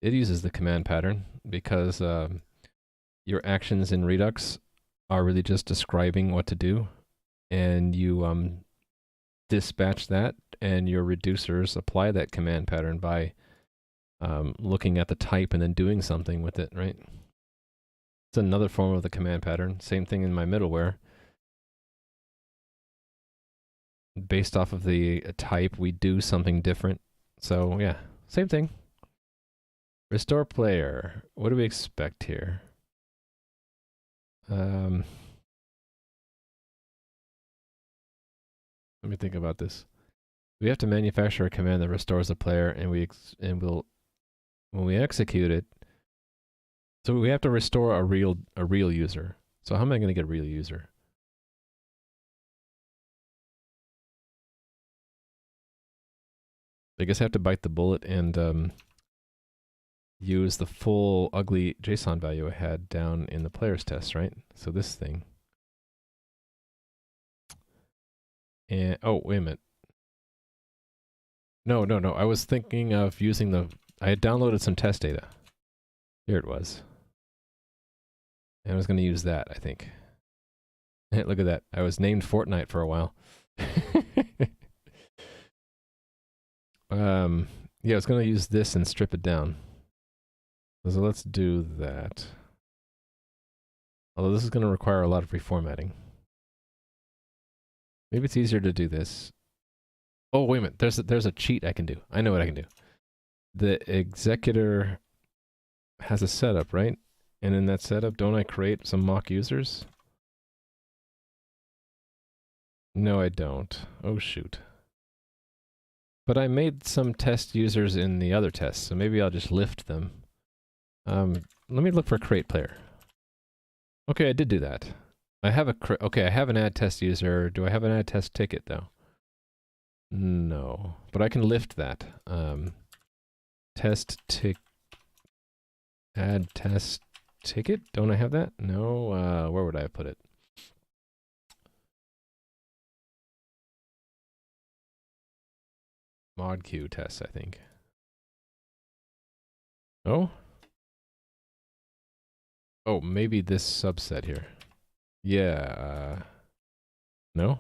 It uses the command pattern because your actions in Redux are really just describing what to do, and you dispatch that, and your reducers apply that command pattern by looking at the type and then doing something with it, right? It's another form of the command pattern. Same thing in my middleware. Based off of the type, we do something different. So yeah, same thing. Restore player. What do we expect here? Let me think about this. We have to manufacture a command that restores a player, and we'll when we execute it. So we have to restore a real user. So how am I going to get a real user? I guess I have to bite the bullet and use the full ugly JSON value I had down in the player's test, right? So this thing. And oh, wait a minute. No. I was thinking of using I had downloaded some test data. Here it was. And I was going to use that, I think. Look at that. I was named Fortnite for a while. Yeah, I was going to use this and strip it down. So let's do that. Although this is going to require a lot of reformatting. Maybe it's easier to do this. Oh, wait a minute. There's a cheat I can do. I know what I can do. The executor has a setup, right? And in that setup, don't I create some mock users? No, I don't. Oh, shoot. But I made some test users in the other tests, so maybe I'll just lift them. Let me look for create player. Okay, I did do that. I have I have an add test user. Do I have an add test ticket though? No, but I can lift that. Add test ticket. Don't I have that? No. Where would I put it? Mod Q test, I think. Oh? Oh, maybe this subset here. Yeah, no?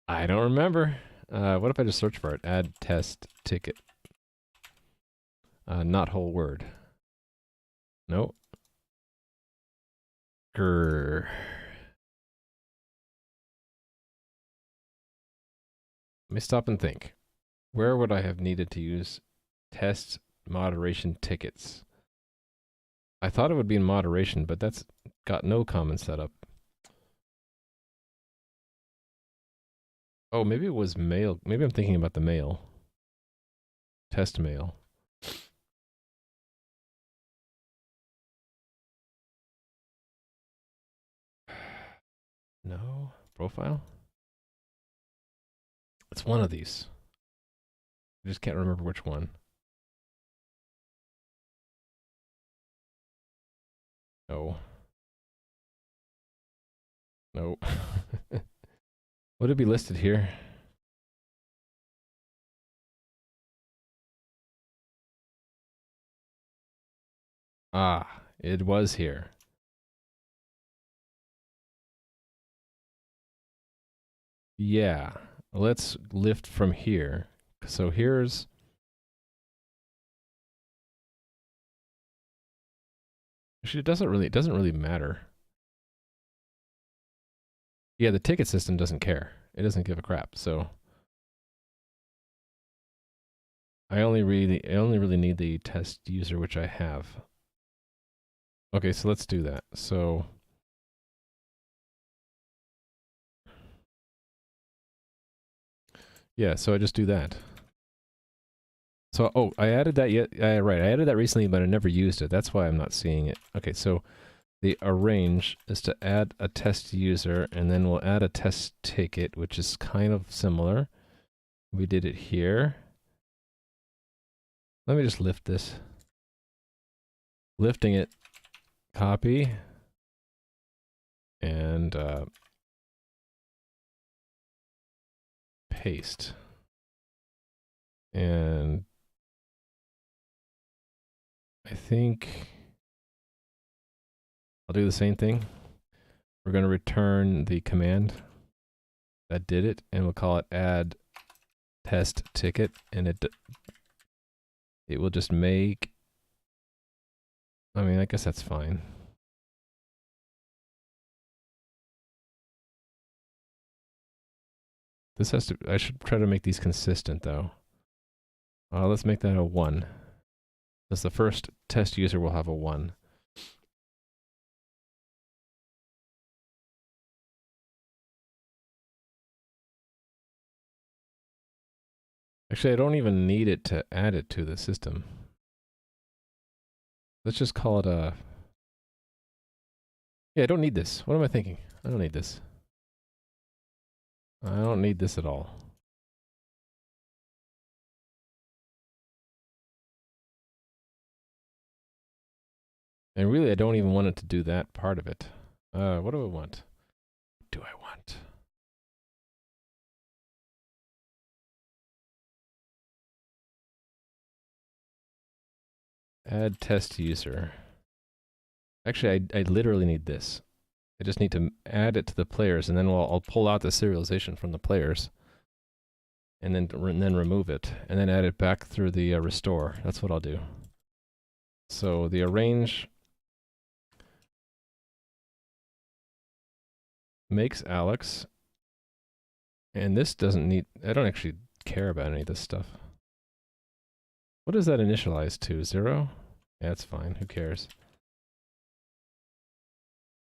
I don't remember. What if I just search for it? Add test ticket. Not whole word. No. Grr. Let me stop and think. Where would I have needed to use test moderation tickets? I thought it would be in moderation, but that's got no common setup. Oh, maybe it was mail. Maybe I'm thinking about the mail. Test mail. No. Profile? It's one of these. I just can't remember which one. No. No. Would it be listed here? Ah, it was here. Yeah. Let's lift from here. So here's... Actually, it doesn't really matter. Yeah, the ticket system doesn't care. It doesn't give a crap. So I only really need the test user, which I have. Okay, so let's do that. So yeah, so I just do that. So, oh, I added that right, I added that recently, but I never used it. That's why I'm not seeing it. Okay, so the arrange is to add a test user, and then we'll add a test ticket, which is kind of similar. We did it here. Let me just lift this. Lifting it, copy, and paste. And I think I'll do the same thing. We're going to return the command that did it, and we'll call it add test ticket, and it will just make, I mean, I guess that's fine. This has to, I should try to make these consistent though. Let's make that a 1. Because the first test user will have a 1. Actually, I don't even need it to add it to the system. Let's just call it a... Yeah, I don't need this. What am I thinking? I don't need this. I don't need this at all. And really, I don't even want it to do that part of it. What do I want? What do I want? Add test user. Actually, I literally need this. I just need to add it to the players, and then I'll pull out the serialization from the players, and then remove it, and then add it back through the restore. That's what I'll do. So the arrange makes Alex, and this doesn't need, I don't actually care about any of this stuff. What does that initialize to? 0? Yeah, that's fine. Who cares?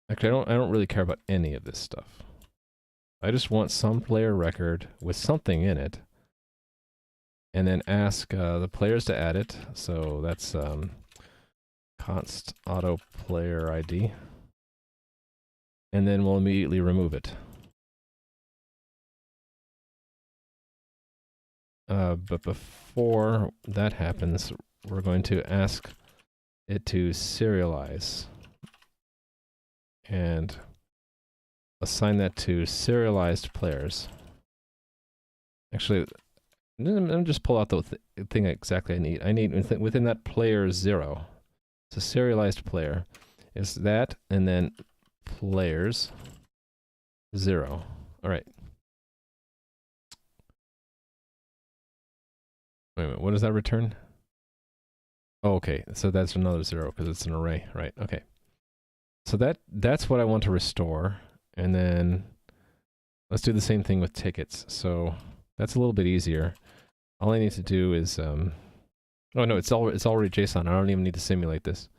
Actually, I don't really care about any of this stuff. I just want some player record with something in it, and then ask the players to add it. So that's const auto player ID, and then we'll immediately remove it. But before that happens, we're going to ask it to serialize and assign that to serialized players. Actually, let me just pull out the thing exactly I need. I need within that player 0. So serialized player is that, and then players 0. All right. Wait a minute. What does that return? Oh, okay. So that's another 0 because it's an array, right? Okay. So that's what I want to restore, and then let's do the same thing with tickets. So that's a little bit easier. All I need to do is oh no, it's already JSON. I don't even need to simulate this.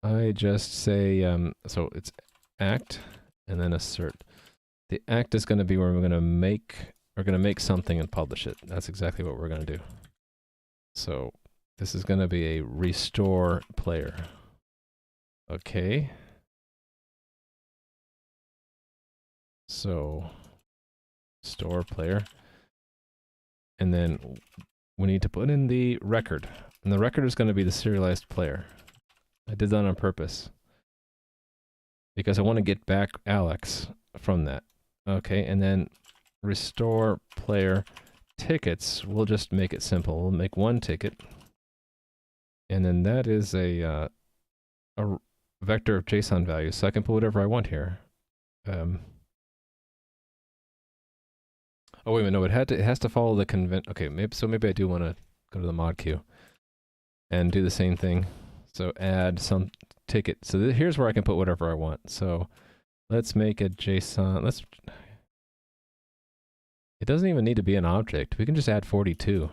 I just say so it's act and then assert. The act is going to be where we're going to make something and publish it. That's exactly what we're going to do. So this is going to be a restore player. Okay. So store player. And then we need to put in the record. And the record is going to be the serialized player. I did that on purpose, because I want to get back Alex from that. Okay, and then restore player tickets. We'll just make it simple. We'll make 1 ticket. And then that is a vector of JSON values, so I can put whatever I want here. Oh wait a minute, no, it has to follow the convent. Okay, maybe I do want to go to the mod queue and do the same thing. So add some ticket. So here's where I can put whatever I want. So let's make a JSON. It doesn't even need to be an object. We can just add 42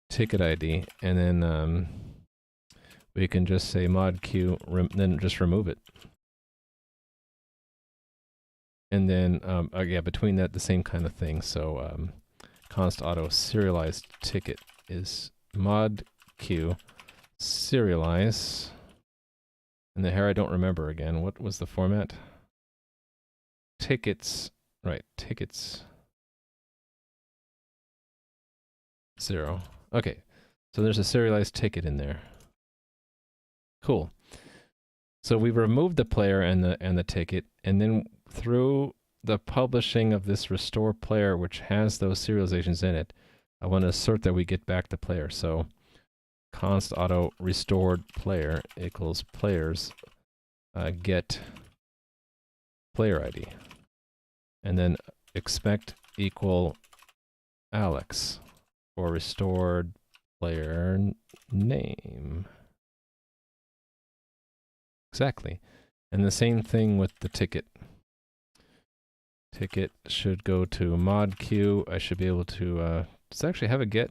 ticket ID, and then we can just say mod q, then just remove it. And then, yeah, between that, the same kind of thing. So const auto serialized ticket is mod q serialize. And the here I don't remember again. What was the format? Tickets, right, tickets 0. Okay, so there's a serialized ticket in there. Cool. So we removed the player and the ticket, and then through the publishing of this restore player, which has those serializations in it, I want to assert that we get back the player. So const auto restored player equals players get player ID, and then expect equal Alex for restored player name. Exactly. And the same thing with the ticket. Ticket should go to mod q. I should be able to, does it actually have a get?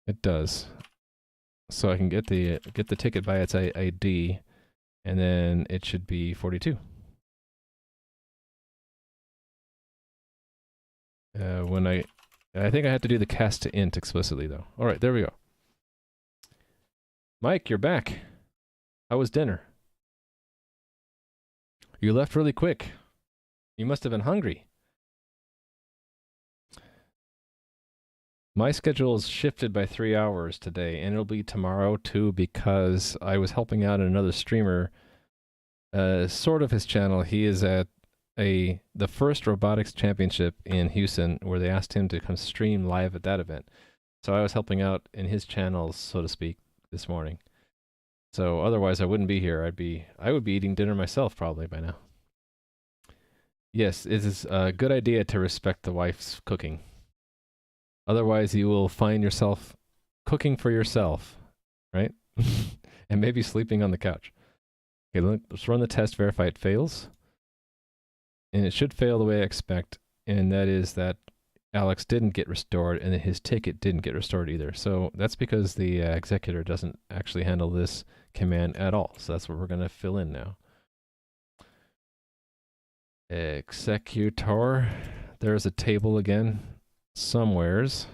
It does. So I can get the ticket by its ID, and then it should be 42. I think I had to do the cast to int explicitly though. All right, there we go. Mike, you're back. How was dinner? You left really quick. You must have been hungry. My schedule is shifted by 3 hours today, and it'll be tomorrow too, because I was helping out another streamer, sort of his channel. He is at the first robotics championship in Houston, where they asked him to come stream live at that event. So I was helping out in his channel, so to speak, this morning. So otherwise I wouldn't be here. I would be eating dinner myself probably by now. Yes, it is a good idea to respect the wife's cooking. Otherwise you will find yourself cooking for yourself, right? And maybe sleeping on the couch. Okay, let's run the test, verify it fails. And it should fail the way I expect, and that is that Alex didn't get restored, and his ticket didn't get restored either. So that's because the executor doesn't actually handle this command at all. So that's what we're going to fill in now. Executor. There's a table again, somewheres.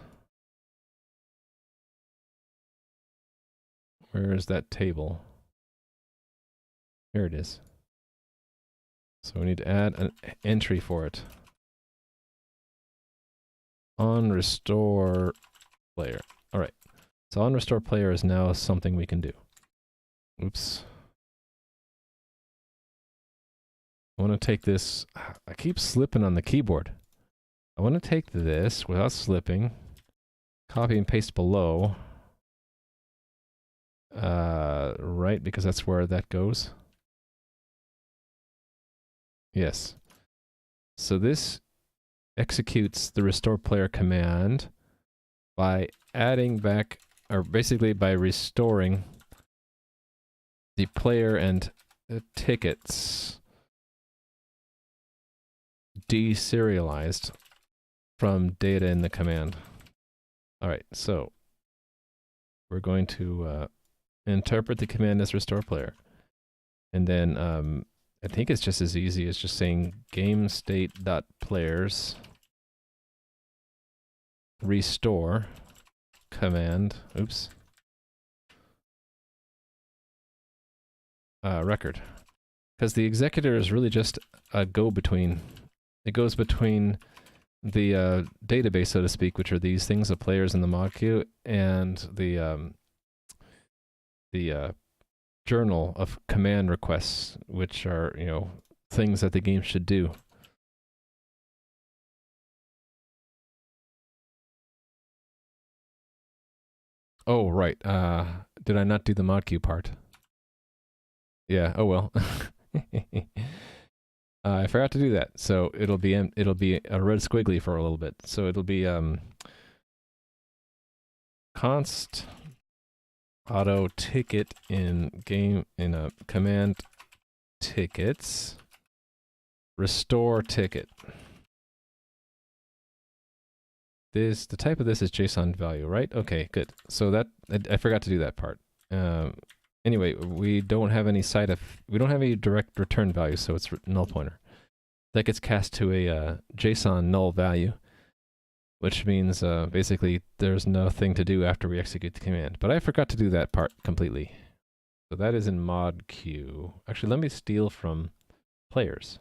Where is that table? Here it is. So we need to add an entry for it. On restore player. All right. So on restore player is now something we can do. Oops. I want to take this. I keep slipping on the keyboard. I want to take this without slipping. Copy and paste below. Right, because that's where that goes. Yes. So this executes the restore player command by adding back, or basically by restoring the player and the tickets deserialized from data in the command. All right, so we're going to interpret the command as restore player, and then I think it's just as easy as just saying game state.players restore command, oops, record. Because the executor is really just a go-between. It goes between the database, so to speak, which are these things, the players in the mod queue, and the journal of command requests, which are, you know, things that the game should do. Oh, right. Did I not do the mod queue part? Yeah, oh well. I forgot to do that. So it'll be a red squiggly for a little bit. So it'll be const auto ticket in game in a command tickets restore ticket. this, the type of this is JSON value, right? Okay, good. So that, I forgot to do that part. Anyway, we don't have any we don't have any direct return value, so it's null pointer. That gets cast to a JSON null value, which means basically there's nothing to do after we execute the command. But I forgot to do that part completely. So that is in mod queue. Actually, let me steal from players,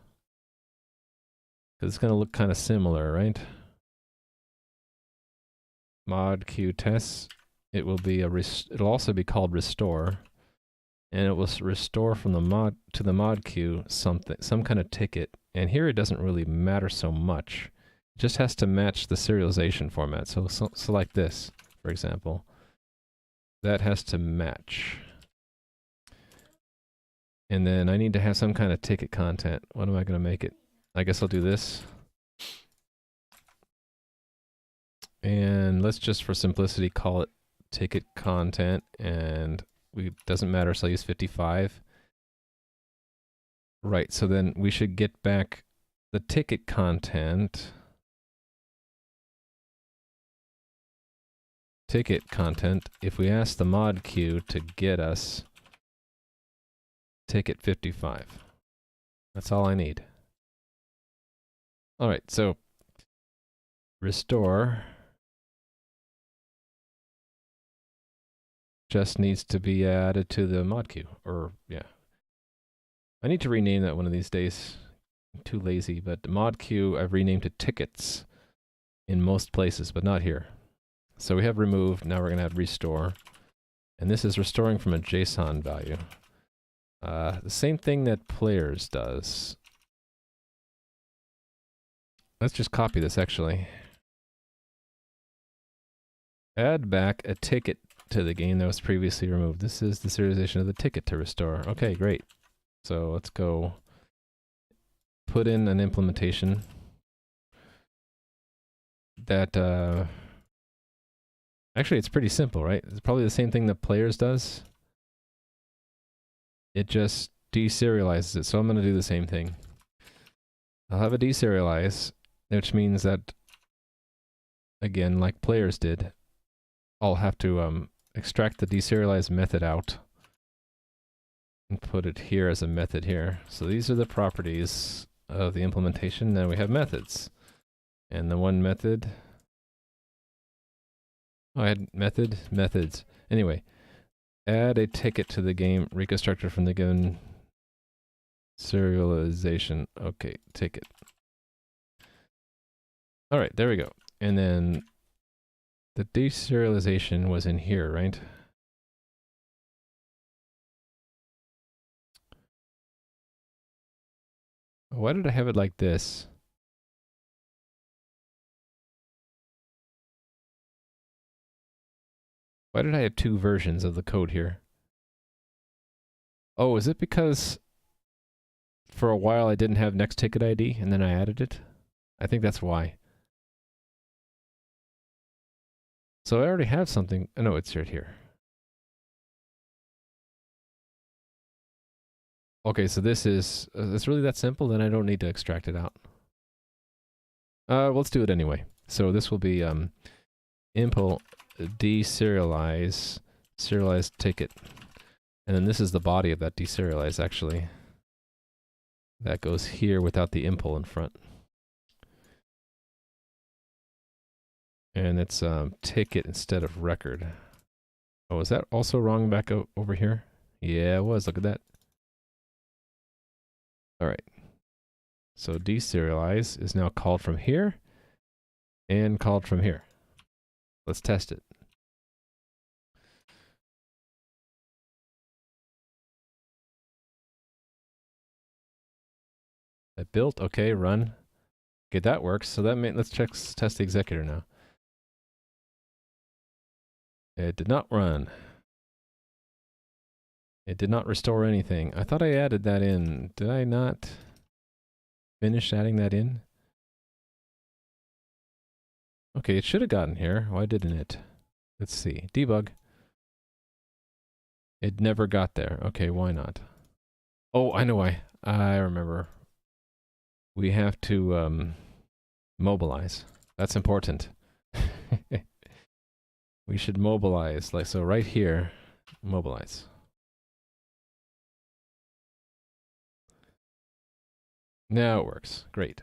because it's going to look kind of similar, right? Mod queue tests. It will be it'll also be called restore, and it will restore from the mod to the mod queue some kind of ticket. And here it doesn't really matter so much. It just has to match the serialization format. So select this, for example. That has to match. And then I need to have some kind of ticket content. What am I going to make it? I guess I'll do this. And let's just, for simplicity, call it ticket content. And doesn't matter, so I'll use 55. Right, so then we should get back the ticket content. Ticket content, if we ask the mod queue to get us ticket 55. That's all I need. Alright, so restore just needs to be added to the mod queue, or yeah. I need to rename that one of these days. I'm too lazy, but the mod queue I've renamed to tickets in most places, but not here. So we have removed, now we're going to have restore. And this is restoring from a JSON value. The same thing that players does. Let's just copy this actually. Add back a ticket to the game that was previously removed. This is the serialization of the ticket to restore. Okay, great. So let's go put in an implementation that actually it's pretty simple, right? It's probably the same thing that players does. It just deserializes it. So I'm going to do the same thing. I'll have a deserialize, which means that, again, like players did, I'll have to extract the deserialize method out and put it here as a method here. So these are the properties of the implementation. Then we have methods. And the one method, I had methods. Anyway, add a ticket to the game reconstructor from the given serialization. Okay, ticket. All right, there we go. And then the deserialization was in here, right? Why did I have it like this? Why did I have two versions of the code here? Oh, is it because for a while I didn't have next ticket ID and then I added it? I think that's why. So I already have something. Oh, no, it's right here. Okay, so this is, it's really that simple, then I don't need to extract it out. Let's do it anyway. So this will be impl deserialize, serialize ticket. And then this is the body of that deserialize, actually. That goes here without the impl in front. And it's ticket instead of record. Oh, is that also wrong back over here? Yeah, it was. Look at that. All right. So deserialize is now called from here and called from here. Let's test it. That built. Okay, run. Okay, that works. So that let's test the executor now. It did not run. It did not restore anything. I thought I added that in. Did I not finish adding that in? Okay, it should have gotten here. Why didn't it? Let's see. Debug. It never got there. Okay, why not? Oh, I know why. I remember. We have to mobilize. That's important. we should mobilize, like so right here, mobilize. Now it works. Great.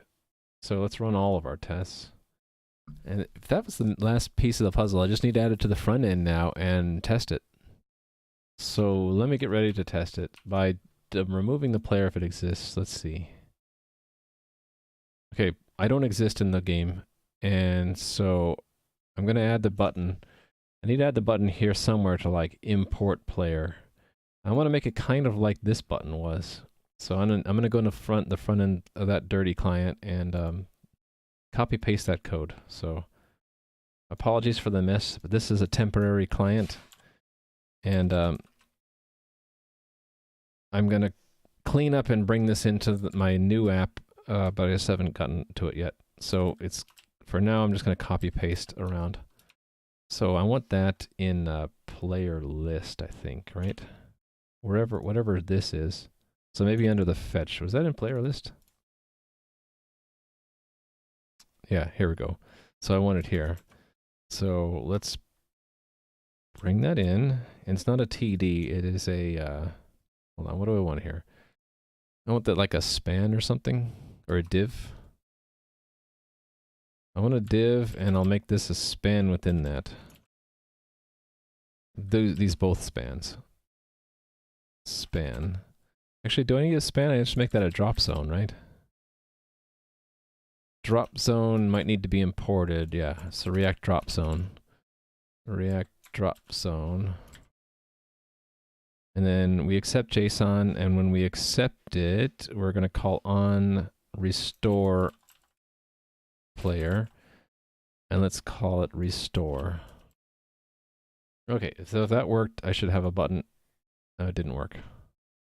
So let's run all of our tests. And if that was the last piece of the puzzle, I just need to add it to the front end now and test it. So let me get ready to test it by removing the player if it exists. Let's see. Okay, I don't exist in the game, and so I'm going to add the button. I need to add the button here somewhere to like import player. I want to make it kind of like this button was. So I'm gonna go in the front end of that dirty client and copy paste that code. So apologies for the mess, but this is a temporary client, and I'm gonna clean up and bring this into my new app, but I just haven't gotten to it yet. So it's for now. I'm just gonna copy paste around. So I want that in player list, I think, right? Whatever this is. So maybe under the fetch. Was that in player list? Yeah, here we go. So I want it here. So let's bring that in. And it's not a TD, it is a, hold on, what do I want here? I want that like a span or something, or a div. I want a div, and I'll make this a span within that. These both spans. Span. Actually, do I need a span? I just make that a drop zone, right? Drop zone might need to be imported, yeah. So React drop zone. React drop zone. And then we accept JSON, and when we accept it, we're going to call on restore player. And let's call it restore. Okay, so if that worked, I should have a button. No, it didn't work.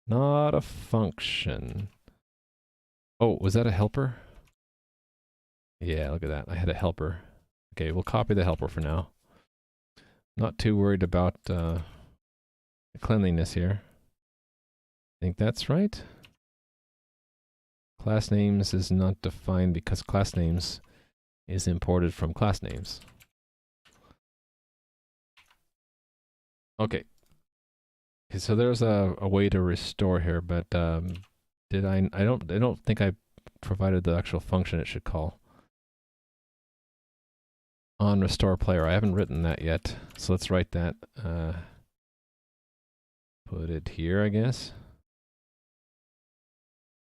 Not a function. Oh, was that a helper? Yeah, look at that. I had a helper. Okay, we'll copy the helper for now. Not too worried about the cleanliness here. I think that's right. Class names is not defined because class names is imported from class names. Okay. Okay, so there's a way to restore here, but I don't think I provided the actual function it should call. On restore player. I haven't written that yet, so let's write that. Put it here, I guess.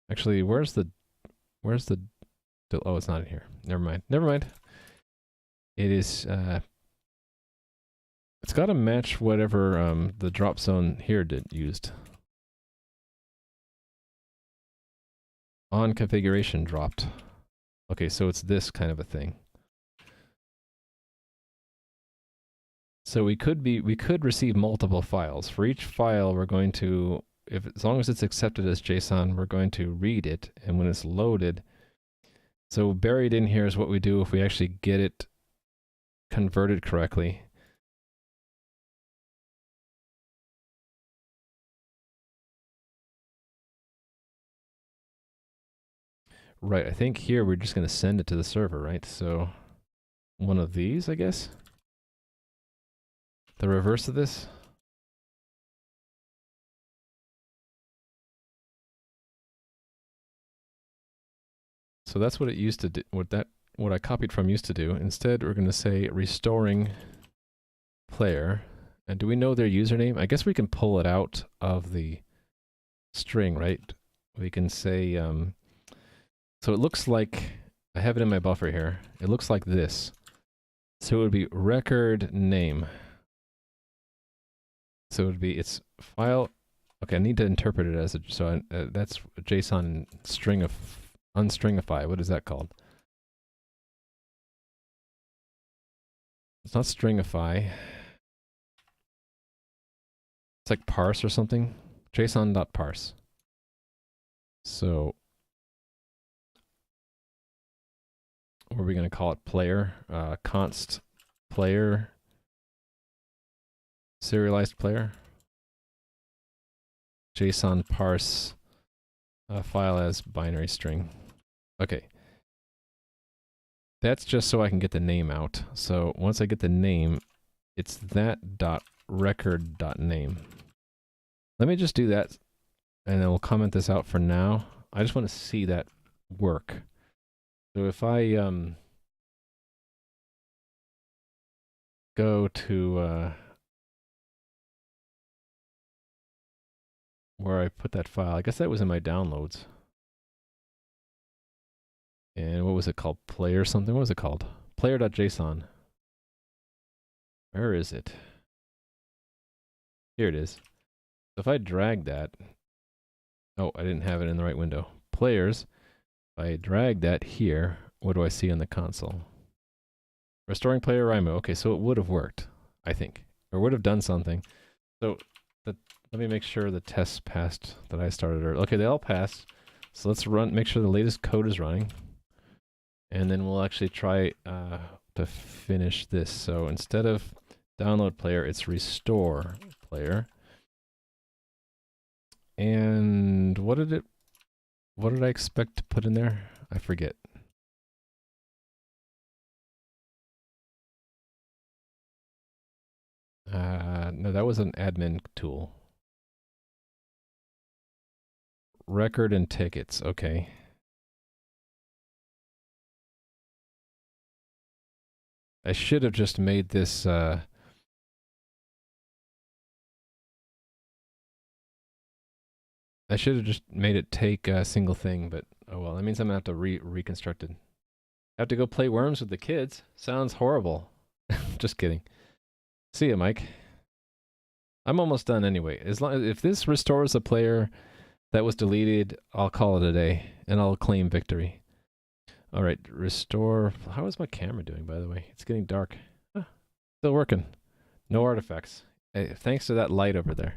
Actually, where's the oh, it's not in here. Never mind. Never mind. It is it's got to match whatever the drop zone here used. On configuration dropped. Okay, so it's this kind of a thing. So we could receive multiple files. For each file, we're going to, as long as it's accepted as JSON, we're going to read it, and when it's loaded, so buried in here is what we do if we actually get it converted correctly. Right, I think here we're just going to send it to the server, right? So one of these, I guess. The reverse of this. So that's what it used to do, what I copied from used to do. Instead, we're going to say restoring player. And do we know their username? I guess we can pull it out of the string, right? We can say, so it looks like, I have it in my buffer here. It looks like this. So it would be record name. So it would be its file. Okay, I need to interpret it as a, so that's a JSON string of unstringify. What is that called? It's not stringify. It's like parse or something. JSON.parse. So what are we going to call it? Player, const player, serialized player, JSON parse file as binary string. Okay. That's just so I can get the name out. So once I get the name, it's that dot record dot name. Let me just do that, and then we'll comment this out for now. I just want to see that work. So if I go to where I put that file, I guess that was in my downloads. And what was it called? Player something? What was it called? Player.json. Where is it? Here it is. So if I drag that, oh, I didn't have it in the right window. Players, if I drag that here, what do I see on the console? Restoring player Rimo. Okay, so it would have worked, I think. Or would have done something. So let me make sure the tests passed that I started earlier. Okay, they all passed. So let's make sure the latest code is running. And then we'll actually try to finish this. So instead of download player, it's restore player. And what did I expect to put in there? I forget. No, that was an admin tool. Record and tickets, okay. I should have just made this, I should have just made it take a single thing, but oh well, that means I'm gonna have to reconstruct it. I have to go play Worms with the kids. Sounds horrible. Just kidding. See ya, Mike. I'm almost done anyway. As long if this restores a player that was deleted, I'll call it a day, and I'll claim victory. All right, restore. How is my camera doing, by the way? It's getting dark. Still working. No artifacts. Hey, thanks to that light over there.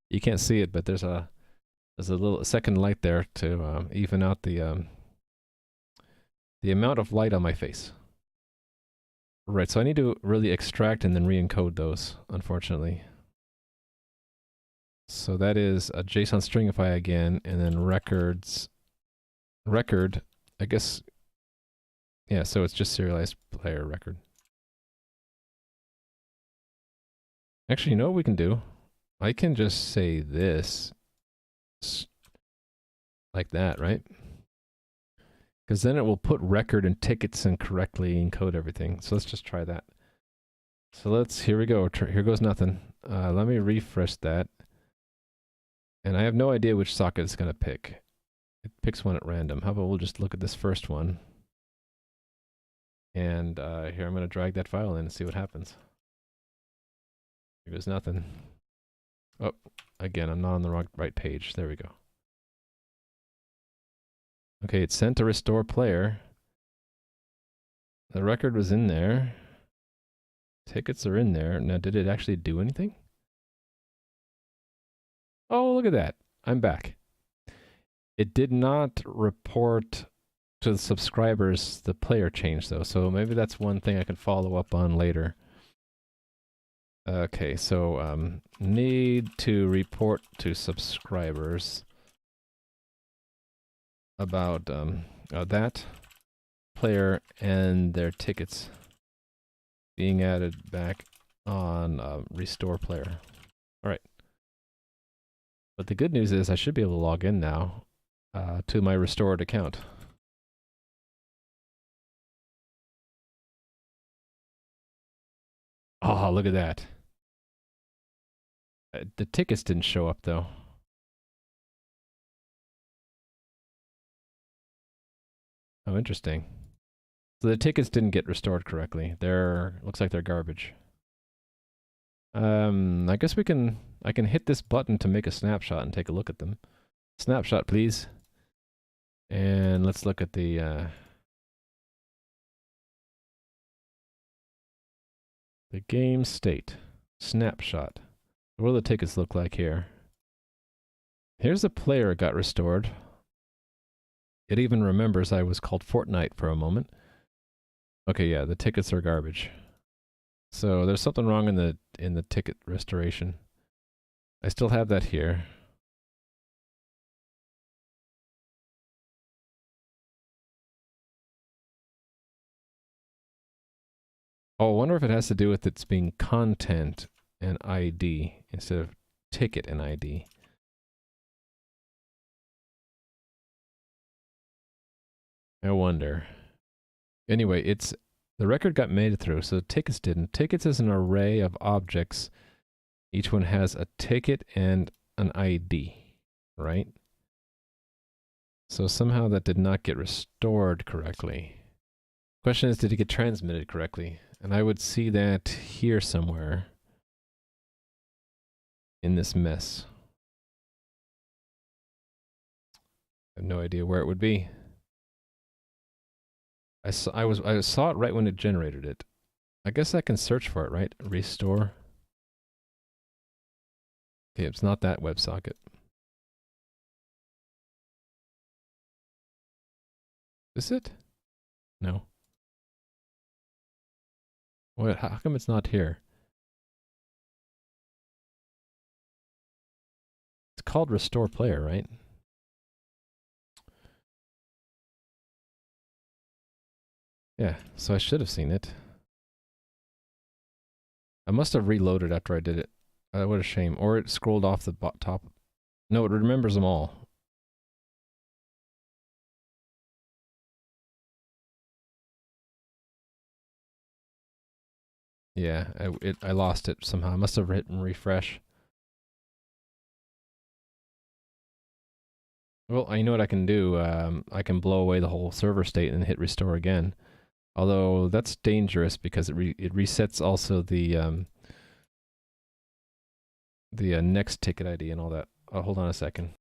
You can't see it, but there's a little second light there to even out the amount of light on my face. Right, so I need to really extract and then re-encode those, unfortunately. So that is a JSON stringify again, and then record, I guess, yeah, so it's just serialized player record. Actually, you know what we can do? I can just say this like that, right? Because then it will put record and tickets and correctly encode everything. So let's just try that. So here we go. Here goes nothing. Let me refresh that. And I have no idea which socket it's going to pick. It picks one at random. How about we'll just look at this first one. And here I'm going to drag that file in and see what happens. Here goes nothing. Oh, again, I'm not on the right page. There we go. Okay, it's sent to restore player. The record was in there. Tickets are in there. Now, did it actually do anything? Oh, look at that. I'm back. It did not report to the subscribers the player change, though. So maybe that's one thing I can follow up on later. Okay, so need to report to subscribers about that player and their tickets being added back on restore player. All right. But the good news is I should be able to log in now to my restored account. Oh, look at that. The tickets didn't show up, though. Oh, interesting. So the tickets didn't get restored correctly. Looks like they're garbage. I guess I can hit this button to make a snapshot and take a look at them. Snapshot, please. And let's look at the game state. Snapshot. What do the tickets look like here? Here's a player got restored. It even remembers I was called Fortnite for a moment. Okay, yeah, the tickets are garbage. So there's something wrong in the ticket restoration. I still have that here. Oh, I wonder if it has to do with its being content and ID instead of ticket and ID. I wonder. Anyway, the record got made through, so tickets didn't. Tickets is an array of objects. Each one has a ticket and an ID, right? So somehow that did not get restored correctly. Question is, did it get transmitted correctly? And I would see that here somewhere in this mess. I have no idea where it would be. I saw it right when it generated it. I guess I can search for it, right? Restore. Okay, it's not that WebSocket. Is it? No. Wait, how come it's not here? It's called Restore Player, right? Yeah, so I should have seen it. I must have reloaded after I did it. What a shame. Or it scrolled off the top. No, it remembers them all. Yeah, I lost it somehow. I must have hit refresh. Well, you know what I can do? I can blow away the whole server state and hit restore again. Although that's dangerous because it resets also the next ticket ID and all that. Hold on a second.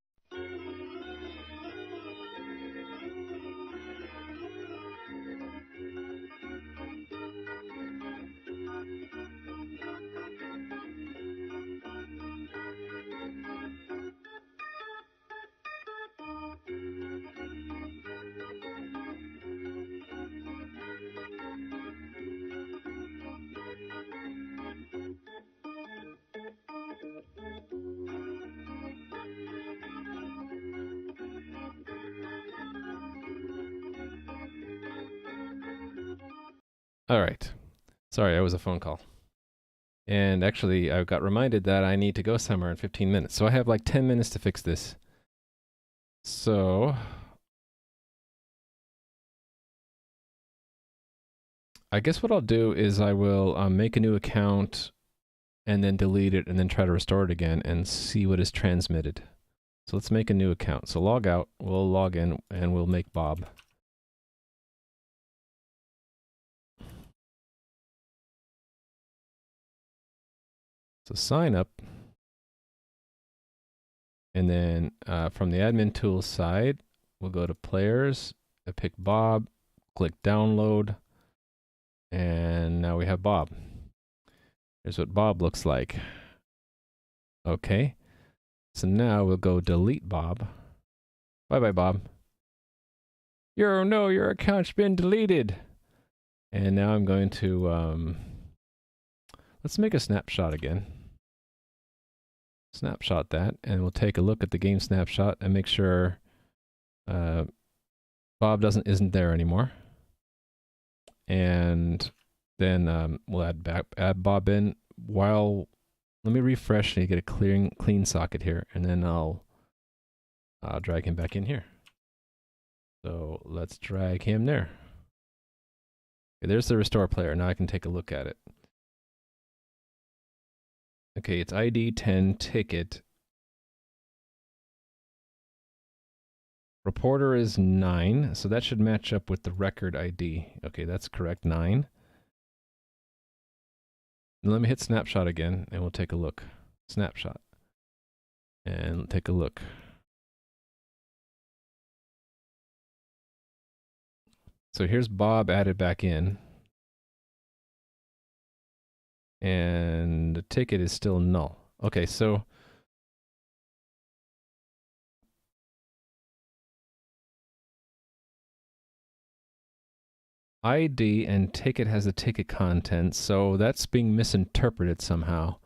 All right. Sorry, I was a phone call. And actually, I got reminded that I need to go somewhere in 15 minutes. So I have like 10 minutes to fix this. So I guess what I'll do is I will make a new account and then delete it and then try to restore it again and see what is transmitted. So let's make a new account. So log out, we'll log in, and we'll make Bob. So sign up. And then from the admin tools side, we'll go to players, pick Bob, click download, and now we have Bob. Here's what Bob looks like. Okay. So now we'll go delete Bob. Bye-bye, Bob. No, your account's been deleted. And now I'm going to, let's make a snapshot again. Snapshot that, and we'll take a look at the game snapshot and make sure Bob isn't there anymore. And then we'll add Bob in. Let me refresh and get a clean socket here, and then I'll drag him back in here. So let's drag him there. Okay, there's the restore player. Now I can take a look at it. Okay, it's ID 10 ticket. Reporter is 9, so that should match up with the record ID. Okay, that's correct, 9. And let me hit snapshot again, and we'll take a look. Snapshot. And take a look. So here's Bob added back in. And the ticket is still null. Okay, so ID and ticket has a ticket content, so that's being misinterpreted somehow.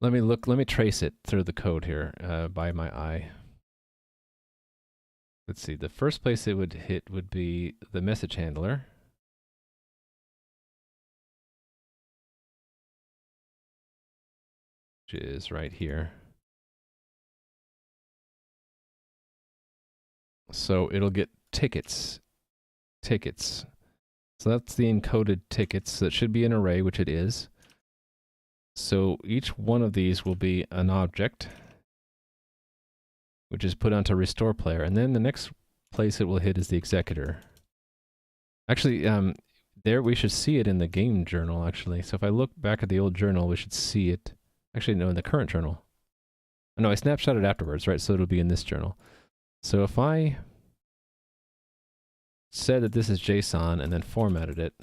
Let me trace it through the code here by my eye. Let's see, the first place it would hit would be the message handler. which is right here. So it'll get tickets. Tickets. So that's the encoded tickets. That should be an array, which it is. So each one of these will be an object, which is put onto restore player. And then the next place it will hit is the executor. Actually, there we should see it in the game journal, actually. So if I look back at the old journal, we should see it. Actually, no, in the current journal. Oh, no, I snapshot it afterwards, right? So it'll be in this journal. So if I said that this is JSON and then formatted it,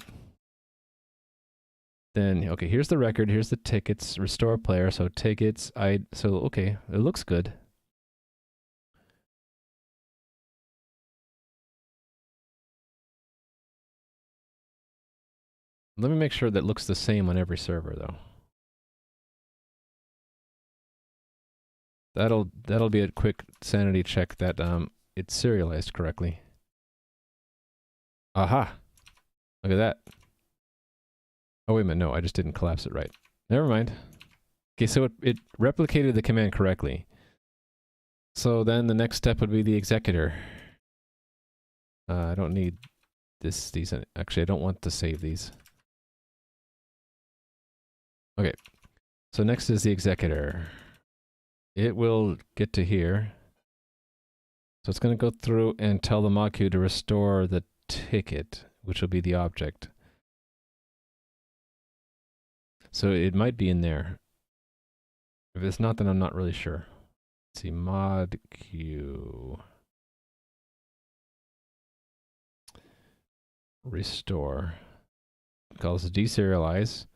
then, okay, here's the record, here's the tickets, restore player, so tickets, so, okay, it looks good. Let me make sure that looks the same on every server, though. That'll be a quick sanity check that it's serialized correctly. Aha! Look at that. Oh, wait a minute, no, I just didn't collapse it right. Never mind. Okay, so it replicated the command correctly. So then the next step would be the executor. I don't need these, actually I don't want to save these. Okay, so next is the executor. It will get to here. So it's going to go through and tell the mod queue to restore the ticket, which will be the object. So it might be in there. If it's not, then I'm not really sure. Let's see, mod queue. Restore. Calls deserialize,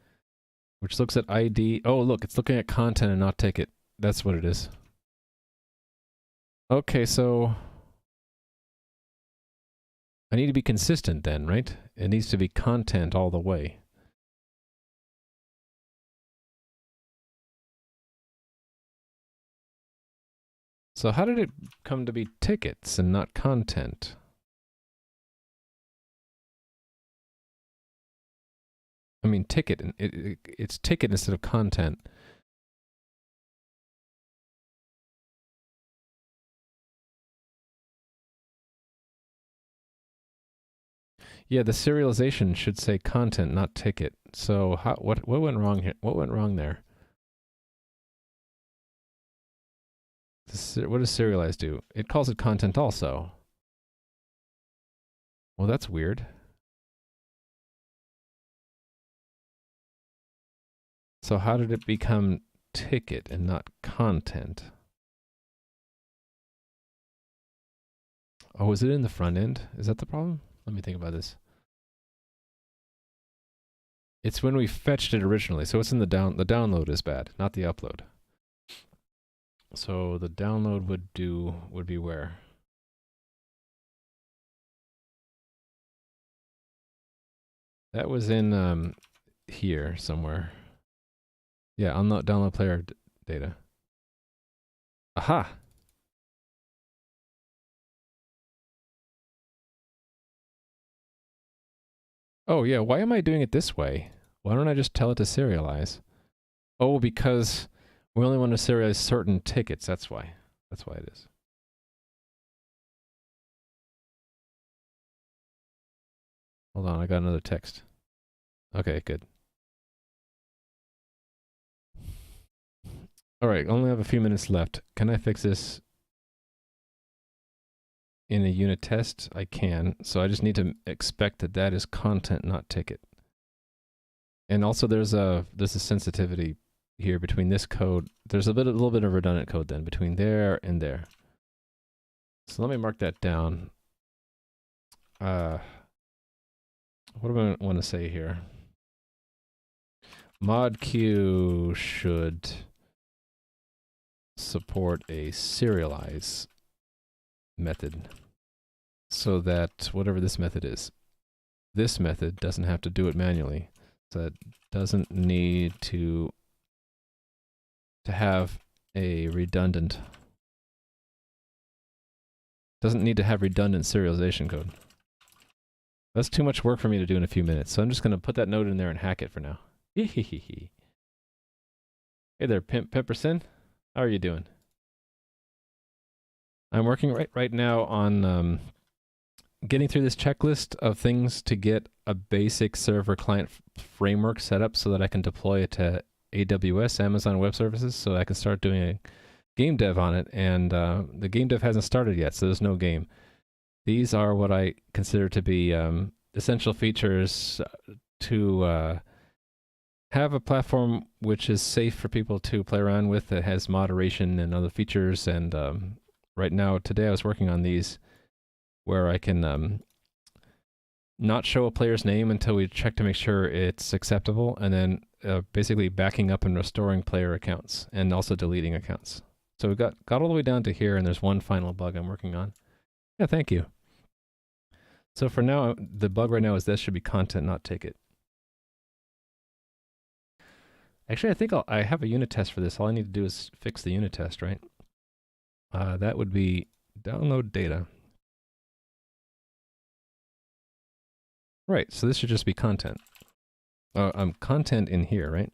which looks at ID. Oh, look, it's looking at content and not ticket. That's what it is. Okay, so I need to be consistent then, right? It needs to be content all the way. So how did it come to be tickets and not content? I mean, ticket, it's ticket instead of content. Yeah, the serialization should say content, not ticket. So what went wrong here? What went wrong there? What does serialize do? It calls it content also. Well, that's weird. So how did it become ticket and not content? Oh, is it in the front end? Is that the problem? Let me think about this. It's when we fetched it originally, so it's in the download is bad, not the upload. So the download would be where? That was in here somewhere. Yeah, on the download player data. Aha! Oh yeah, why am I doing it this way? Why don't I just tell it to serialize? Oh, because we only want to serialize certain tickets, that's why. That's why it is. Hold on, I got another text. Okay, good. Alright, only have a few minutes left. Can I fix this in a unit test? I can, so I just need to expect that that is content, not ticket. And also there's a sensitivity here between this code. There's a little bit of redundant code then between there and there. So let me mark that down. What do I want to say here? Mod queue should support a serialize method so that whatever this method is, this method doesn't have to do it manually. So it doesn't need to have a redundant, doesn't need to have redundant serialization code. That's too much work for me to do in a few minutes, so I'm just going to put that node in there and hack it for now. Hey there, Pimperson. How are you doing? I'm working right now on getting through this checklist of things to get a basic server client framework set up so that I can deploy it to AWS, Amazon Web Services, so I can start doing a game dev on it. And the game dev hasn't started yet, so there's no game. These are what I consider to be essential features to have a platform which is safe for people to play around with, that has moderation and other features. And right now, today I was working on these where I can not show a player's name until we check to make sure it's acceptable, and then basically backing up and restoring player accounts and also deleting accounts. So we got all the way down to here, and there's one final bug I'm working on. Yeah, thank you. So for now, the bug right now is this should be content, not ticket. Actually, I think I have a unit test for this. All I need to do is fix the unit test, right? That would be download data. Right, so this should just be content. Content in here, right?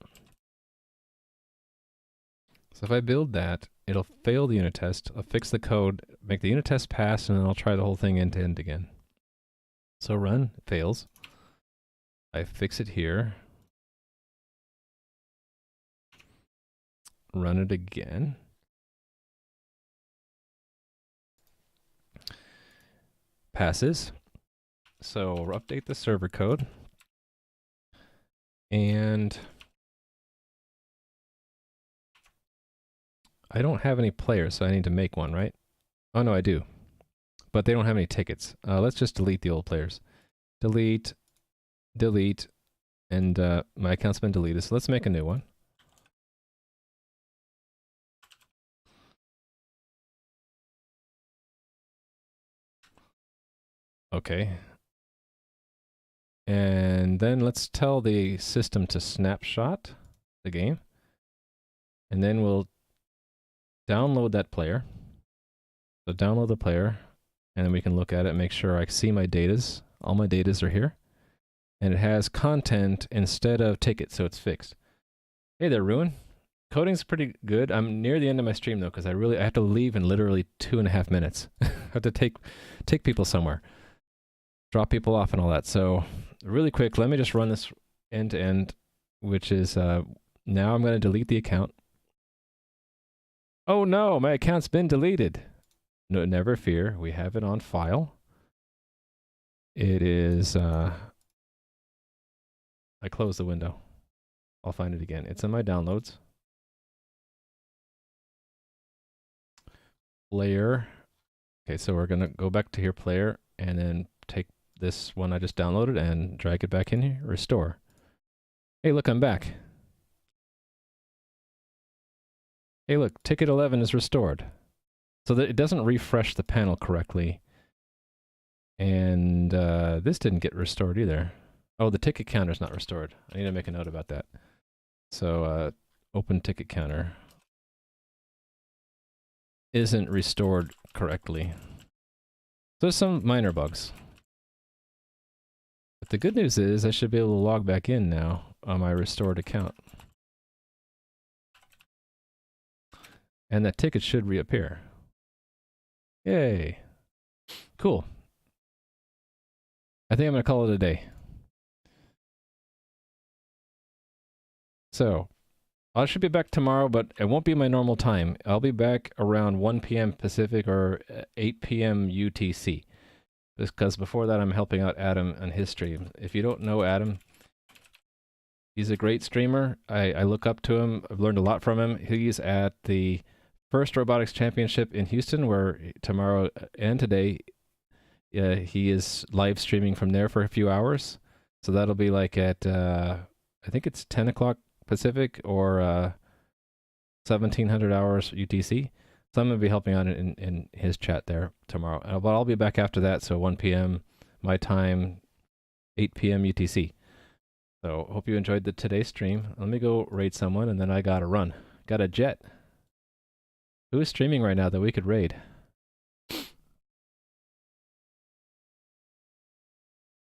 So if I build that, it'll fail the unit test. I'll fix the code, make the unit test pass, and then I'll try the whole thing end to end again. So run, it fails. I fix it here. Run it again. Passes. So we'll update the server code. And I don't have any players, so I need to make one, right? Oh, no, I do. But they don't have any tickets. Let's just delete the old players. Delete, delete, and my account's been deleted, so let's make a new one. Okay. And then let's tell the system to snapshot the game. And then we'll download that player. So download the player, and then we can look at it, make sure I see my datas. All my datas are here. And it has content instead of tickets, so it's fixed. Hey there, Ruin. Coding's pretty good. I'm near the end of my stream though, because I have to leave in literally 2.5 minutes. I have to take people somewhere, drop people off and all that. So really quick, let me just run this end to end, which is now I'm going to delete the account. Oh no, my account's been deleted. No, never fear. We have it on file. It is, I closed the window. I'll find it again. It's in my downloads. Player. Okay, so we're going to go back to here, player, and then take this one I just downloaded and drag it back in here. Restore. Hey, look, I'm back. Hey, look, ticket 11 is restored. So that it doesn't refresh the panel correctly. And this didn't get restored either. Oh, the ticket counter is not restored. I need to make a note about that. So open ticket counter isn't restored correctly. So there's some minor bugs. But the good news is I should be able to log back in now on my restored account. And that ticket should reappear. Yay. Cool. I think I'm going to call it a day. So, I should be back tomorrow, but it won't be my normal time. I'll be back around 1 p.m. Pacific or 8 p.m. UTC. Because before that, I'm helping out Adam on his stream. If you don't know Adam, he's a great streamer. I look up to him. I've learned a lot from him. He's at the first robotics championship in Houston, where tomorrow and today he is live streaming from there for a few hours. So that'll be like at, I think it's 10 o'clock Pacific or 1700 hours UTC. So I'm going to be helping out in his chat there tomorrow. But I'll be back after that, so 1 p.m. my time, 8 p.m. UTC. So hope you enjoyed today's stream. Let me go raid someone, and then I got to run. Got a jet. Who is streaming right now that we could raid?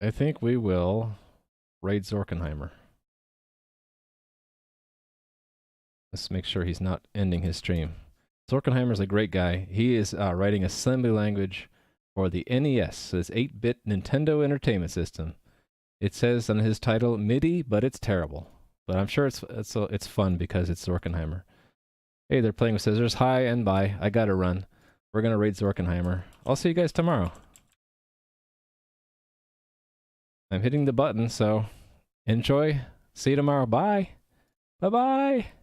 I think we will raid Zorkenheimer. Let's make sure he's not ending his stream. Zorkenheimer's a great guy. He is writing assembly language for the NES, so this 8-bit Nintendo Entertainment System. It says on his title MIDI, but it's terrible. But I'm sure it's fun because it's Zorkenheimer. Hey, they're playing with scissors. Hi and bye. I gotta run. We're gonna raid Zorkenheimer. I'll see you guys tomorrow. I'm hitting the button, so enjoy. See you tomorrow. Bye. Bye-bye.